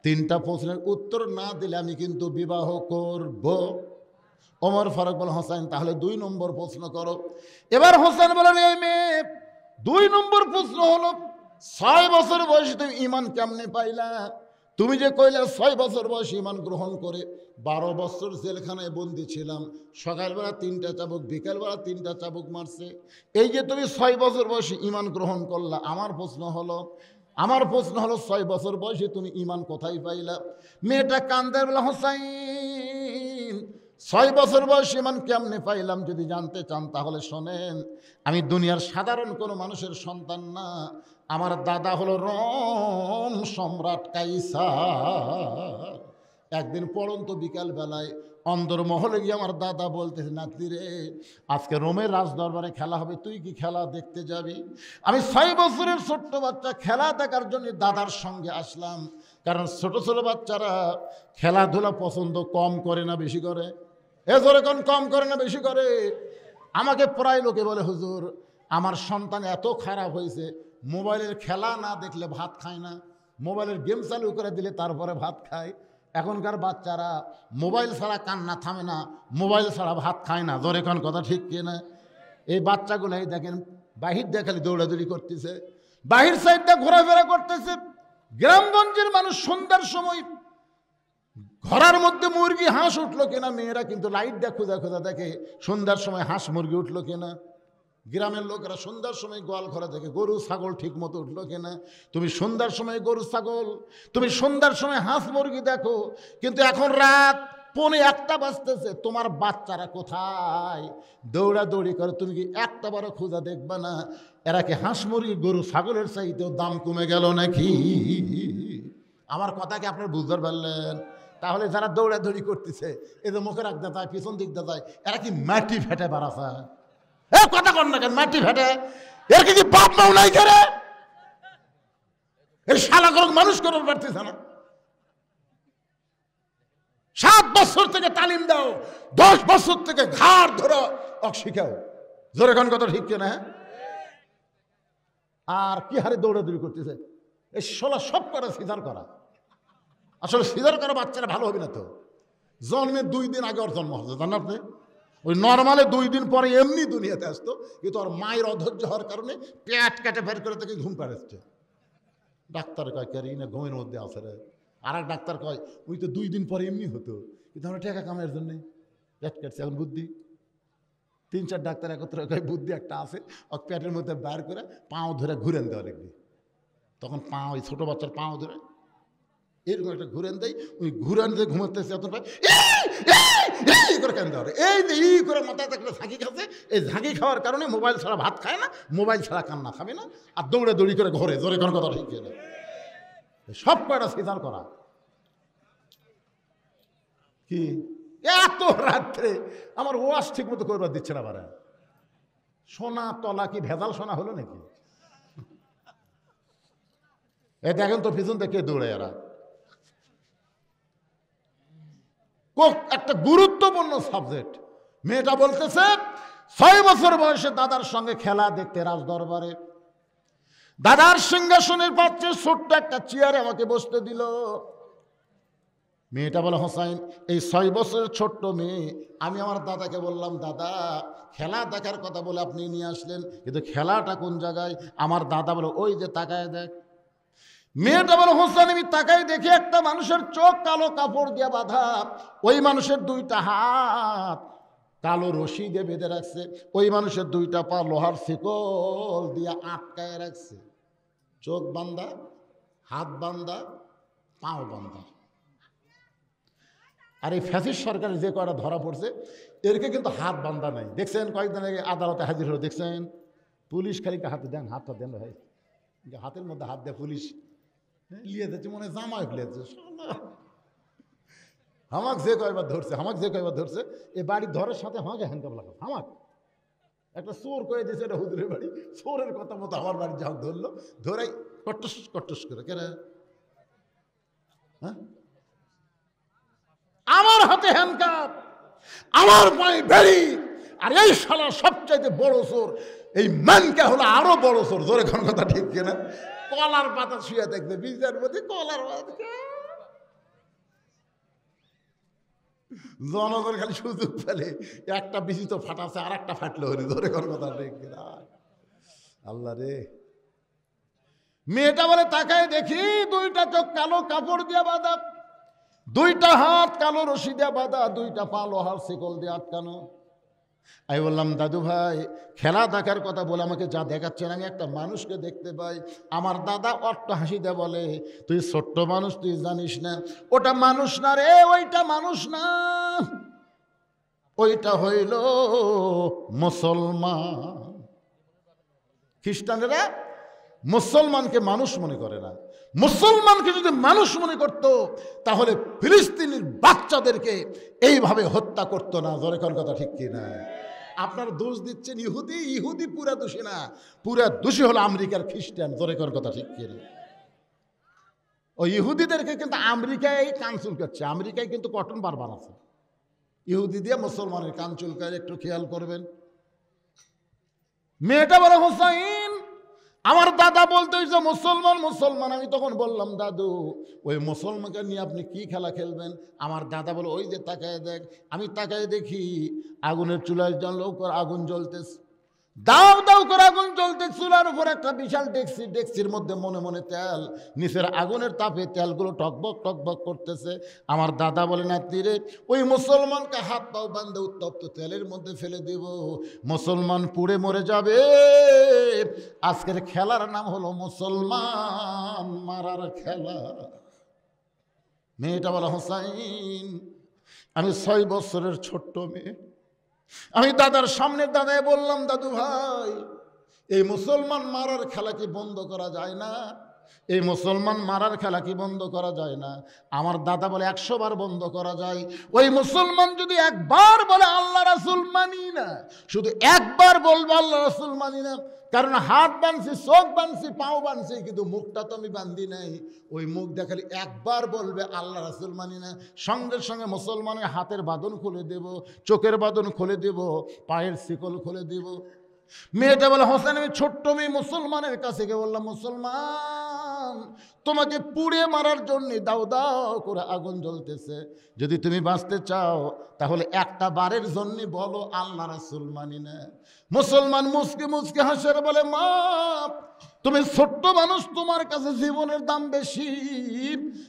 Speaker 1: 3টা প্রশ্নের উত্তর না দিলে আমি কিন্তু বিবাহ করব। ওমর ফারুক বলে, হোসেন তাহলে 2 নম্বর প্রশ্ন করো। এবার হোসেন বলেন, এই মেয়ে 2 নম্বর প্রশ্ন হলো, 6 বছর বয়সে তুমি ইমান কেমনে পাইলা? তুমি যে কইলে 6 বছর বয়সে ইমান গ্রহণ করে 12 বছর জেলখানায় বন্দি ছিলাম, সকালবেলা 3টা চাবুক, বিকালবেলা 3টা চাবুক মারছে, এই যে তুমি 6 বছর বয়সে ইমান গ্রহণ করলা, আমার প্রশ্ন হলো 6 বছর বয়সে তুমি ইমান কোথায় পাইলা? মেয়েটা কান্দার বেলা, হোসাইন 6 বছর বয়সে ইমান কেমনে পাইলাম যদি জানতে চান তাহলে শোনেন, আমি দুনিয়ার সাধারণ কোনো মানুষের সন্তান না, আমার দাদা হলো রোম সম্রাট কাইসার। একদিন পড়ন্ত বিকাল বেলায় অন্দরমহলে গিয়ে আমার দাদা বলতেছে, নাতি রে আজকে রোমের রাজদরবারে খেলা হবে, তুই কি খেলা দেখতে যাবি? আমি 6 বছরের ছোট্ট বাচ্চা, খেলা দেখার জন্য দাদার সঙ্গে আসলাম, কারণ ছোট ছোট বাচ্চারা খেলাধুলা পছন্দ কম করে না বেশি করে? এজোরে কোন কম করে না বেশি করে? আমাকে প্রায় লোকে বলে, হুজুর আমার সন্তান এত খারাপ হয়েছে, মোবাইলের খেলা না দেখলে ভাত খায় না, মোবাইলের গেম চালু করে দিলে তারপরে ভাত খায়। এখনকার বাচ্চারা মোবাইল ছাড়া কান্না থামে না, মোবাইল ছাড়া ভাত খায় না। জোরে কোন কথা ঠিক কিনা? এই বাচ্চাগুলাই দেখেন বাহির দিয়ে খালি দৌড়াদৌড়ি করতেছে, বাহির সাইডটা ঘোরাফেরা করতেছে। গ্রামগঞ্জের মানুষ সন্ধ্যার সময় ঘরের মধ্যে মুরগি হাঁস উঠলো কিনা, মেয়েরা কিন্তু লাইট দিয়ে খোঁজা খোঁজা দেখে সন্ধ্যার সময় হাঁস মুরগি উঠলো কিনা। গ্রামের লোকেরা সন্ধ্যার সময় গোয়াল ঘরে দেখে গরু ছাগল ঠিক মতো উঠলো কিনা। তুমি সন্ধ্যার সময় গরু ছাগল, তুমি সন্ধ্যার সময় হাঁস মুরগি দেখো, কিন্তু এখন রাত পৌনে 1টা বাজতেছে, তোমার বাচ্চারা কোথায়? দৌড়াদৌড়ি করে, তুমি কি একটা বারো খোঁজা দেখবা না এরা কি হাঁস মুরগি গরু ছাগলের চাইতেও দাম কমে গেল নাকি? আমার কথা কি আপনার বুঝতে পারলেন? তাহলে যারা দৌড়াদৌড়ি করতেছে, এই যে মুখে রাখতে যায়, পিছন দিক দিয়ে যায়, এরা কি মাটি ফেটে বাড়াছে? এ কথা কর না কেন, মাটি ফেটে? এর কি বাপ মাও নাই করে? এই শালা করে মানুষ করার পারতেছে না। 7 বছর থেকে তালিম দাও, 10 বছর থেকে ঘাড় ধরো শিখাও। জোরে কোন কথা ঠিক কিনা? আর কি হারে দৌড়াদৌড়ি করতেছে? এই শালা সব করে সিজার করা। আসলে সিজার করা বাচ্চারা ভালো হবে না তো। জন্মের 2 দিন আগে ওর জন্ম হচ্ছে, জানেন আপনি? ওই নর্মালে 2 দিন পরে এমনি দুনিয়াতে আসতো, কিন্তু ওর মায়ের অধৈর্য হওয়ার কারণে পেট কেটে বের করে থেকে ঘুম পাড়াচ্ছে। ডাক্তার কয় কে না ঘুমের মধ্যে আছে রে। আর এক ডাক্তার কয় ওই তো 2 দিন পরে এমনি হতো, কিন্তু আমরা টাকা কামাইয়ের জন্যে পেট কাটছে, এখন বুদ্ধি। 3-4 ডাক্তার একত্রে কয় বুদ্ধি একটা আছে, ওর পেটের মধ্যে বার করে পাও ধরে ঘুরেন দেওয়া লিখবি। তখন পাও, ওই ছোটো বাচ্চার পাও ধরে এরকম একটা ঘুরেন দেয়, ওই ঘুরান দিয়ে ঘুমাতেছে, এত করে কেন দেওয়া, এই যে ই করে মাথায় একটা ঝাঁকি খাচ্ছে। এই ঝাঁকি খাওয়ার কারণে মোবাইল ছাড়া ভাত খায় না, মোবাইল ছাড়া কান্না খাবে না, আর দৌড়ি করে ঘরে জোরে কোন কথা ঠিক না। সব কয়টা সিজার করা। কি এত রাত্রে আমার ওয়াশ ঠিক মতো করবার দিচ্ছে না। বারা সোনা তলা কি ভেজাল সোনা হলো নাকি? এ দেখেন তো পিছন থেকে দৌড়ে এরা। একটা গুরুত্বপূর্ণ সাবজেক্ট। মেয়েটা বলতেছে 6 বছর বয়সে দাদার সঙ্গে খেলা দেখতে রাজ দরবারে, দাদার সিংহাসনের পাচ্ছে ছোট্ট একটা চেয়ারে আমাকে বসতে দিল। মেয়েটা বলে হোসাইন, এই 6 বছরের ছোট্ট মেয়ে, আমি আমার দাদাকে বললাম দাদা খেলা দেখার কথা বলে আপনি নিয়ে আসলেন, কিন্তু খেলাটা কোন জায়গায়? আমার দাদা বলে ওই যে তাকায় দেখ। মেয়েটা বলে হোসেন আমি তাকাই দেখি একটা মানুষের চোখ কালো কাপড় দিয়ে বাঁধা, ওই মানুষের 2টা হাত কালো রশি দিয়ে বেঁধে রাখছে, ওই মানুষের 2টা পা লোহার শিকল দিয়ে আটকায় রাখছে। চোখ বান্ধা, হাত বান্ধা, পাও বান্ধা। আর এই ফ্যাসিস্ট সরকারের যে কয়টা ধরা পড়ছে এরকে কিন্তু হাত বান্ধা নাই। দেখছেন কয়েকদিন আগে আদালতে হাজির হলো, দেখছেন পুলিশ খালি হাতে দেন, হাতটা দেন ভাই, হাতের মধ্যে হাত দেয় পুলিশ লিয়ে যাচ্ছে, মনে হয় জামাই ফেলেছে। হামাক যে কয়বার ধরছে, এ বাড়ি ধরার সাথে আমাকে হ্যান্ডকাপ লাগা। হামাক একটা চোর করে দিয়েছে, এটা হুজুরের বাড়ি, চোরের কথা মতো আমার বাড়ি যাও ধরলো, ধরাই কট্টস করে কেন? হ্যাঁ, আমার হাতে হ্যান্ডকাপ, আমার পায়ে বেড়ি, আর এই শালা সবচাইতে বড় চোর, এই ম্যানকে হলো আরো বড় চোর। জোরে কোন কথা ঠিক কিনা? কলার পাতা শুয়ে দেখবে বিচার মধ্যে, কলার পাতা জনগণ খালি সুযোগ পেলে একটা বেশি তো ফাটাচ্ছে, আর একটা ফাটলো হরি। ধরে কোন কথা ঠিক কিনা? আল্লাহ রে। মেয়েটা বলে তাকায় দেখি 2টা চোখ কালো কাপড় দিয়ে বাঁধা, 2টা হাত কালো রশি দিয়ে বাঁধা, 2টা পা লোহার শিকল দিয়ে আটকানো। আমি বললাম দাদু ভাই খেলা দেখার কথা বলে আমাকে যা দেখাচ্ছেন, আমি একটা মানুষকে দেখতে পাই। আমার দাদা অট্ট হাসি দিয়ে বলে তুই ছোট্ট মানুষ, তুই জানিস না ওটা মানুষ না রে, ওইটা মানুষ না, ওইটা হইল মুসলমান। খ্রিস্টানেরা মুসলমানকে মানুষ মনে করে না। মুসলমানকে যদি মানুষ মনে করত তাহলে ফিলিস্তিনের বাচ্চাদেরকে এইভাবে হত্যা করত না। জোরে কোন কথা ঠিক কিনা? আপনার দোষ দিচ্ছেন ইহুদি পুরা দোষী না, পুরা দোষী হলো আমেরিকার খ্রিস্টান। জোরে কোন কথা ঠিক কিনা? ওই ইহুদিদেরকে কিন্তু আমেরিকায় কান চুলকাচ্ছে, আমেরিকায় কিন্তু কটন বারবার আছে। ইহুদি দিয়ে মুসলমানের কান চুলকায়, একটু খেয়াল করবেন। মেয়েটা বলে হোসাইন আমার দাদা বলতে হয়েছে মুসলমান। আমি তখন বললাম দাদু ওই মুসলমানকে নিয়ে আপনি কি খেলা খেলবেন? আমার দাদা বলে ওই যে তাকায় দেখ। আমি তাকায় দেখি আগুনের চুলায় করে আগুন জ্বলতেছে, দাও করে আগুন জ্বলতে, চুলার উপর একটা বিশাল ডেকসির মধ্যে মনে মনে তেল, নিচের আগুনের তাপে তেলগুলো টকবক করতেছে। আমার দাদা বলে নাতি রে ওই মুসলমানকে হাত পাও বান্ধে উত্তপ্ত তেলের মধ্যে ফেলে দেব, মুসলমান পুড়ে মরে যাবে। আজকের খেলার নাম হলো মুসলমান মারার খেলা। মেয়েটা বলে হোসাইন আমি 6 বছরের ছোট্ট মেয়ে। আমি দাদার সামনে দাদায় বললাম, দাদু ভাই, এই মুসলমান মারার খেলা কি বন্ধ করা যায় না? এই মুসলমান মারার খেলা কি বন্ধ করা যায় না? আমার দাদা বলে 100 বার বন্ধ করা যায়। ওই মুসলমান যদি একবার বলে আল্লাহ রাসূল মানি না, শুধু একবার বলবে আল্লাহ রাসূল মানি না, কারণ হাত বানছি, চোখ বানছি, পাও বানছি, কিন্তু মুখটা তো আমি বান্ধি নাই। ওই মুখ দেখালে একবার বলবে আল্লাহ রাসূল মানি না, সঙ্গে সঙ্গে মুসলমানের হাতের বাঁধন খুলে দেব, চোখের বাঁধন খুলে দেব, পায়ের শিকল খুলে দেব। মেয়েটা বলে, হোসেন আমি ছোট্ট মেয়ে, মুসলমানের কাছে গিয়ে বললাম, মুসলমান তোমাকে পুড়ে মারার জন্য দাও দাও করে আগুন জ্বলতেছে, যদি তুমি বাঁচতে চাও তাহলে একটা বারের জন্য বলো আল্লাহ রাসূল মানি না। মুসলমান মুচকে মুচকে হাসে বলে, মা তুমি ছোট্ট মানুষ, তোমার কাছে জীবনের দাম বেশি,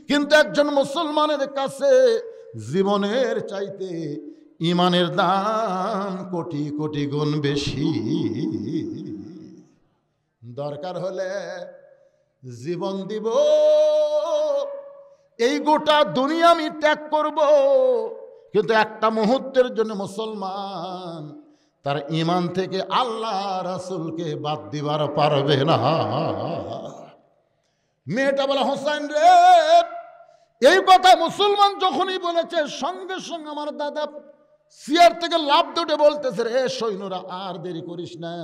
Speaker 1: কিন্তু একজন মুসলমানের কাছে জীবনের চাইতে ইমানের দাম কোটি কোটি গুণ বেশি। দরকার হলে জীবন দিব, এই গোটা দুনিয়া আমি ত্যাগ করব, কিন্তু একটা মুহূর্তের জন্য মুসলমান তার ইমান থেকে আল্লাহ রাসূলকে বাদ দিবার পারবে না। মেয়েটা বলে, হোসেন রে, এই কথা মুসলমান যখনই বলেছে, সঙ্গে সঙ্গে আমার দাদা চেয়ার থেকে লাফ দুটে বলতেছে, রে সৈন্যরা আর দেরি করিস না,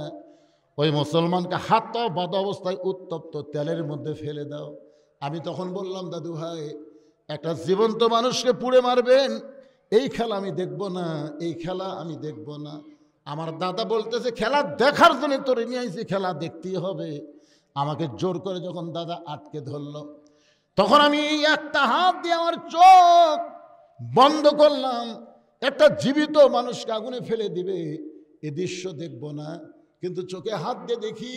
Speaker 1: ওই মুসলমানকে হাত বাঁধা অবস্থায় উত্তপ্ত তেলের মধ্যে ফেলে দাও। আমি তখন বললাম, দাদু ভাই, একটা জীবন্ত মানুষকে পুড়ে মারবেন, এই খেলা আমি দেখব না, এই খেলা আমি দেখব না। আমার দাদা বলতেছে, খেলা দেখার জন্য তোরে নিয়ে আইছি, খেলা দেখতেই হবে। আমাকে জোর করে যখন দাদা আটকে ধরল, তখন আমি একটা হাত দিয়ে আমার চোখ বন্ধ করলাম। একটা জীবিত মানুষকে আগুনে ফেলে দিবে, এ দৃশ্য দেখব না, কিন্তু চোখে হাত দিয়ে দেখি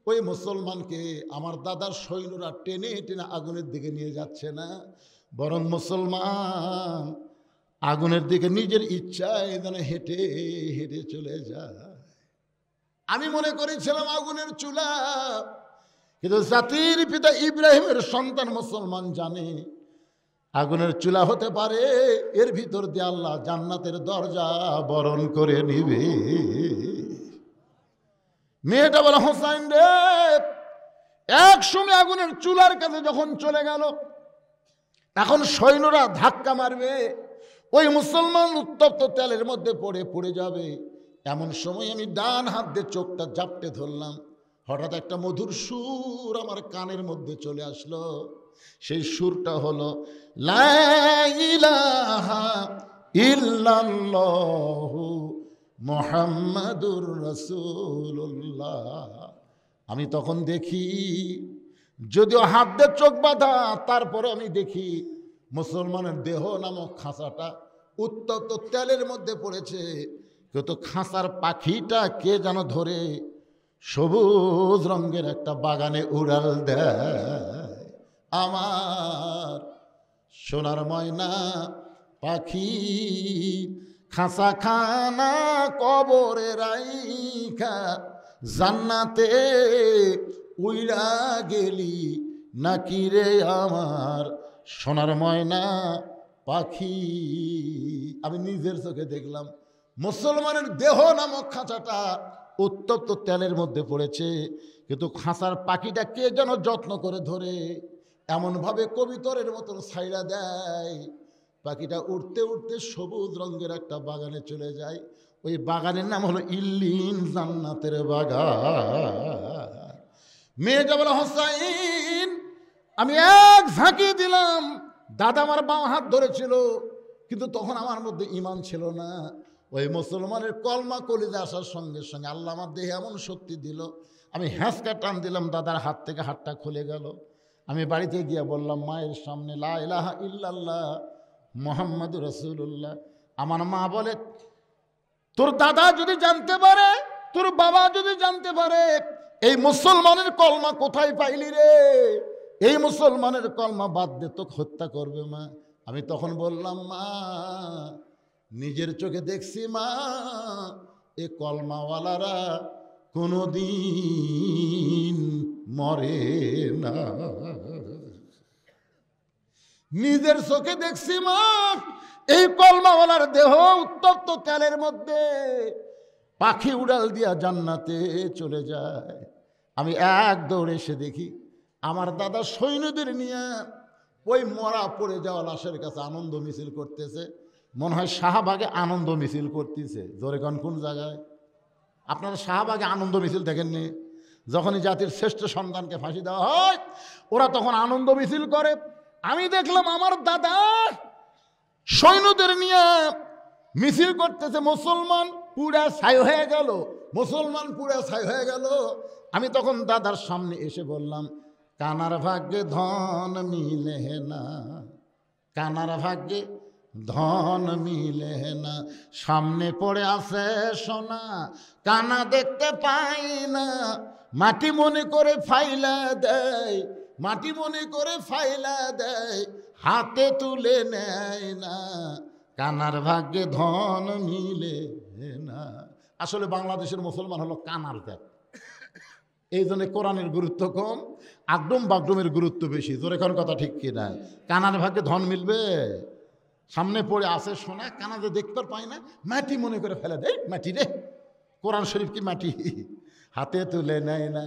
Speaker 1: ওই মুসলমানকে আমার দাদার সৈন্যরা টেনে টেনে আগুনের দিকে নিয়ে যাচ্ছে না, বরং মুসলমান আগুনের দিকে নিজের ইচ্ছায় যেন হেঁটে হেঁটে চলে যায়। আমি মনে করেছিলাম আগুনের চুলা, কিন্তু জাতির পিতা ইব্রাহিমের সন্তান মুসলমান জানে আগুনের চুলা হতে পারে, এর ভিতর দিয়ে আল্লাহ জান্নাতের দরজা বরণ করে নিবে। মেয়েটা বলে, হোসেন রে, এক সময় আগুনের চুলার কাছে যখন চলে গেল, এখন সৈন্যরা ধাক্কা মারবে, ওই মুসলমান উত্তপ্ত তেলের মধ্যে পড়ে পড়ে যাবে। এমন সময় আমি ডান হাত দিয়ে চোখটা জাপটে ধরলাম। হঠাৎ একটা মধুর সুর আমার কানের মধ্যে চলে আসলো। সেই সুরটা হলো, লা ইলাহা ইল্লাল্লাহু মুহাম্মাদুর রাসূলুল্লাহ। আমি তখন দেখি, যদিও হাত দিয়ে চোখ বাঁধা, তারপরে আমি দেখি মুসলমানের দেহ নামক খাঁচাটা উত্তপ্ত তেলের মধ্যে পড়েছে, কিন্তু খাঁচার পাখিটা কে যেন ধরে সবুজ রঙের একটা বাগানে উড়াল দেয়। আমার সোনার ময়না পাখি খাঁচা খানা কবরে রাইখা জান্নাতে উইরা গেলি নাকি রে আমার সোনার ময়না পাখি। আমি নিজের চোখে দেখলাম মুসলমানের দেহ নামক খাঁচাটা উত্তপ্ত তেলের মধ্যে পড়েছে, কিন্তু খাঁচার পাখিটা কে যেন যত্ন করে ধরে, এমনভাবে কবিতরের মতন ছাইড়া দেয়। পাখিটা উঠতে উঠতে সবুজ রঙের একটা বাগানে চলে যায়। ওই বাগানের নাম হলো ইল্লিন, জান্নাতের বাগান। মেয়েটা বলে, হোসাইন, আমি এক ঝাঁকি দিলাম। দাদা আমার বাম হাত ধরেছিল, কিন্তু তখন আমার মধ্যে ঈমান ছিল না। ওই মুসলমানের কলমা কলিজা আসার সঙ্গে সঙ্গে আল্লাহ আমার দেহে এমন শক্তি দিল, আমি হ্যাঁচকা টান দিলাম, দাদার হাত থেকে হাতটা খুলে গেল। আমি বাড়িতে গিয়ে বললাম মায়ের সামনে, লা ইলাহা ইল্লাল্লাহ মুহাম্মাদুর রাসূলুল্লাহ। আমার মা বলে, তোর দাদা যদি জানতে পারে, তোর বাবা যদি জানতে পারে এই মুসলমানের কলমা কোথায় পাইলি রে, এই মুসলমানের কলমা বাদ দে, তোকে হত্যা করবে মা। আমি তখন বললাম, মা নিজের চোখে দেখছি মা, এ কলমাওয়ালারা কোনোদিন মরে না। নিজের চোখে দেখছি মা, এই কলমাওয়ালার দেহ উত্তপ্ত তেলের মধ্যে পাখি উড়াল দিয়া জান্নাতে চলে যায়। আমি এক দৌড়ে এসে দেখি আমার দাদা সৈন্যদের নিয়ে ওই মরা পড়ে যাওয়া লাশের কাছে আনন্দ মিছিল করতেছে। মনে হয় শাহবাগে আনন্দ মিছিল করতেছে। জোরে কোন জায়গায়? আপনারা শাহবাগে আনন্দ মিছিল দেখেননি? যখনই জাতির শ্রেষ্ঠ সন্তানকে ফাঁসি দেওয়া হয় ওরা তখন আনন্দ মিছিল করে। আমি দেখলাম আমার দাদা সৈন্যদের নিয়ে মিছিল করতেছে। মুসলমান পুরা ছাই হয়ে গেল, মুসলমান পুরা ছাই হয়ে গেল। আমি তখন দাদার সামনে এসে বললাম, কানার ভাগ্যে ধন মিলে না, কানার ভাগ্যে ধন মিলে না, সামনে পড়ে আছে সোনা কানা দেখতে পাই না, মাটি মনে করে ফাইলা দেয়, মাটি মনে করে ফাইলা দেয়, হাতে তুলে নেয় না, কানার ভাগ্যে ধন মিলে না। আসলে বাংলাদেশের মুসলমান হলো কানার জাত। এই জন্য কোরআনের গুরুত্ব কম, আগডুম বাগডুমের গুরুত্ব বেশি। জোরে কোন কথা ঠিক কিনা? কানার ভাগ্যে ধন মিলবে, সামনে পড়ে আসে সোনা কানা যে দেখতে পাই না, মাটি মনে করে ফেলে দেয়, মাটি রে, কোরআন শরীফ কি মাটি, হাতে তুলে নেয় না।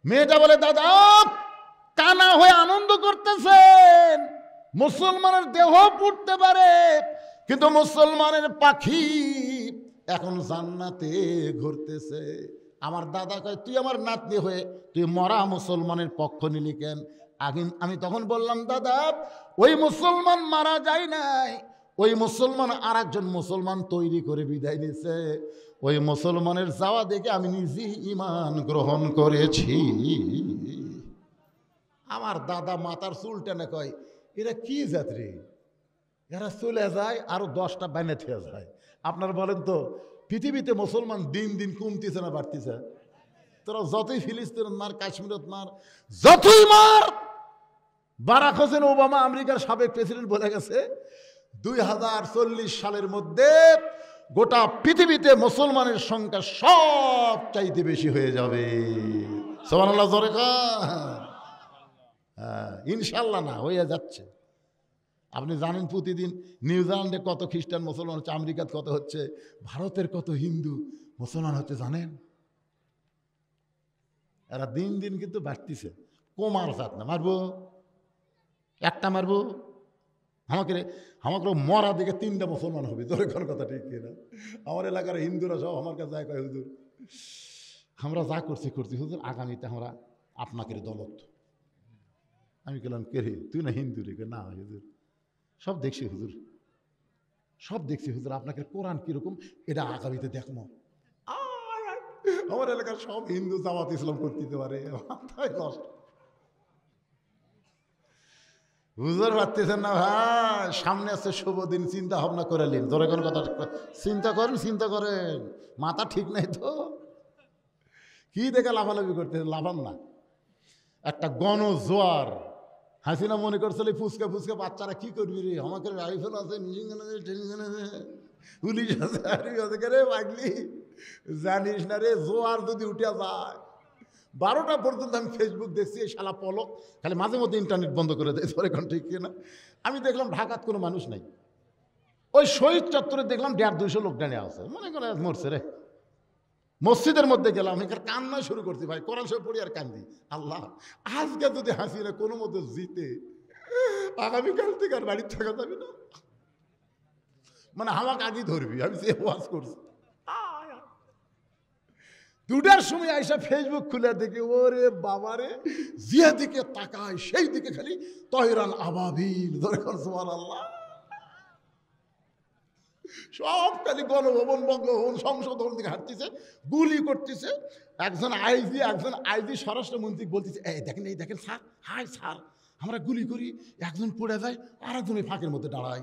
Speaker 1: মেয়েটা বলে, দাদা কানা হয়ে আনন্দ করতেছেন, মুসলমানের দেহ পুড়তে পারে কিন্তু মুসলমানের পাখি এখন জান্নাতে ঘুরতেছে। আমার দাদা কয়, তুই আমার নাতনি হয়ে তুই মরা মুসলমানের পক্ষ নিলি কেন? আমি তখন বললাম, দাদা ওই মুসলমান মারা যায় নাই, ওই মুসলমান আর একজন মুসলমান তৈরি করে বিদায় নিছে, ওই মুসলমানের যাওয়া দেখে আমি নিজেই ঈমান গ্রহণ করেছি। আমার দাদা মাথার চুল টেনে কয়, এরা কি যাত্রী, এরা চলে যায় আরো 10টা বাইনে থেকে যায়। আপনারা বলেন তো, পৃথিবীতে মুসলমান দিন দিন কমতেছে না বাড়তেছে? তোরা যতই ফিলিস্তিন মার, কাশ্মীরত মার, যতই মার, বারাক হোসেন ওবামা আমেরিকার সাবেক প্রেসিডেন্ট বলে গেছে 2040 সালের মধ্যে গোটা পৃথিবীতে মুসলমানের সংখ্যা সব চাইতে বেশি হয়ে যাবে। সুবহানাল্লাহ জোরে কন। ইনশাল্লাহ না, হয়ে যাচ্ছে। আপনি জানেন প্রতিদিন নিউজিল্যান্ডে কত খ্রিস্টান মুসলমান হচ্ছে, আমেরিকাতে কত হচ্ছে, ভারতের কত হিন্দু মুসলমান হচ্ছে জানেন? এরা দিন দিন কিন্তু বাড়তিছে, কমার সাথ না। মারবো একটা, মারবো আমাকে মরা দিকে 3টা মুসলমান হবে। তোর কোন কথা ঠিক কিনা? আমার এলাকার হিন্দুরা সব আমার কাছে যায়, কয় হুজুর আমরা যা করছি হুজুর, আগামীতে আমরা আপনাকে দলত। আমি বললাম, কে রে তুই না হিন্দু রে? না হুজুর সব দেখছি হুজুর, সব দেখছি হুজুর, আপনাকে কোরআন কিরকম এটা আগামীতে দেখবো। আমার এলাকার সব হিন্দু জামাত ইসলাম করতে পারে, হুজুর পারতেছেন না ভাই, সামনে আছে শুভ দিন, চিন্তা ভাবনা করে নিন। ধরে কোন কথা চিন্তা করেন, মাথা ঠিক নাই তো, কি দেখে লাফালাফি করতেছেন? লাফান না। একটা গণজোয়ার, হাসিনা মনে করছিল ফুচকা বাচ্চারা কি করবি রে, আমাকে রাইফেল আছে, পুলিশ আছে, আর্মি আছে, রে পাগলি জানিস না রে, জোয়ার যদি উঠে যায় 12টা পর্যন্ত আমি ফেসবুক দেখছি, এই শালা পলক খালি মাঝে মধ্যে ইন্টারনেট বন্ধ করে দেয়। ধরে কোন ঠিক কিনা? আমি দেখলাম ঢাকাত কোনো মানুষ নাই, ওই শহীদ চত্বরে দেখলাম 150-200 লোক দাঁড়িয়ে আছে, মনে করে মরছে রে। মসজিদের মধ্যে গেলাম, এখানে কান্না শুরু করছি, ভাই কোরআন শরীফ পড়ি আর কান্দি। আল্লাহ আজকে যদি হাসিনা কোনো মতো জিতে, আগামীকাল থেকে আর বাড়ির থাকা যাবে না, মানে আমাকে আগে ধরবি। আমি যে ওয়াজ করছি 2টার সময় আইসা ফেসবুক খুলে দেখি, ওরে বাবারে, যে দিকে তাকায় সেই দিকে খালি তহরান আবাবিল। দরকার সুবহানাল্লাহ, সব খালি গণভবন, বঙ্গভবন, সংসদ ভবন দিকে হাঁটতেছে, গুলি করতেছে। একজন আইজি স্বরাষ্ট্রমন্ত্রী বলতেছে, এই দেখেন স্যার, হাই স্যার, আমরা গুলি করি, একজন পড়ে যায় আর একজন এই ফাঁকের মধ্যে দাঁড়ায়,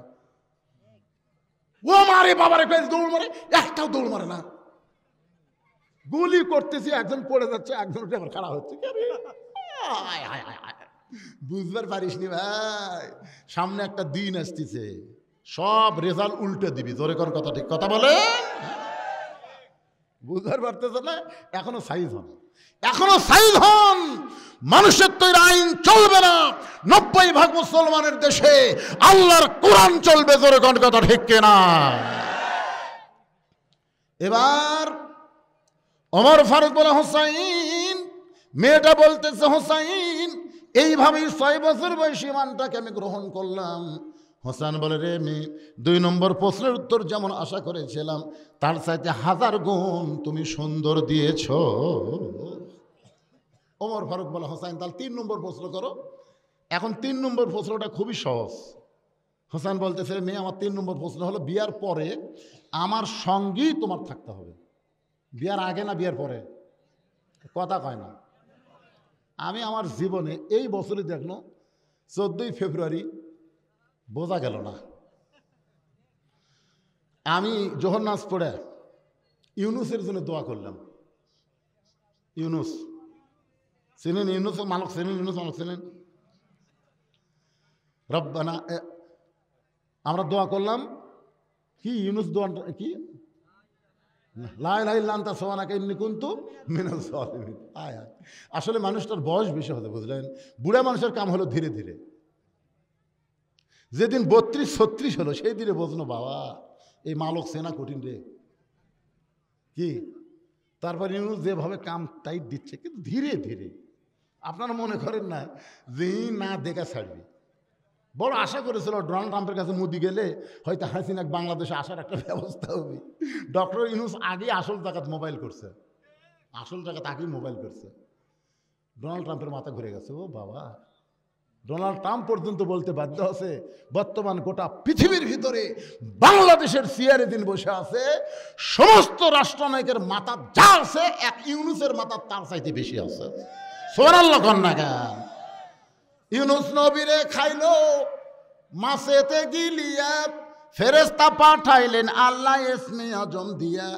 Speaker 1: ও মারে বাবারে, দৌড় মারে, একটাও দৌড় মারে না। গুলি করতেছি, একজন পড়ে যাচ্ছে, একজন উঠে আবার খাড়া হচ্ছে। বুঝবার পারিস নি ভাই, সামনে একটা দিন আসতেছে, সব রেজাল্ট উল্টে দিবি। জোরে কর কথা, ঠিক কথা বলে। বুঝতে পারতেছে না? এখনো সাইজ হন, এখনো সাইজ হন। মানুষের তৈরি আইন চলবে না। 90% মুসলমানের দেশে আল্লাহর কোরআন চলবে। জোরে কোন কথা ঠিক কিনা? এবার ওমর ফারুক বলে, হোসাইন, মেয়েটা বলতেছে, হোসাইন এইভাবেই 6 বছর বয়সী মানটাকে আমি গ্রহণ করলাম। হোসেন বলে, রে মেয়ে, 2 নম্বর প্রশ্নের উত্তর যেমন আশা করেছিলাম তার চাইতে 1000 গুণ তুমি সুন্দর দিয়েছ। ওমর ফারুক বলে, হোসেন তাহলে 3 নম্বর প্রশ্ন করো। এখন 3 নম্বর প্রশ্নটা খুবই সহজ। হোসেন বলতেছে, মেয়ে, আমার 3 নম্বর প্রশ্ন হলো, বিয়ার পরে আমার সঙ্গেই তোমার থাকতে হবে। বিয়ার আগে না বিয়ার পরে? কথা কয় না। আমি আমার জীবনে এই বছরই দেখলো 14ই ফেব্রুয়ারি বোঝা গেল না। আমি জোহর নামাজ পড়ে ইউনুসের জন্য দোয়া করলাম। ইউনুস চিনেন? ইউনুস মালক চিনেন? ইউনুস মালক চিনেন? রব্বানা, আমরা দোয়া করলাম কি? ইউনুস দোয়া কি? লা ইলাহা ইল্লা আনতা সুবহানাকা ইন্নী কুনতু মিনাজ জালিমিন। আসলে মানুষটার বয়স বেশি হতে, বুঝলেন? বুড়া মানুষের কাম হলো ধীরে ধীরে। যেদিন 32-36 হলো সেই দিনে বোঝনো, বাবা এই মালক সেনা কঠিন রে। কি তারপর ইউনুস যেভাবে কাম টাইট দিচ্ছে, কিন্তু ধীরে ধীরে। আপনারা মনে করেন না যে না দেখা ছাড়বে। বড় আশা করেছিল ডোনাল্ড ট্রাম্পের কাছে মোদি গেলে হয়তো হাসিনা বাংলাদেশে আসার একটা ব্যবস্থা হবে। ডক্টর ইউনুস আগে আসল জায়গাত মোবাইল করছে, আসল জায়গাত আগেই মোবাইল করছে। ডোনাল্ড ট্রাম্পের মাথা ঘুরে গেছে। ও বাবা, ডোনাল্ড ট্রাম্প পর্যন্ত বলতে বাধ্য আছে বর্তমান গোটা পৃথিবীর ভিতরে বাংলাদেশের চেয়ারে দিন বসে আছে সমস্ত রাষ্ট্রনায়কের মাথা যা আছে, এক ইউনুসের মাথা তার চাইতে বেশি আছে। সুবহানাল্লাহ কন্যা গান। ইউনুস নবীরে খাইলো মাছেতে গিলিয়া, ফেরেশতা পাঠাইলেন আল্লাহ ইসমে আজম দিয়া।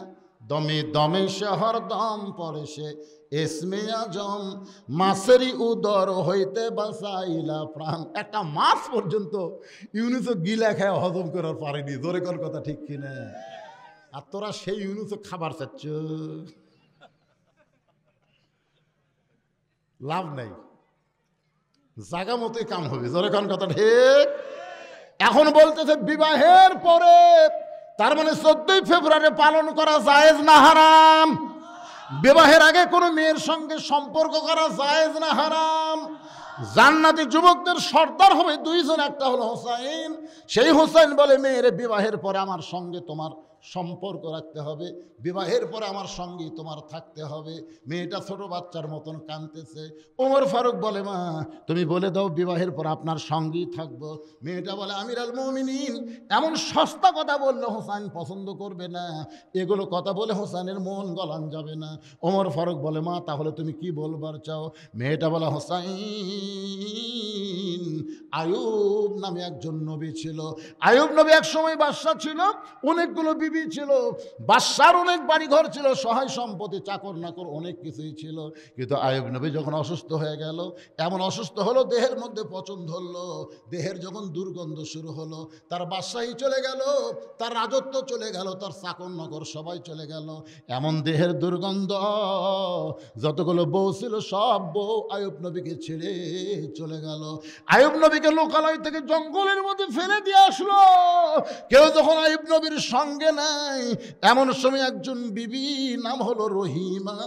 Speaker 1: দমে দমে শহর দম পড়ে সে ইসমে আজম, মাছেরই উদর হইতে বাঁচাইলা প্রাণ। একটা মাছ পর্যন্ত ইউনুসও গিলা খায় হজম করার পারেনি। জোরে কোন কথা ঠিক কিনা? আর তোরা সেই ইউনুসও খাবার চাচ্ছ, লাভ নাই, জায়গা মতোই কাম হবে। জোরে কোন কথা ঠিক? এখন বলতেছে বিবাহের পরে, তার মানে 14ই ফেব্রুয়ারি পালন করা জায়েজ না হারাম? বিবাহের আগে কোনো মেয়ের সঙ্গে সম্পর্ক করা জায়েজ না হারাম? জান্নাতি যুবকদের সর্দার হবে 2 জন, একটা হলো হোসাইন। সেই হোসাইন বলে, মেয়ের বিবাহের পরে আমার সঙ্গে তোমার সম্পর্ক রাখতে হবে, বিবাহের পরে আমার সঙ্গেই তোমার থাকতে হবে। মেয়েটা ছোট বাচ্চার মতন কাঁদতেছে। ওমর ফারুক বলে, মা তুমি বলে দাও বিবাহের পর আপনার সঙ্গেই থাকবো। মেয়েটা বলে, আমির আল মুমিনিন, এমন সস্তা কথা বললে হোসাইন পছন্দ করবে না, এগুলো কথা বলে হোসাইনের মন গলান যাবে না। ওমর ফারুক বলে, মা তাহলে তুমি কি বলবার চাও? মেয়েটা বলে, হোসাইন, আয়ুব নামে একজন নবী ছিল। আয়ুব নবী এক সময় বাদশা ছিল, অনেকগুলো বিবি ছিল, বাদশার অনেক বাড়িঘর ছিল, সহায় সম্পত্তি, চাকর নাকর অনেক কিছুই ছিল। কিন্তু আয়ুব নবী যখন অসুস্থ হয়ে গেল, এমন অসুস্থ হলো দেহের মধ্যে পচন ধরলো, দেহের যখন দুর্গন্ধ শুরু হলো, তার বাদশাহী চলে গেল, তার রাজত্ব চলে গেল, তার চাকর নগর সবাই চলে গেল। এমন দেহের দুর্গন্ধ, যতগুলো বউ ছিল সব বউ আয়ুব নবীকে ছেড়ে চলে গেল। আয়ুব নবীকে লোকালয় থেকে জঙ্গলের মধ্যে ফেলে দিয়ে আসলো। কেউ যখন আয়ুব নবীর সঙ্গে নাই, এমন সময় একজন বিবি, নাম হলো রহিমা,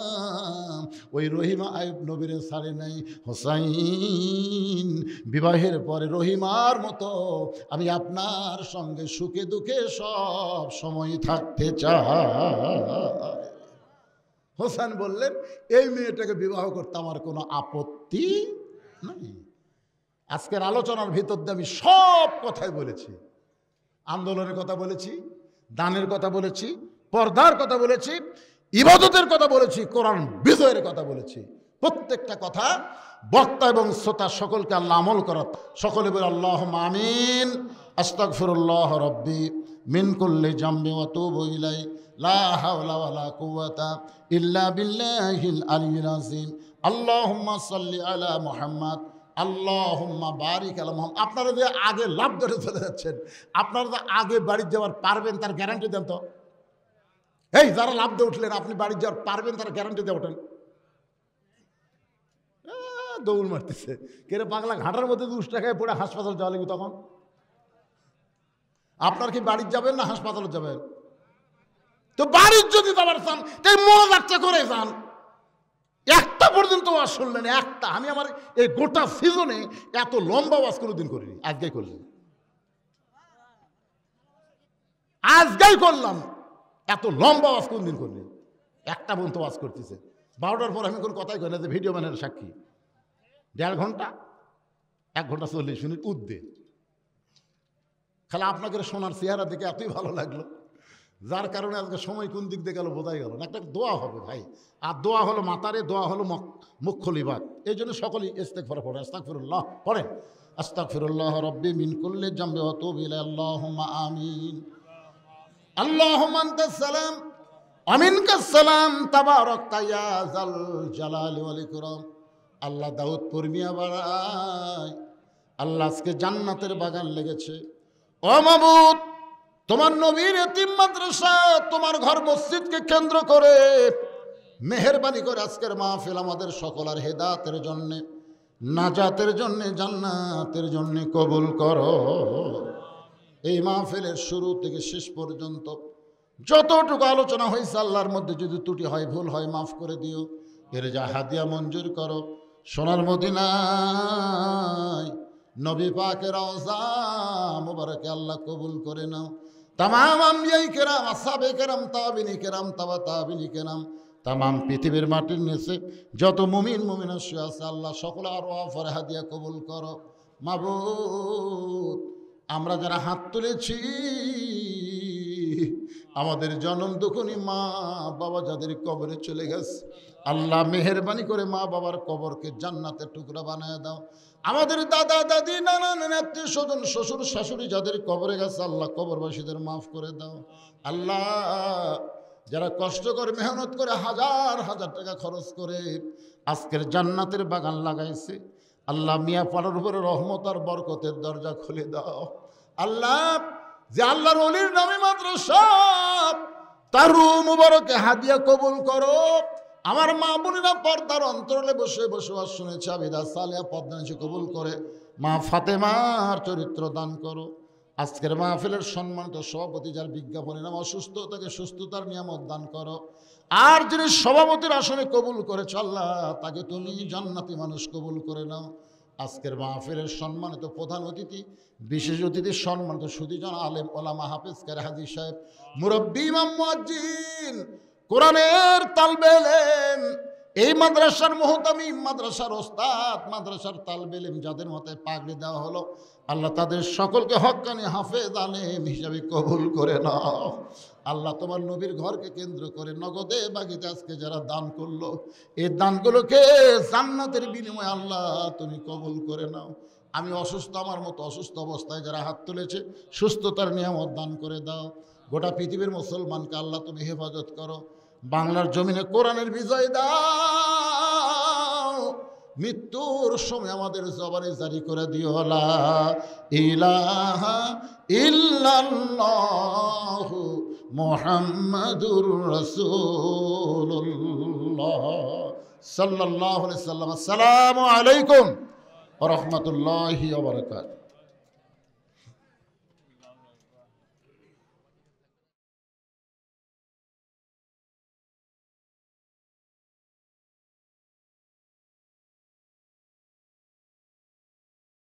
Speaker 1: ওই রহিমা আয়ুব নবীর ছাড়ে নাই। হোসাইন, বিবাহের পরে রহিমার মতো আমি আপনার সঙ্গে সুখে দুঃখে সব সময় থাকতে চাই। হোসেন বললেন, এই মেয়েটাকে বিবাহ করতে আমার কোনো আপত্তি নাই। আজকের আলোচনার ভিতর দিয়ে আমি সব কথাই বলেছি। আন্দোলনের কথা বলেছি, দানের কথা বলেছি, পর্দার কথা বলেছি, ইবাদতের কথা বলেছি, কোরআন বিজয়ের কথা বলেছি। প্রত্যেকটা কথা বক্তা এবং শ্রোতা সকলকে আল্লাহ আমল করা। সকলে বলে আল্লাহুম্মা আমিন। আস্তাগফিরুল্লাহ রাব্বি মিন কুল্লি জামবি ওয়া তুবু ইলাইহি লা হাওলা ওয়ালা কুওয়াতা ইল্লা বিল্লাহিল আলিয়্যিল আযীম। আল্লাহুম্মা সাল্লি আলা মুহাম্মাদ, আল্লাহুম্মা বারিক আলা মুহাম্মাদ। আপনারা যে আগে লাভ ধরে চলে যাচ্ছেন, আপনারা যে আগে বাড়ি যাওয়ার পারবেন তার গ্যারান্টি দেন তো। এই যারা লাভ দিয়ে উঠলেন, আপনি বাড়ি যাওয়ার পারবেন, তারা গ্যারান্টি দিয়ে ওঠেন। দৌড় মারতেছে কেরে পাগলা, ঘাটার মধ্যে 2 টাকায় পড়ে হাসপাতাল যাওয়া লাগবে তখন। আপনার কি বাড়ি যাবেন না হাসপাতালে যাবেন? তো বাড়ির যদি যাবার চান তাই মজাটা করে যান। একটা পর্যন্ত ওয়াজ শুনলেন, একটা। আমি আমার এই গোটা সিজনে এত লম্বা ওয়াজ কোনোদিন করিনি, আজকেই করলাম, আজকেই করলাম। এত লম্বা ওয়াজ কোনদিন করিনি, একটা পর্যন্ত ওয়াজ করতেছে। 12টার পর আমি কোনো কথাই করি না, যে ভিডিও ম্যানের সাক্ষী। 1.5 ঘন্টা, 1 ঘন্টা 40 মিনিট উদ্দে। খালি আপনাকে শোনার চেহারা দেখে এতই ভালো লাগলো, যার কারণে আজকে সময় কোন দিক দিয়ে গেল বোঝাই গেল না। একটা দোয়া হবে ভাই, আর দোয়া হলো মাতারে, দোয়া হলো মুখ্য লিবাদ। এই জন্য সকলেই ইস্তেগফার পড়ে, আস্তাগফিরুল্লাহ পড়েন। আস্তাগফিরুল্লাহ রাব্বি মিন কুল্লি জামবি ওয়া তুবু ইলাইহি, আল্লাহুম্মা আমিন। আল্লাহুম্মা আনতাস সালাম ওয়া মিনকাস সালাম, তাবারাকতা ইয়া যাল জালালি ওয়াল ইকরাম। আল্লাহ দাউদপুর মিয়া বাড়ায়, আল্লাহ আজকে জান্নাতের বাগান লেগেছে। ও মাবুদ, তোমার নবীর এতিম মাদ্রাসা, তোমার ঘর মসজিদকে কেন্দ্র করে মেহেরবানি করে আজকের মাহফিল আমাদের সকলের হেদায়েতের জন্য, নাজাতের জন্য, জান্নাতের জন্য কবুল করো। এই মাহফিলের শুরু থেকে শেষ পর্যন্ত যতটুকু আলোচনা হয়েছে, আল্লাহর মধ্যে যদি ত্রুটি হয়, ভুল হয়, মাফ করে দিও। এর যা হাদিয়া মঞ্জুর করো। সোনার মদিনায় নবী পাকের রওজা মুবারকে আল্লাহ কবুল করে নাও। তামাম আম্বিয়ায়ে কেরাম, আসহাবে কেরাম, তাবিনী কেরাম, তাবা তাবিনী কেরাম, তামাম পৃথিবীর মাটির নিচে যত মুমিন মুমিনা শুয়ে আছে, আল্লাহ সকলে আরো ফর হাদিয়া কবুল করো। মাবুদ, আমরা যারা হাত তুলেছি, আমাদের জনম দুঃখনী মা বাবা যাদের কবরে চলে গেছে, আল্লাহ মেহেরবানি করে মা বাবার কবরকে জান্নাতের টুকরা বানায় দাও। আমাদের দাদা দাদি, নানা নানি, আত্মীয় স্বজন, শ্বশুর শাশুড়ি যাদের কবরে গেছে, আল্লাহ কবরবাসীদের মাফ করে দাও। আল্লাহ, যারা কষ্ট করে মেহনত করে হাজার হাজার টাকা খরচ করে আজকের জান্নাতের বাগান লাগাইছে, আল্লাহ মিয়া পাড়ার উপরে রহমত আর বরকতের দরজা খুলে দাও। আল্লাহ, যে আল্লাহর ওলির নামে মাদ্রাসা, তার রূহ মুবারকে হাদিয়া কবুল করো। আমার মা বোনেরা পর্দার অন্তরালে বসে বসবাস শুনেছে, আবিদা সালেহা পদ্মানিসি কবুল করে। মা ফাতেমার চরিত্র দান করো। আজকের মাহফিলের সম্মানিত সভাপতি, যার বিজ্ঞাপনের নাম অসুস্থ, তাকে সুস্থতার নিয়ামত দান করো। আর যিনি সভাপতির আসনে কবুল করেছ, আল্লাহ তাকে তুমি জান্নাতি মানুষ কবুল করে নাও। আজকের মাহফিলের সম্মানিত প্রধান অতিথি, বিশেষ অতিথি, সম্মানিত সুধীজন আলেম ওলামা, হাফেজ কারি হাজী সাহেব, মুরব্বী ইমাম মুয়াজ্জিন, কোরআনের তালবে ইলম, এই মাদ্রাসার মুহতামিম, মাদ্রাসার ওস্তাদ, মাদ্রাসার তালবে ইলম যাদের মাথায় পাগড়ি দেওয়া হলো, আল্লাহ তাদের সকলকে হক্কানি হাফেজ আলেম হিসাবে কবুল করে নাও। আল্লাহ, তোমার নবীর ঘরকে কেন্দ্র করে নগদে বাগিতে আজকে যারা দান করলো, এই দানগুলোকে জান্নাতের বিনিময়ে আল্লাহ তুমি কবুল করে নাও। আমি অসুস্থ, আমার মতো অসুস্থ অবস্থায় যারা হাত তুলেছে, সুস্থতার নিয়ামত দান করে দাও। গোটা পৃথিবীর মুসলমানকে আল্লাহ তুমি হেফাজত করো। বাংলার জমিনে কোরআনের বিজয় দাও। মৃত্যুর সময় আমাদের জবানে জারি করে দিও, লা ইলাহা ইল্লাল্লাহু মুহাম্মাদুর রাসূলুল্লাহ সাল্লাল্লাহু আলাইহি ওয়াসাল্লাম। আসসালামু আলাইকুম ওয়া রাহমাতুল্লাহি ওয়া বারাকাতুহু।